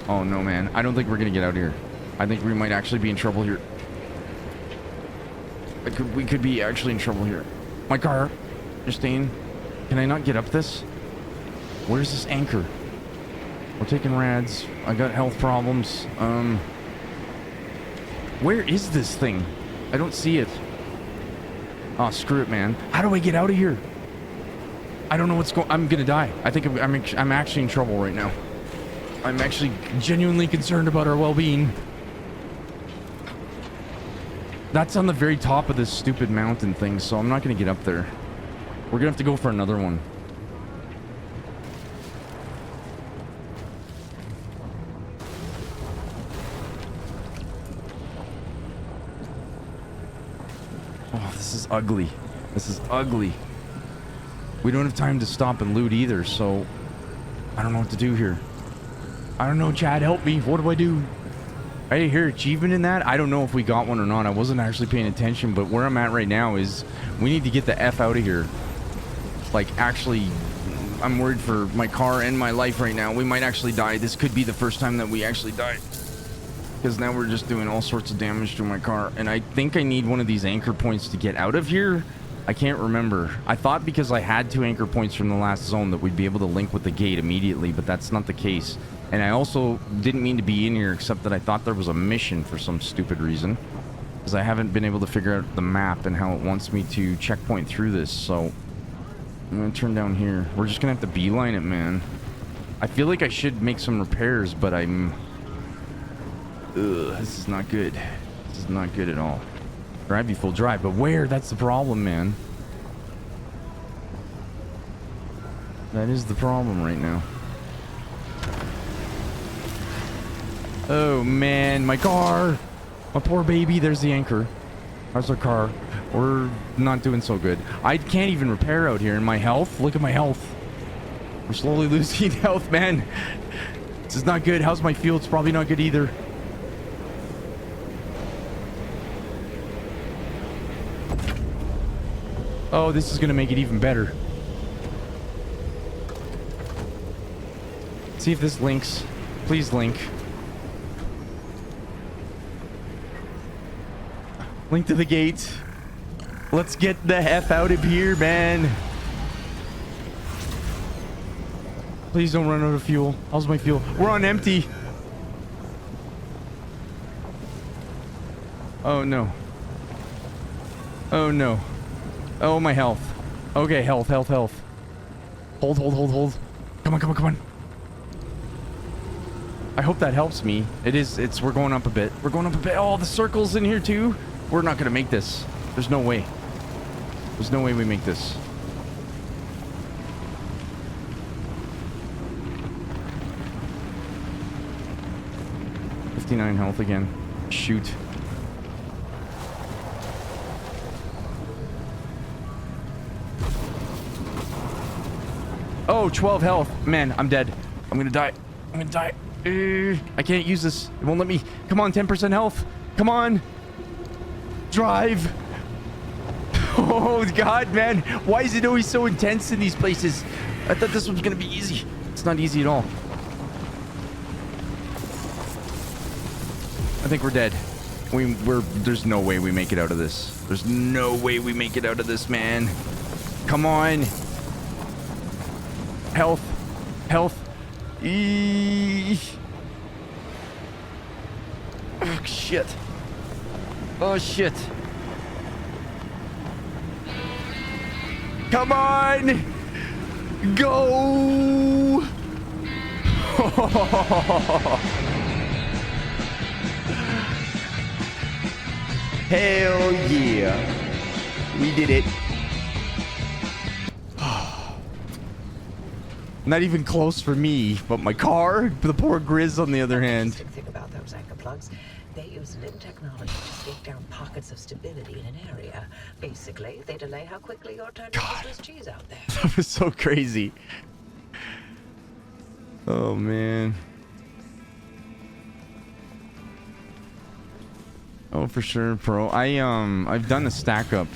Oh no, man. I don't think we're going to get out of here. I think we might actually be in trouble here. We could be actually in trouble here. My car, Justine, can I not get up this? Where's this anchor? We're taking rads. I got health problems. Where is this thing? I don't see it. Oh, screw it, man. How do I get out of here? I don't know what's going. I'm gonna die. I think I'm actually in trouble right now. I'm actually genuinely concerned about our well-being. That's on the very top of this stupid mountain thing, so I'm not gonna get up there. We're gonna have to go for another one. Oh, this is ugly. This is ugly. We don't have time to stop and loot either, so I don't know what to do here. I don't know, Chad, help me. What do I do? I hear achievement in that. I don't know if we got one or not. I wasn't actually paying attention, but where I'm at right now is we need to get the F out of here. Like, actually, I'm worried for my car and my life right now. We might actually die. This could be the first time that we actually die. Because now we're just doing all sorts of damage to my car. And I think I need one of these anchor points to get out of here. I can't remember. I thought because I had 2 anchor points from the last zone that we'd be able to link with the gate immediately, but that's not the case. And I also didn't mean to be in here, except that I thought there was a mission for some stupid reason. Because I haven't been able to figure out the map and how it wants me to checkpoint through this, so I'm gonna turn down here. We're just gonna have to beeline it, man. I feel like I should make some repairs, but I'm... Ugh, this is not good. This is not good at all. Drive you full drive, but where? That's the problem, man. That is the problem right now. Oh man, my car! My poor baby. There's the anchor. How's our car? We're not doing so good. I can't even repair out here. And my health? Look at my health. We're slowly losing health, man. This is not good. How's my fuel? It's probably not good either. Oh, this is gonna make it even better. See if this links. Please link. Link to the gate. Let's get the F out of here, man. Please don't run out of fuel. How's my fuel? We're on empty. Oh no. Oh no. Oh, my health. Okay, health. Hold. Come on. I hope that helps me. It is, we're going up a bit. Oh, the circle's in here too. We're not gonna make this. There's no way. There's no way we make this. $59 health again. Shoot. Oh, 12 health. Man, I'm dead. I'm gonna die. I can't use this. It won't let me. Come on, 10% health. Come on. Drive. Oh, God, man. Why is it always so intense in these places? I thought this was gonna be easy. It's not easy at all. I think we're dead. There's no way we make it out of this. There's no way we make it out of this, man. Come on. Health. Oh, shit. Come on. Go. Hell yeah. We did it. Not even close for me, but my car, the poor Grizz on the other hand. Interesting thing about those anchor plugs They use limb technology to stake down pockets of stability in an area. Basically, they delay how quickly you're turned into Swiss cheese out there. That was so crazy. Oh man. Oh, for sure, pro. I've done a stack up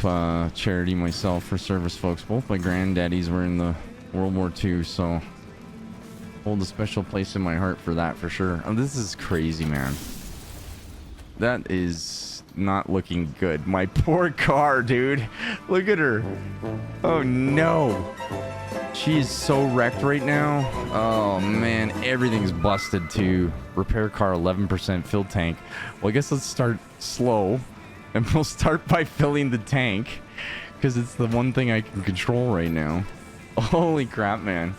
charity myself for service folks. Both my granddaddies were in the World War II, so hold a special place in my heart for that for sure. Oh, this is crazy, man. That is not looking good. My poor car, dude. Look at her. Oh no. She is so wrecked right now. Oh man, everything's busted too. Repair car 11% fill tank. Well, I guess let's start slow, and we'll start by filling the tank because it's the one thing I can control right now. Holy crap, man.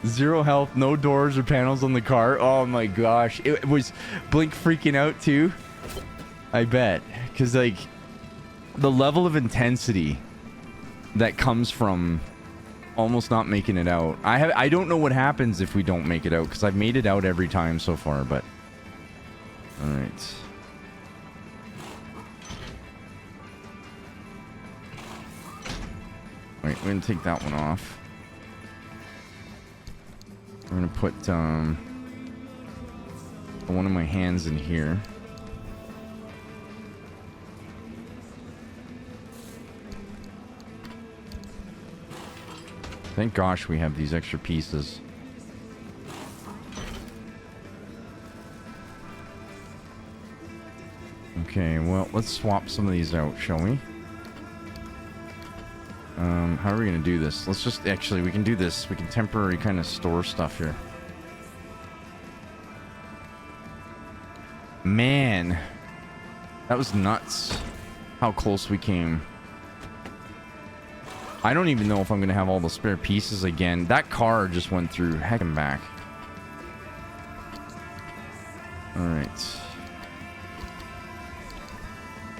0 health, no doors or panels on the car. Oh my gosh, it was Blink freaking out too. I bet, because like the level of intensity that comes from almost not making it out. I don't know what happens if we don't make it out, because I've made it out every time so far, but all right. Wait, we're gonna take that one off. We're gonna put one of my hands in here. Thank gosh we have these extra pieces. Okay, well, let's swap some of these out, shall we? How are we gonna do this? Let's just, actually, we can do this. We can temporarily kind of store stuff here. Man, that was nuts how close we came. I don't even know if I'm gonna have all the spare pieces again. That car just went through heck and back. All right.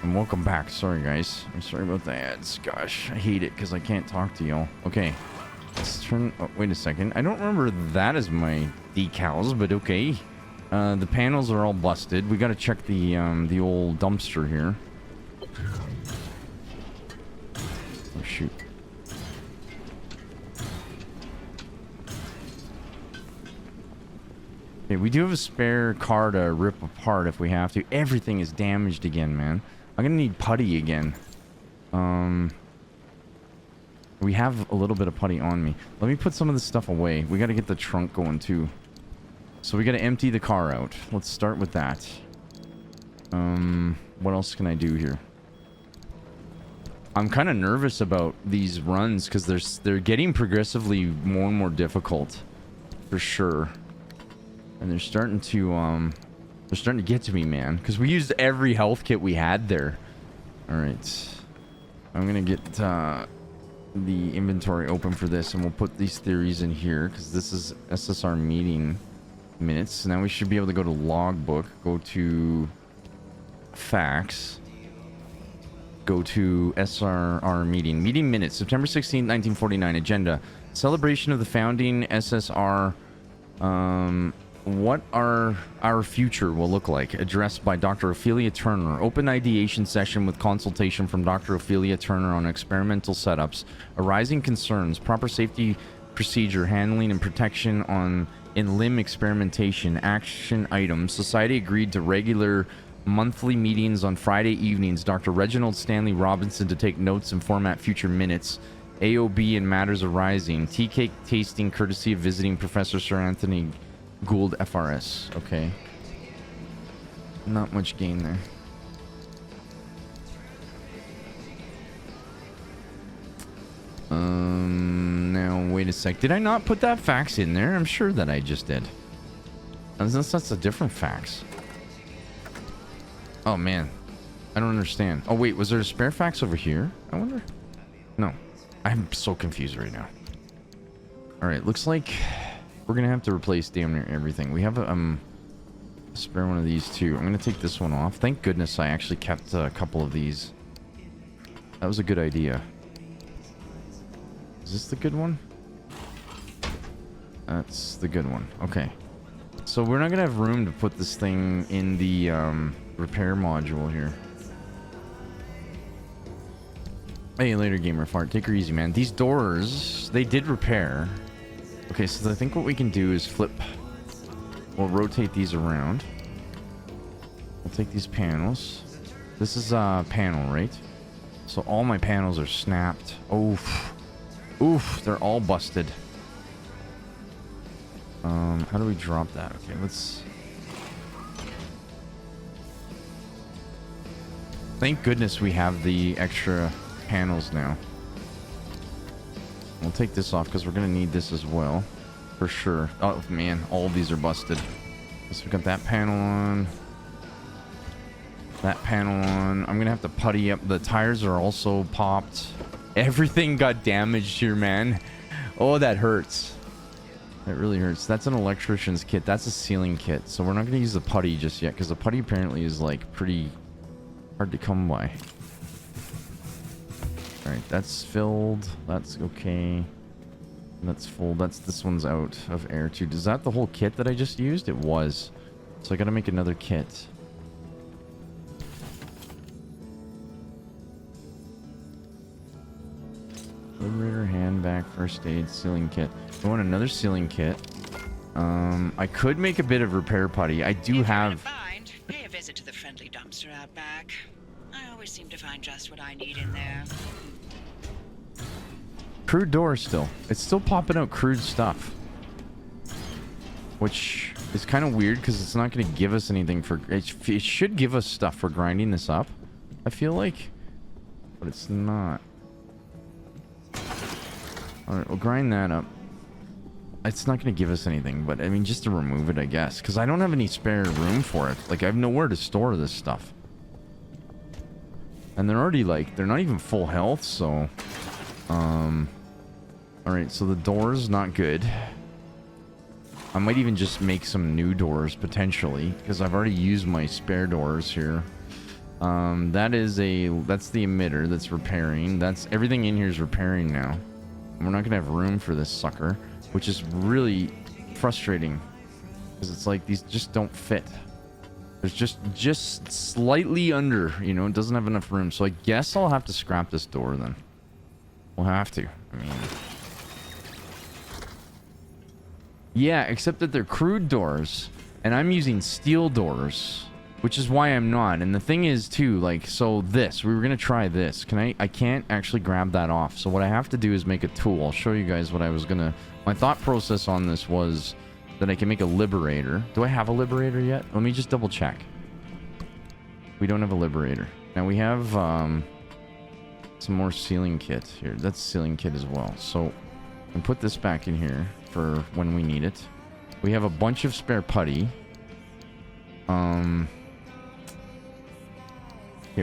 And welcome back. Sorry, guys. I'm sorry about the ads. Gosh, I hate it because I can't talk to y'all. Okay. Let's turn... Oh, wait a second. I don't remember that as my decals, but okay. The panels are all busted. We got to check the old dumpster here. Oh, shoot. Okay, we do have a spare car to rip apart if we have to. Everything is damaged again, man. I'm gonna need putty again. We have a little bit of putty on me. Let me put some of this stuff away. We gotta get the trunk going too. So we gotta empty the car out. Let's start with that. What else can I do here? I'm kind of nervous about these runs because they're getting progressively more and more difficult, for sure. And they're starting to get to me, man, because we used every health kit we had there. All right, I'm gonna get the inventory open for this, and we'll put these theories in here because this is SSR meeting minutes. Now we should be able to go to logbook, go to facts, go to SRR meeting minutes, September 16th, 1949. Agenda: celebration of the founding SSR. What our future will look like. Addressed by Dr. Ophelia Turner. Open ideation session with consultation from Dr. Ophelia Turner on experimental setups, arising concerns, proper safety procedure, handling and protection in limb experimentation, action items. Society agreed to regular monthly meetings on Friday evenings. Dr. Reginald Stanley Robinson to take notes and format future minutes. AOB and matters arising. Tea cake tasting courtesy of visiting Professor Sir Anthony Gould FRS. Okay. Not much gain there. Now wait a sec. Did I not put that fax in there? I'm sure that I just did. Unless that's a different fax. Oh man. I don't understand. Oh wait, was there a spare fax over here? I wonder. No. I'm so confused right now. Alright, looks like we're gonna have to replace damn near everything. We have a spare one of these too. I'm gonna take this one off. Thank goodness I actually kept a couple of these. That was a good idea. Is this the good one? That's the good one. Okay. So we're not gonna have room to put this thing in the repair module here. Hey, later, gamer fart. Take her easy, man. These doors, they did repair. Okay, so I think what we can do is flip. We'll rotate these around. We'll take these panels. This is a panel, right? So all my panels are snapped. Oof. Oof, they're all busted. How do we drop that? Okay, let's... Thank goodness we have the extra panels now. We'll take this off because we're going to need this as well. For sure. Oh, man. All of these are busted. So we got that panel on. That panel on. I'm going to have to putty up. The tires are also popped. Everything got damaged here, man. Oh, that hurts. That really hurts. That's an electrician's kit. That's a sealing kit. So we're not going to use the putty just yet because the putty apparently is like pretty hard to come by. Alright, that's filled. That's okay. That's full. This one's out of air too. Is that the whole kit that I just used? It was. So I gotta make another kit. Liberator, handbag, first aid, sealing kit. I want another sealing kit. I could make a bit of repair putty. I do have... Pay a visit to the friendly dumpster out back. I always seem to find just what I need in there. Crude door still. It's still popping out crude stuff. Which is kind of weird because it's not going to give us anything for... It should give us stuff for grinding this up, I feel like. But it's not. Alright, we'll grind that up. It's not going to give us anything, but I mean, just to remove it, I guess. Because I don't have any spare room for it. Like, I have nowhere to store this stuff. And they're already, like, they're not even full health, so... Alright, so the door's not good. I might even just make some new doors, potentially. Because I've already used my spare doors here. That's the emitter that's repairing. That's... Everything in here is repairing now. And we're not going to have room for this sucker. Which is really frustrating. Because it's like, these just don't fit. There's just slightly under, you know, it doesn't have enough room. So I guess I'll have to scrap this door then. We'll have to. I mean... Yeah, except that they're crude doors. And I'm using steel doors. Which is why I'm not. And the thing is, too, like, so this. We were going to try this. I can't actually grab that off. So what I have to do is make a tool. I'll show you guys what I was going to... My thought process on this was that I can make a liberator. Do I have a liberator yet? Let me just double check. We don't have a liberator. Now we have some more sealing kit here. That's sealing kit as well. So I can put this back in here for when we need it. We have a bunch of spare putty. Okay,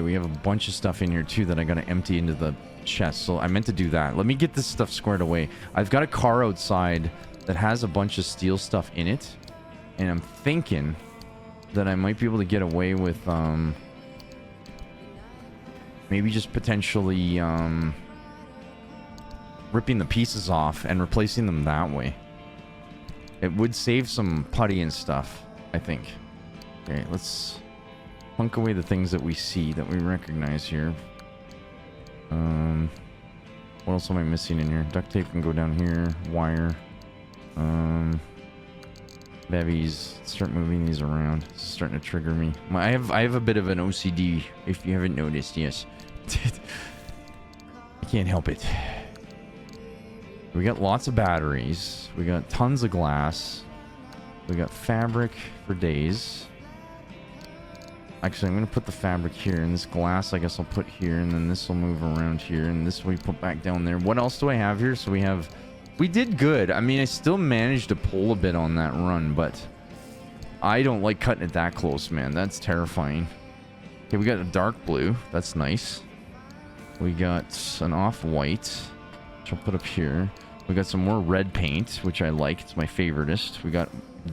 we have a bunch of stuff in here too that I gotta empty into the chest. So I meant to do that. Let me get this stuff squared away. I've got a car outside that has a bunch of steel stuff in it. And I'm thinking that I might be able to get away with maybe just potentially ripping the pieces off and replacing them that way. It would save some putty and stuff, I think. Okay, let's plunk away the things that we see, that we recognize here. What else am I missing in here? Duct tape can go down here. Wire. Bevies. Start moving these around. It's starting to trigger me. I have a bit of an OCD, if you haven't noticed. Yes. I can't help it. We got lots of batteries. We got tons of glass. We got fabric for days. Actually, I'm going to put the fabric here, and this glass I guess I'll put here, and then this will move around here, and this we put back down there. What else do I have here? So we did good. I mean, I still managed to pull a bit on that run, but I don't like cutting it that close, man. That's terrifying. Okay, we got a dark blue. That's nice. We got an off-white, which I'll put up here. We got some more red paint, which I like. It's my favoritist. We got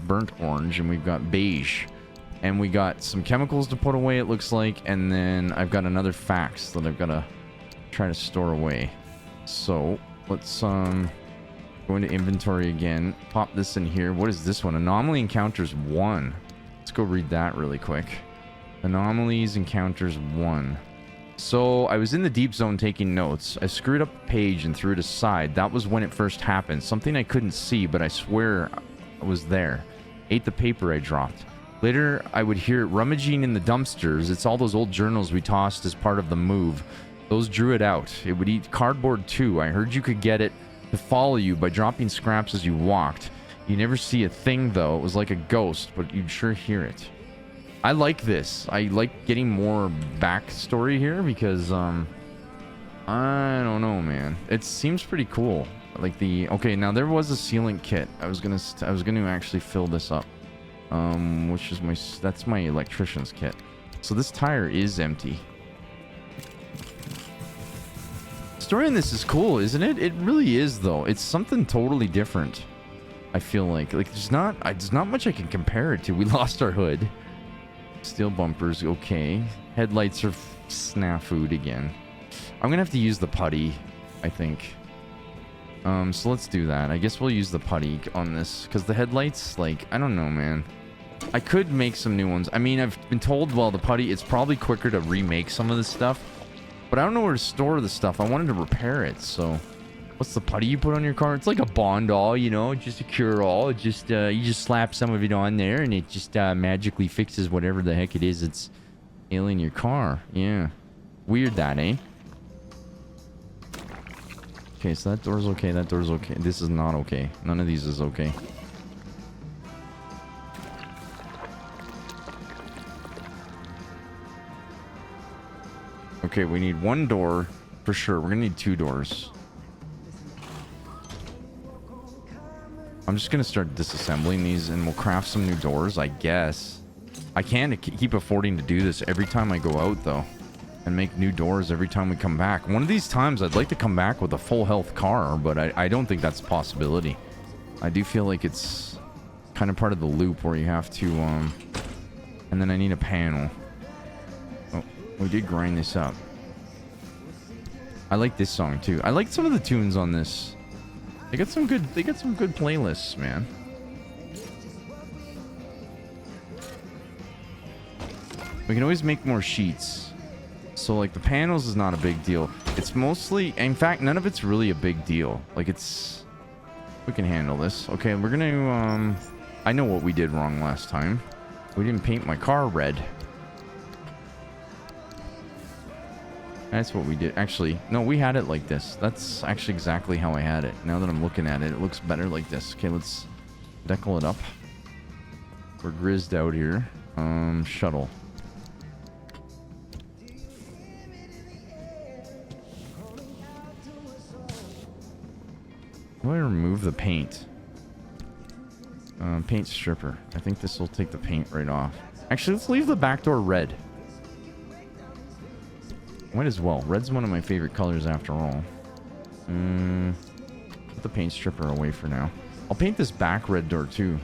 burnt orange, and we've got beige. And we got some chemicals to put away, it looks like. And then I've got another fax that I've got to try to store away. So, let's Go into inventory again. Pop this in here. What is this one? Anomaly encounters 1. Let's go read that really quick. Anomalies encounters 1. So I was in the deep zone taking notes. I screwed up a page and threw it aside. That was when it first happened. Something I couldn't see, but I swear I was there. Ate the paper I dropped. Later, I would hear it rummaging in the dumpsters. It's all those old journals we tossed as part of the move. Those drew it out. It would eat cardboard too. I heard you could get it to follow you by dropping scraps as you walked. You never see a thing though. It was like a ghost, but you'd sure hear it. I like this. I like getting more backstory here because I don't know, man. It seems pretty cool. Like the okay, now there was a sealant kit. I was gonna actually fill this up. Which is that's my electrician's kit. So this tire is empty. Story on this is cool, isn't it? It really is though. It's something totally different. I feel like there's not much I can compare it to. We lost our hood. Steel bumpers, okay. Headlights are snafu'd again. I'm gonna have to use the putty, I think. So let's do that. I guess we'll use the putty on this because the headlights, like, I don't know, man. I could make some new ones. I mean, I've been told, well, the putty, it's probably quicker to remake some of this stuff, but I don't know where to store the stuff. I wanted to repair it, so what's the putty you put on your car? It's like a Bond all, you know, just a cure all. It just you just slap some of it on there and it just magically fixes whatever the heck it is it's ailing your car. Yeah, weird that, eh? Okay, so that door's okay, that door's okay. This is not okay. None of these is okay. Okay, we need one door for sure. We're gonna need 2 doors. I'm just gonna start disassembling these and we'll craft some new doors, I guess. I can't keep affording to do this every time I go out though. And make new doors every time we come back. One of these times I'd like to come back with a full health car, but I don't think that's a possibility. I do feel like it's kind of part of the loop where you have to and then I need a panel. Oh, we did grind this up. I like this song too. I like some of the tunes on this. They got some good playlists, man. We can always make more sheets. So like the panels is not a big deal. It's mostly, in fact, none of it's really a big deal. Like it's, we can handle this. Okay, we're gonna, I know what we did wrong last time. We didn't paint my car red. That's what we did. Actually, no, we had it like this. That's actually exactly how I had it. Now that I'm looking at it, it looks better like this. Okay, let's decal it up. We're grizzed out here. Shuttle. How do I remove the paint? Paint stripper. I think this will take the paint right off. Actually, let's leave the back door red. Might as well. Red's one of my favorite colors after all. Put the paint stripper away for now. I'll paint this back red door too.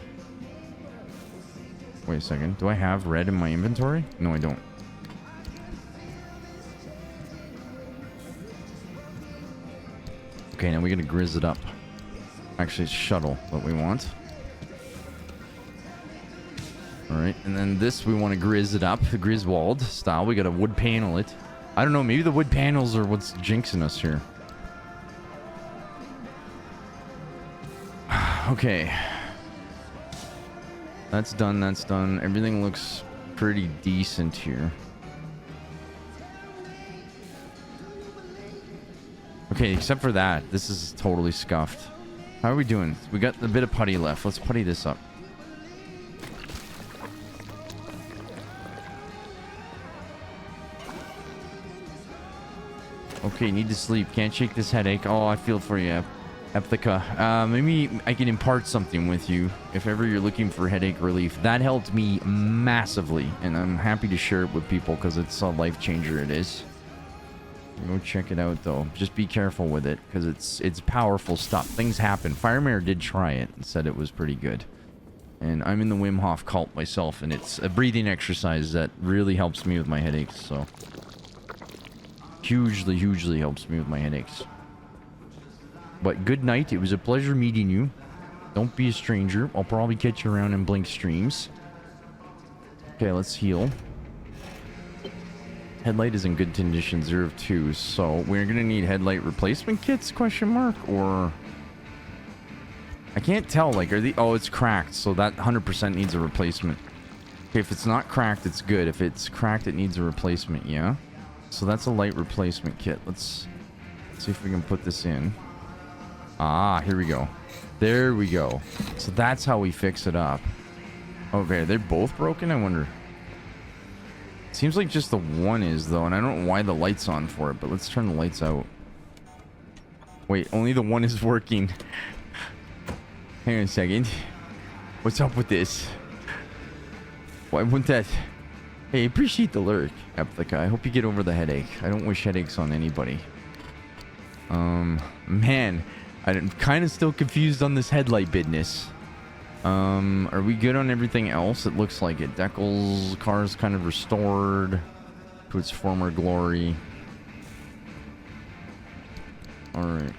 Wait a second. Do I have red in my inventory? No, I don't. Okay, now we gotta grizz it up. Actually, it's shuttle that we want. Alright, and then this we want to grizz it up. The Griswold style. We gotta wood panel it. I don't know, maybe the wood panels are what's jinxing us here. Okay. That's done, that's done. Everything looks pretty decent here. Okay, except for that. This is totally scuffed. How are we doing? We got a bit of putty left. Let's putty this up. Okay, need to sleep. Can't shake this headache. Oh, I feel for you, Epthica. Maybe I can impart something with you if ever you're looking for headache relief. That helped me massively, and I'm happy to share it with people because it's a life changer. It is. Go check it out though. Just be careful with it because it's powerful stuff. Things happen. Firemare did try it and said it was pretty good. And I'm in the Wim Hof cult myself, and it's a breathing exercise that really helps me with my headaches. So hugely helps me with my headaches. But good night. It was a pleasure meeting you. Don't be a stranger. I'll probably catch you around in Blink streams. Okay, let's heal. Headlight is in good condition, 0 of 2. So we're gonna need headlight replacement kits? Question mark? Or I can't tell. Like, are the it's cracked, so that 100% needs a replacement. Okay, if it's not cracked, it's good. If it's cracked, it needs a replacement. Yeah. So that's a light replacement kit. Let's see if we can put this in. Ah, here we go. There we go. So that's how we fix it up. Okay, they're both broken, I wonder. Seems like just the one is, though, and I don't know why the light's on for it, but let's turn the lights out. Wait, only the one is working. Hang on a second. What's up with this? Why wouldn't that... Hey, appreciate the lurk, Epica. I hope you get over the headache. I don't wish headaches on anybody. Man, I'm kind of still confused on this headlight business. Are we good on everything else? It looks like it. Deckel's car's kind of restored to its former glory. Alright.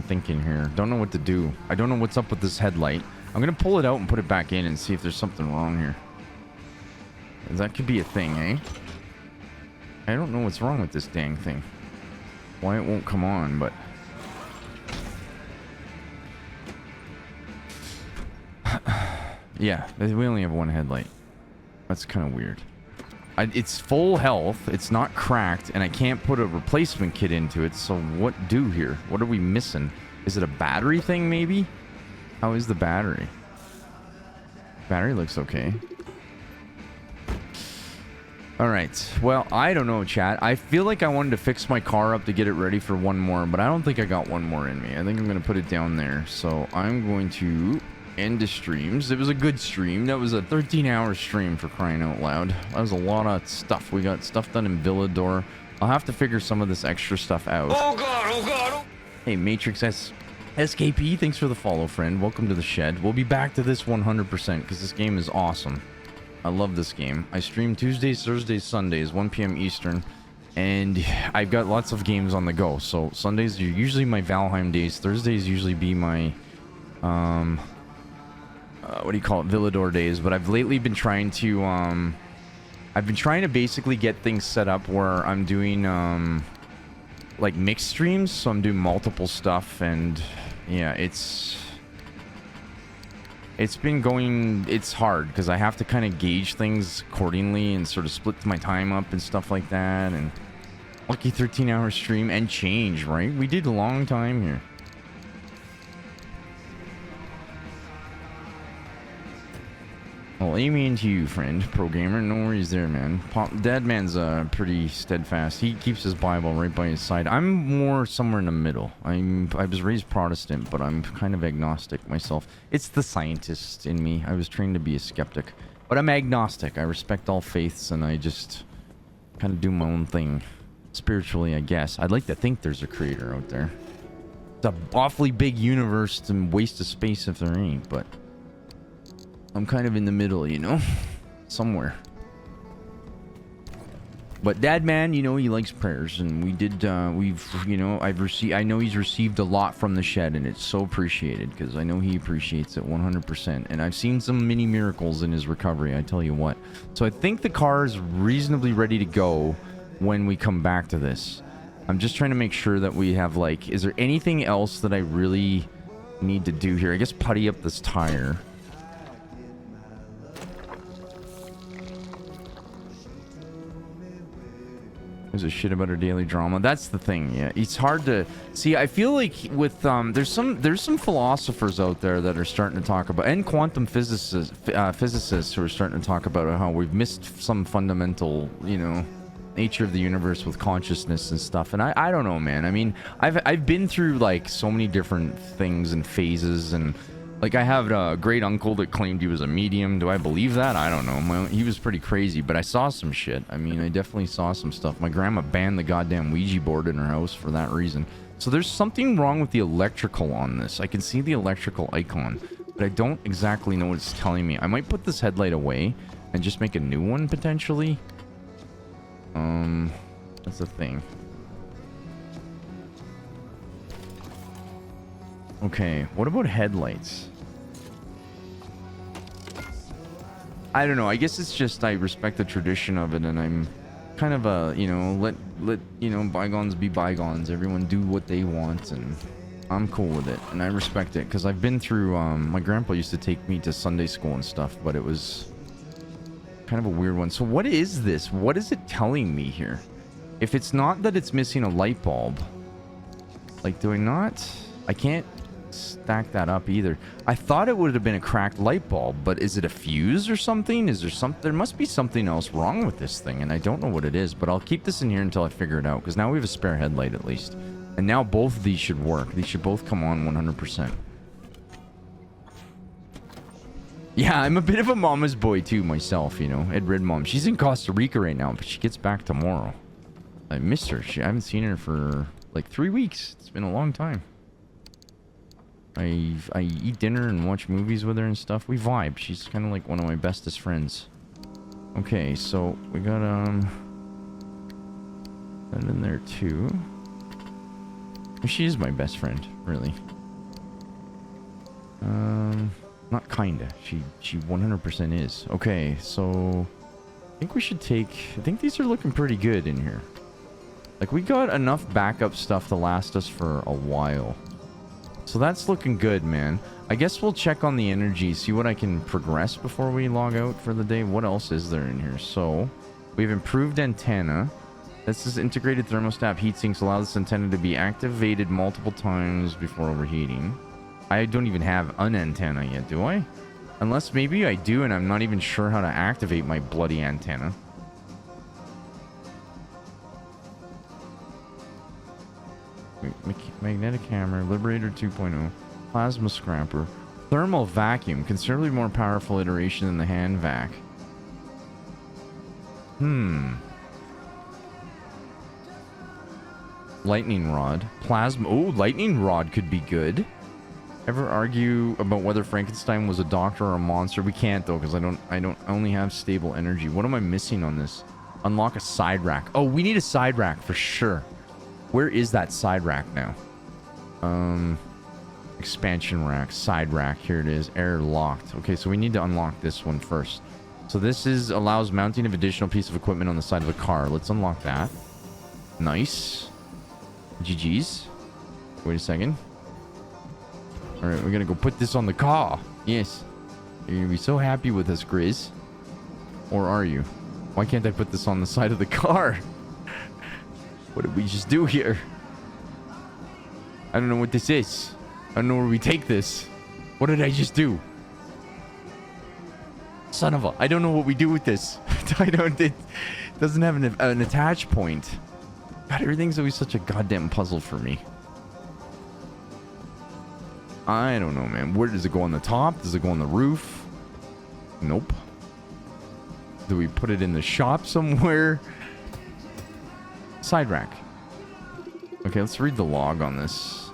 Thinking here. Don't know what to do. I don't know what's up with this headlight. I'm gonna pull it out and put it back in and see if there's something wrong here. That could be a thing, eh? I don't know what's wrong with this dang thing. Why it won't come on, but... Yeah, we only have one headlight. That's kind of weird. It's full health, it's not cracked, and I can't put a replacement kit into it, so what do here? What are we missing? Is it a battery thing, maybe? How is the battery? Battery looks okay. Alright, well, I don't know, chat. I feel like I wanted to fix my car up to get it ready for one more, but I don't think I got one more in me. I think I'm going to put it down there. So I'm going to end the streams. It was a good stream. That was a 13-hour stream, for crying out loud. That was a lot of stuff. We got stuff done in Villador. I'll have to figure some of this extra stuff out. Oh god, oh god! Oh. Hey, Matrix SKP, thanks for the follow, friend. Welcome to the shed. We'll be back to this 100% because this game is awesome. I love this game. I stream Tuesdays, Thursdays, Sundays, 1 p.m. Eastern, and I've got lots of games on the go. So Sundays are usually my Valheim days. Thursdays usually be my what do you call it, Villador days. But I've lately been trying to basically get things set up where I'm doing like mixed streams. So I'm doing multiple stuff, and yeah, it's been going, it's hard because I have to kind of gauge things accordingly and sort of split my time up and stuff like that. And lucky 13-hour stream and change, right? We did a long time here. Well, amen to you, friend, pro gamer. No worries there, man. Dadman's pretty steadfast. He keeps his Bible right by his side. I'm more somewhere in the middle. I was raised Protestant, but I'm kind of agnostic myself. It's the scientist in me. I was trained to be a skeptic, but I'm agnostic. I respect all faiths, and I just kind of do my own thing spiritually, I guess. I'd like to think there's a creator out there. It's an awfully big universe and waste of space if there ain't, but I'm kind of in the middle, you know, somewhere. But Dadman, you know, he likes prayers, and we did, you know, I know he's received a lot from the shed, and it's so appreciated, because I know he appreciates it 100%, and I've seen some mini miracles in his recovery, I tell you what. So I think the car is reasonably ready to go when we come back to this. I'm just trying to make sure that we have, like, is there anything else that I really need to do here? I guess putty up this tire. There's a shit about our daily drama. That's the thing. Yeah, it's hard to see. I feel like with there's some philosophers out there that are starting to talk about, and quantum physicists who are starting to talk about how we've missed some fundamental, you know, nature of the universe with consciousness and stuff. And I don't know, man. I mean, I've been through like so many different things and phases, and like I have a great uncle that claimed he was a medium. Do I believe that? I don't know. He was pretty crazy, but I saw some shit. I mean, I definitely saw some stuff. My grandma banned the goddamn Ouija board in her house for that reason. So there's something wrong with the electrical on this. I can see the electrical icon, but I don't exactly know what it's telling me. I might put this headlight away and just make a new one potentially. That's the thing. Okay, what about headlights? I don't know. I guess it's just I respect the tradition of it, and I'm kind of a, you know, let you know, bygones be bygones. Everyone do what they want, and I'm cool with it, and I respect it because I've been through. My grandpa used to take me to Sunday school and stuff, but it was kind of a weird one. So what is this? What is it telling me here? If it's not that it's missing a light bulb, like, do I not? I can't stack that up either. I thought it would have been a cracked light bulb, but is it a fuse or something? Is there something? There must be something else wrong with this thing, and I don't know what it is, but I'll keep this in here until I figure it out, because now we have a spare headlight at least. And now both of these should work. These should both come on 100%. Yeah, I'm a bit of a mama's boy too myself, you know. Ed Red Mom. She's in Costa Rica right now, but she gets back tomorrow. I missed her. I haven't seen her for like 3 weeks. It's been a long time. I eat dinner and watch movies with her and stuff. We vibe. She's kind of like one of my bestest friends. Okay, so we got that in there too. She is my best friend, really. Not kinda. She 100% is. Okay, so I think we should take. I think these are looking pretty good in here. Like, we got enough backup stuff to last us for a while. So that's looking good, man. I guess we'll check on the energy, see what I can progress before we log out for the day. What else is there in here? So, we have improved antenna. This is integrated thermostat heat sinks. Allow this antenna to be activated multiple times before overheating. I don't even have an antenna yet, do I? Unless maybe I do and I'm not even sure how to activate my bloody antenna. Magnetic hammer, Liberator 2.0, plasma scrapper, thermal vacuum, considerably more powerful iteration than the hand vac. Lightning rod, plasma. Oh, lightning rod could be good. Ever argue about whether Frankenstein was a doctor or a monster? We can't though, because I only have stable energy. What am I missing on this? Unlock a side rack. Oh, we need a side rack for sure. Where is that side rack now? Expansion rack, side rack. Here it is. Air locked. Okay, so we need to unlock this one first. So this is allows mounting of additional piece of equipment on the side of the car. Let's unlock that. Nice. GG's. Wait a second. All right, we're gonna go put this on the car. Yes. You're gonna be so happy with us, Grizz. Or are you? Why can't I put this on the side of the car? What did we just do here? I don't know what this is. I don't know where we take this. What did I just do? Son of a... I don't know what we do with this. It doesn't have an attach point. God, everything's always such a goddamn puzzle for me. I don't know, man. Where does it go on the top? Does it go on the roof? Nope. Do we put it in the shop somewhere? Side rack. Okay, let's read the log on this.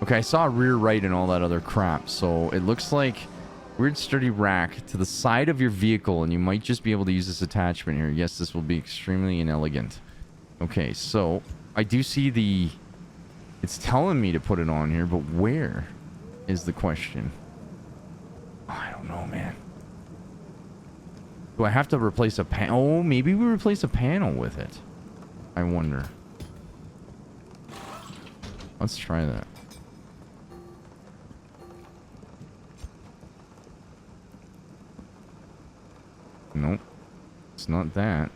Okay, I saw rear right and all that other crap. So it looks like weird sturdy rack to the side of your vehicle, and you might just be able to use this attachment here. Yes, this will be extremely inelegant. Okay, so I do see the... It's telling me to put it on here, but where is the question? I don't know, man. Do I have to replace a panel? Oh, maybe we replace a panel with it. I wonder. Let's try that. Nope. It's not that.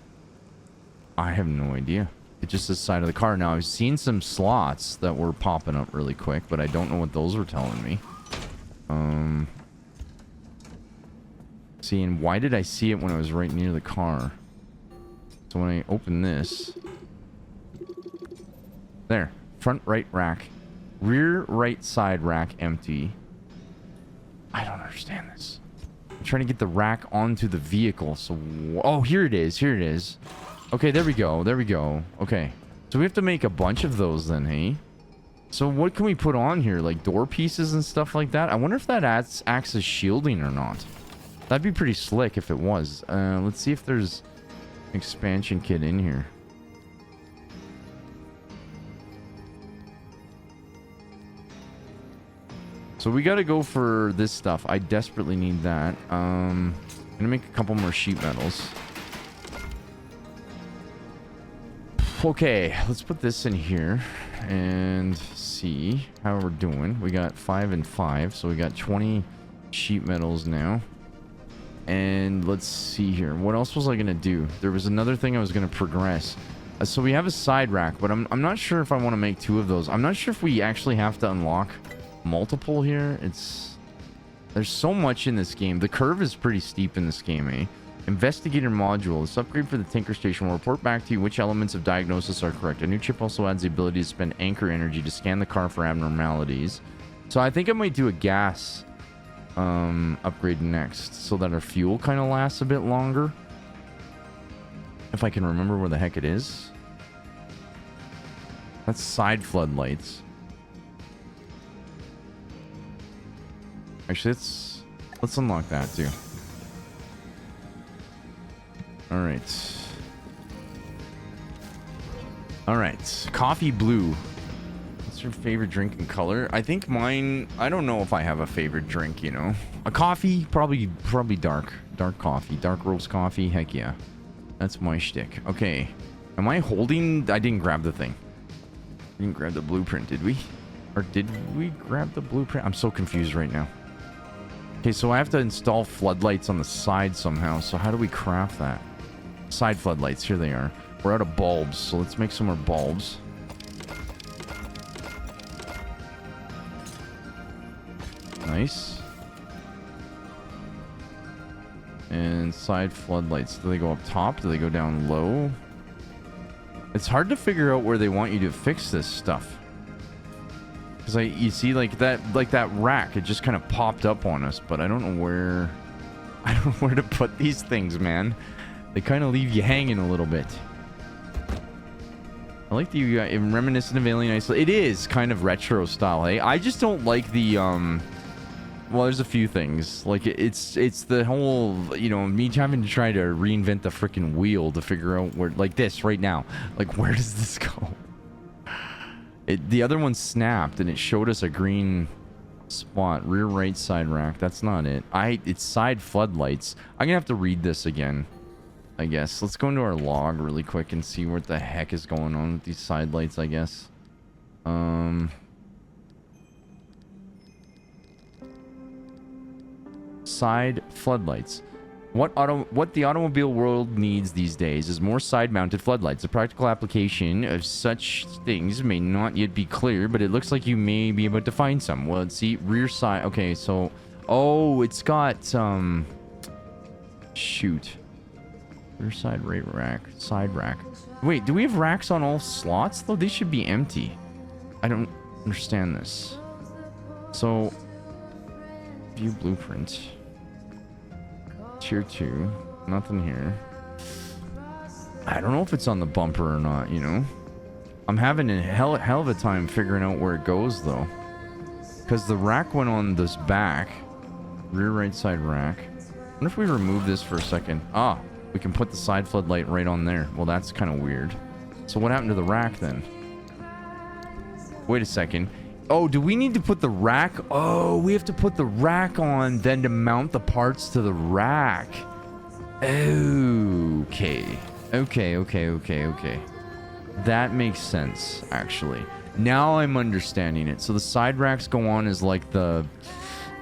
I have no idea. It just says side of the car. Now, I've seen some slots that were popping up really quick, but I don't know what those were telling me. See, and why did I see it when I was right near the car? So when I open this... There. Front right rack. Rear right side rack empty. I don't understand this. I'm trying to get the rack onto the vehicle. So... Oh, here it is. Here it is. Okay, there we go. There we go. Okay. So we have to make a bunch of those then, hey? So what can we put on here? Like door pieces and stuff like that? I wonder if that acts as shielding or not. That'd be pretty slick if it was. Let's see if there's an expansion kit in here. So we got to go for this stuff. I desperately need that. I'm gonna make a couple more sheet metals. Okay, let's put this in here and see how we're doing. We got 5 and 5, so we got 20 sheet metals now. And let's see here. What else was I gonna do? There was another thing I was gonna progress. So we have a side rack, but I'm not sure if I want to make 2 of those. I'm not sure if we actually have to unlock multiple here. There's so much in this game. The curve is pretty steep in this game, eh? Investigator module. This upgrade for the Tinker Station will report back to you which elements of diagnosis are correct. A new chip also adds the ability to spend anchor energy to scan the car for abnormalities. So I think I might do a gas upgrade next so that our fuel kind of lasts a bit longer. If I can remember where the heck it is. That's side floodlights. Actually, let's unlock that too. All right. All right. Coffee blue. What's your favorite drink and color? I think mine, I don't know if I have a favorite drink, you know. A coffee, probably dark. Dark coffee. Dark roast coffee. Heck yeah. That's my shtick. Okay. Am I holding? I didn't grab the thing. We didn't grab the blueprint, did we? Or did we grab the blueprint? I'm so confused right now. Okay, so I have to install floodlights on the side somehow. So how do we craft that? Side floodlights. Here they are. We're out of bulbs, so let's make some more bulbs. Nice. And side floodlights. Do they go up top? Do they go down low? It's hard to figure out where they want you to fix this stuff. Because you see like that rack, it just kind of popped up on us, but I don't know where to put these things, man. They kind of leave you hanging a little bit. I like the reminiscent of Alien Isolation. It is kind of retro style, hey? I just don't like the well, there's a few things. Like it's the whole, you know, me having to try to reinvent the freaking wheel to figure out where, like this right now. Like where does this go? The other one snapped and it showed us a green spot. Rear right side rack. That's not it. It's side floodlights. I'm gonna have to read this again, I guess. Let's go into our log really quick and see what the heck is going on with these side lights, I guess. Side floodlights. What the automobile world needs these days is more side-mounted floodlights. The practical application of such things may not yet be clear, but it looks like you may be able to find some. Well, let's see. Rear side. Okay, so... Oh, it's got, shoot. Rear side, right rack. Side rack. Wait, do we have racks on all slots, though? They should be empty. I don't understand this. So... View blueprint. Tier 2. Nothing here. I don't know if it's on the bumper or not, you know? I'm having a hell of a time figuring out where it goes, though. Because the rack went on this back. Rear right side rack. I wonder if we remove this for a second. Ah, we can put the side floodlight right on there. Well, that's kind of weird. So what happened to the rack, then? Wait a second. Oh, do we need to put the rack? Oh, we have to put the rack on, then to mount the parts to the rack. Okay. Okay. That makes sense, actually. Now I'm understanding it. So the side racks go on as like the...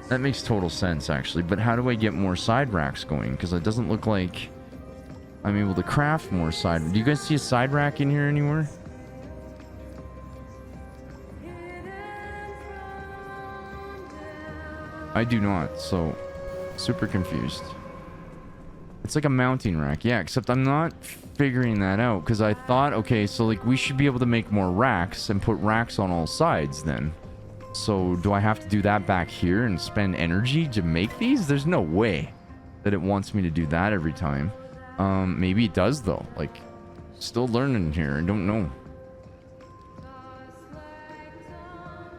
That makes total sense, actually. But how do I get more side racks going? Because it doesn't look like I'm able to craft more side... Do you guys see a side rack in here anywhere? I do not, so super confused. It's like a mounting rack. Yeah, except I'm not figuring that out because I thought, okay, so like we should be able to make more racks and put racks on all sides then. So do I have to do that back here and spend energy to make these? There's no way that it wants me to do that every time. Maybe it does though. Like, still learning here. I don't know.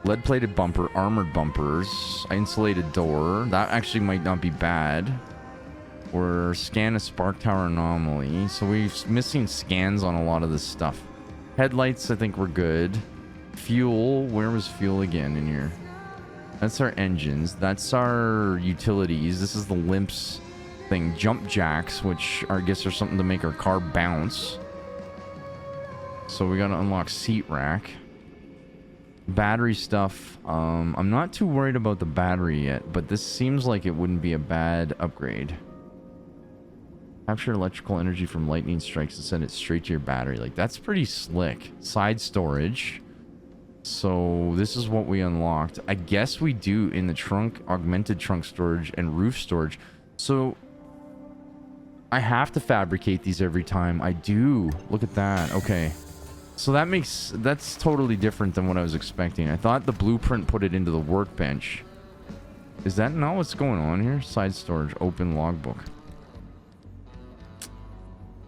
Lead-plated bumper, armored bumpers, insulated door. That actually might not be bad. Or scan a spark tower anomaly. So we're missing scans on a lot of this stuff. Headlights, I think we're good. Fuel, where was fuel again in here? That's our engines. That's our utilities. This is the limps thing. Jump jacks, which I guess are something to make our car bounce. So we gotta unlock seat rack. Battery stuff. I'm not too worried about the battery yet, but this seems like it wouldn't be a bad upgrade. Capture electrical energy from lightning strikes and send it straight to your battery. Like, that's pretty slick. Side storage. So this is what we unlocked. I guess we do in the trunk, augmented trunk storage and roof storage. So I have to fabricate these every time. I do. Look at that. Okay. So that's totally different than what I was expecting. I thought the blueprint put it into the workbench. Is that not what's going on here? Side storage, open logbook.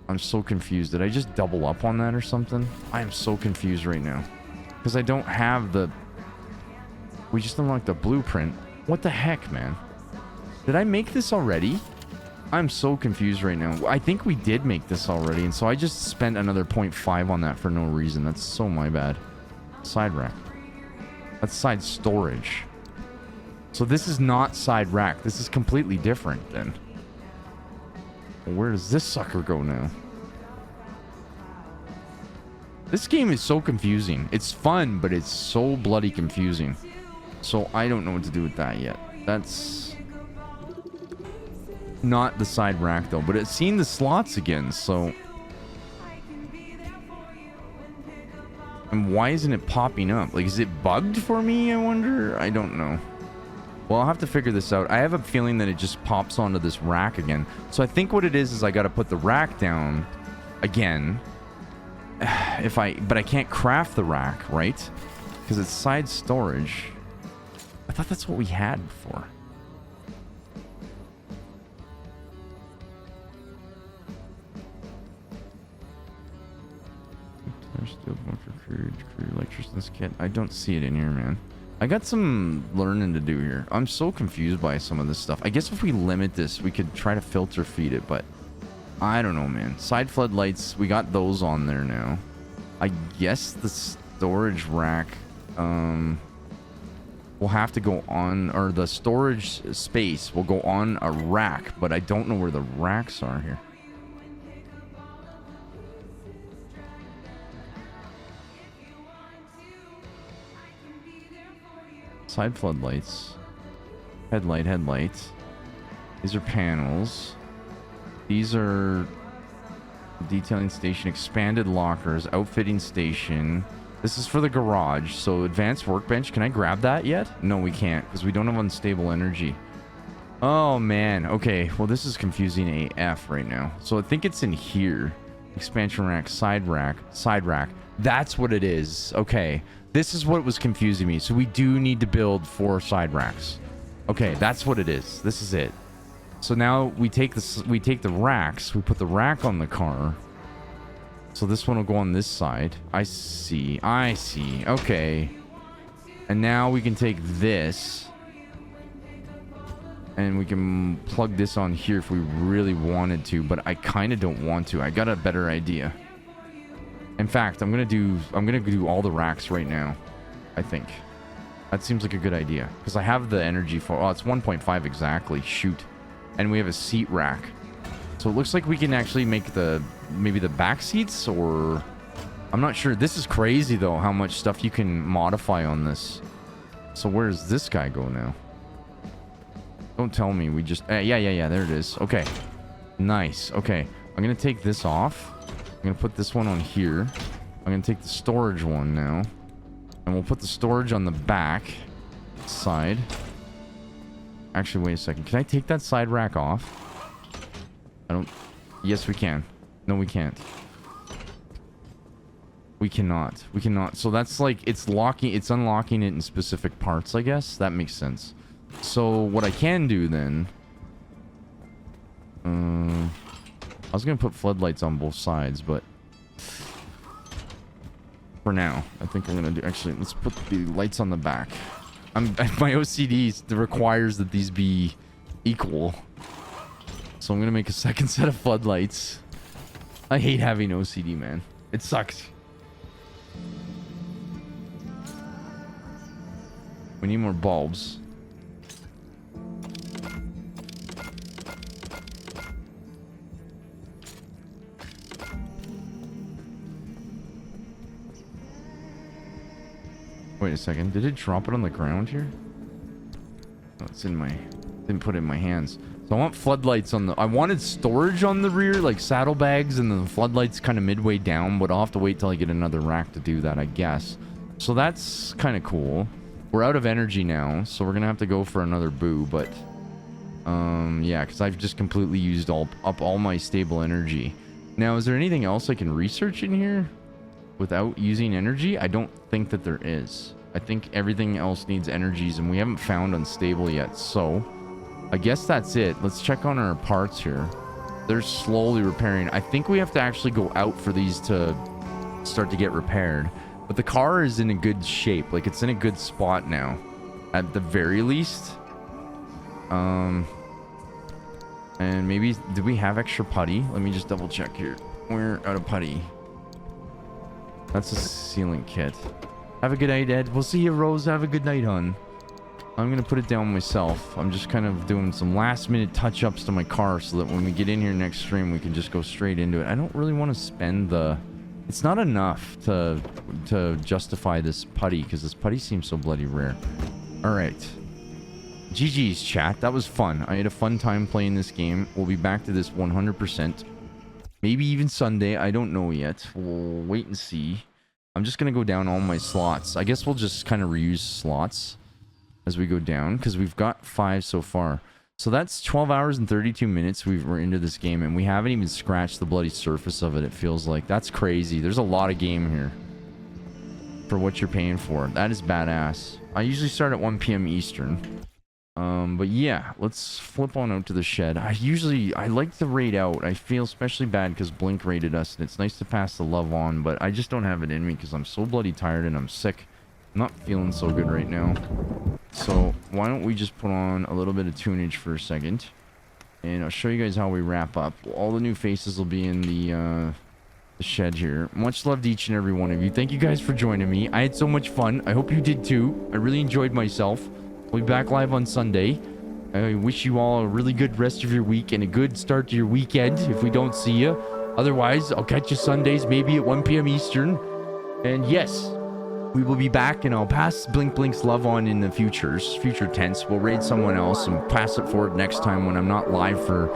I'm so confused. Did I just double up on that or something? I am so confused right now. Because I don't have the... We just unlocked the blueprint. What the heck, man? Did I make this already? I'm so confused right now. I think we did make this already, and so I just spent another 0.5 on that for no reason. That's so my bad. Side rack. That's side storage. So this is not side rack. This is completely different then. Where does this sucker go now? This game is so confusing. It's fun, but it's so bloody confusing. So I don't know what to do with that yet. That's not the side rack though, but it's seen the slots again, so... And why isn't it popping up? Like, is it bugged for me, I wonder? I don't know. Well, I'll have to figure this out. I have a feeling that it just pops onto this rack again. So I think what it is I got to put the rack down again. But I can't craft the rack, right? Because it's side storage. I thought that's what we had before. Steel bunker, crude electrician's kit. I don't see it in here, man. I got some learning to do here. I'm so confused by some of this stuff. I guess if we limit this, we could try to filter feed it, but I don't know, man. Side floodlights, we got those on there now. I guess the storage rack will have to go on, or the storage space will go on a rack, but I don't know where the racks are here. Side floodlights. Headlight. These are panels. These are detailing station, expanded lockers, outfitting station. This is for the garage. So advanced workbench. Can I grab that yet? No, we can't because we don't have unstable energy. Oh, man. Okay. Well, this is confusing AF right now. So I think it's in here. Expansion rack, side rack. That's what it is. Okay. This is what was confusing me. So we do need to build 4 side racks. Okay, that's what it is. This is it. So now we take the racks. We put the rack on the car. So this one will go on this side. I see. Okay. And now we can take this. And we can plug this on here if we really wanted to. But I kind of don't want to. I got a better idea. In fact, I'm gonna do all the racks right now. I think that seems like a good idea because I have the energy for. Oh, it's 1.5 exactly. Shoot, and we have a seat rack, so it looks like we can actually make maybe the back seats, or I'm not sure. This is crazy though, how much stuff you can modify on this. So where does this guy go now? Don't tell me we just. Yeah. There it is. Okay, nice. Okay, I'm gonna take this off. I'm gonna put this one on here. I'm gonna take the storage one now, and we'll put the storage on the back side. Actually, wait a second. Can I take that side rack off? I don't. Yes, we can. No, we can't. We cannot. So that's like it's unlocking it in specific parts, I guess. That makes sense. So what I can do then, I was gonna put floodlights on both sides, but For now, I think I'm gonna do. Actually, let's put the lights on the back. My OCD requires that these be equal, so I'm gonna make a second set of floodlights. I hate having OCD, man. It sucks. We need more bulbs. Wait a second. Did it drop it on the ground here? Oh, it's in my... Didn't put it in my hands. So I want floodlights on the... I wanted storage on the rear, like saddlebags, and then the floodlights kind of midway down, but I'll have to wait till I get another rack to do that, I guess. So that's kind of cool. We're out of energy now, so we're gonna have to go for another boo, but... yeah, because I've just completely used up all my stable energy. Now, is there anything else I can research in here without using energy? I don't think that there is. I think everything else needs energies, and we haven't found unstable yet, so I guess that's it. Let's check on our parts here. They're slowly repairing. I think we have to actually go out for these to start to get repaired, but the car is in a good shape. Like, it's in a good spot now at the very least. And maybe, do we have extra putty? Let me just double check here. We're out of putty. That's a sealant kit. Have a good night, Ed. We'll see you, Rose. Have a good night, hon. I'm gonna put it down myself. I'm just kind of doing some last minute touch-ups to my car so that when we get in here next stream, we can just go straight into it. I don't really want to spend the... It's not enough to justify this putty, because this putty seems so bloody rare. Alright. GG's, chat. That was fun. I had a fun time playing this game. We'll be back to this 100%. Maybe even Sunday. I don't know yet. We'll wait and see. I'm just going to go down all my slots. I guess we'll just kind of reuse slots as we go down, because we've got 5 so far. So that's 12 hours and 32 minutes we're into this game, and we haven't even scratched the bloody surface of it, it feels like. That's crazy. There's a lot of game here for what you're paying for. That is badass. I usually start at 1 p.m. Eastern. But yeah, let's flip on out to the shed. I like to raid out. I feel especially bad because Blink raided us, and it's nice to pass the love on, but I just don't have it in me because I'm so bloody tired and I'm sick. I'm not feeling so good right now. So why don't we just put on a little bit of tunage for a second, and I'll show you guys how we wrap up. All the new faces will be in the shed here. Much love to each and every one of you. Thank you guys for joining me. I had so much fun. I hope you did too. I really enjoyed myself. We'll be back live on Sunday. I wish you all a really good rest of your week and a good start to your weekend if we don't see you. Otherwise, I'll catch you Sundays, maybe at 1 p.m. Eastern. And yes, we will be back, and I'll pass Blink's love on in the future tense. We'll raid someone else and pass it forward next time when I'm not live for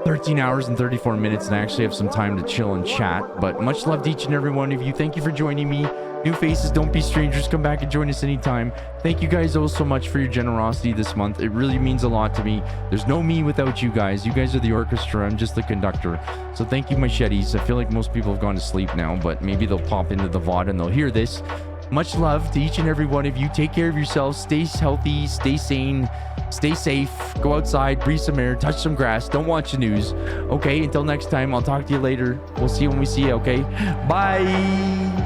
13 hours and 34 minutes and I actually have some time to chill and chat. But much love to each and every one of you. Thank you for joining me. New faces, don't be strangers. Come back and join us anytime. Thank you guys all so much for your generosity this month. It really means a lot to me. There's no me without you guys. You guys are the orchestra. I'm just the conductor. So thank you, my sheddies. I feel like most people have gone to sleep now, but maybe they'll pop into the VOD and they'll hear this. Much love to each and every one of you. Take care of yourselves. Stay healthy. Stay sane. Stay safe. Go outside. Breathe some air. Touch some grass. Don't watch the news. Okay, until next time, I'll talk to you later. We'll see you when we see you, okay? Bye.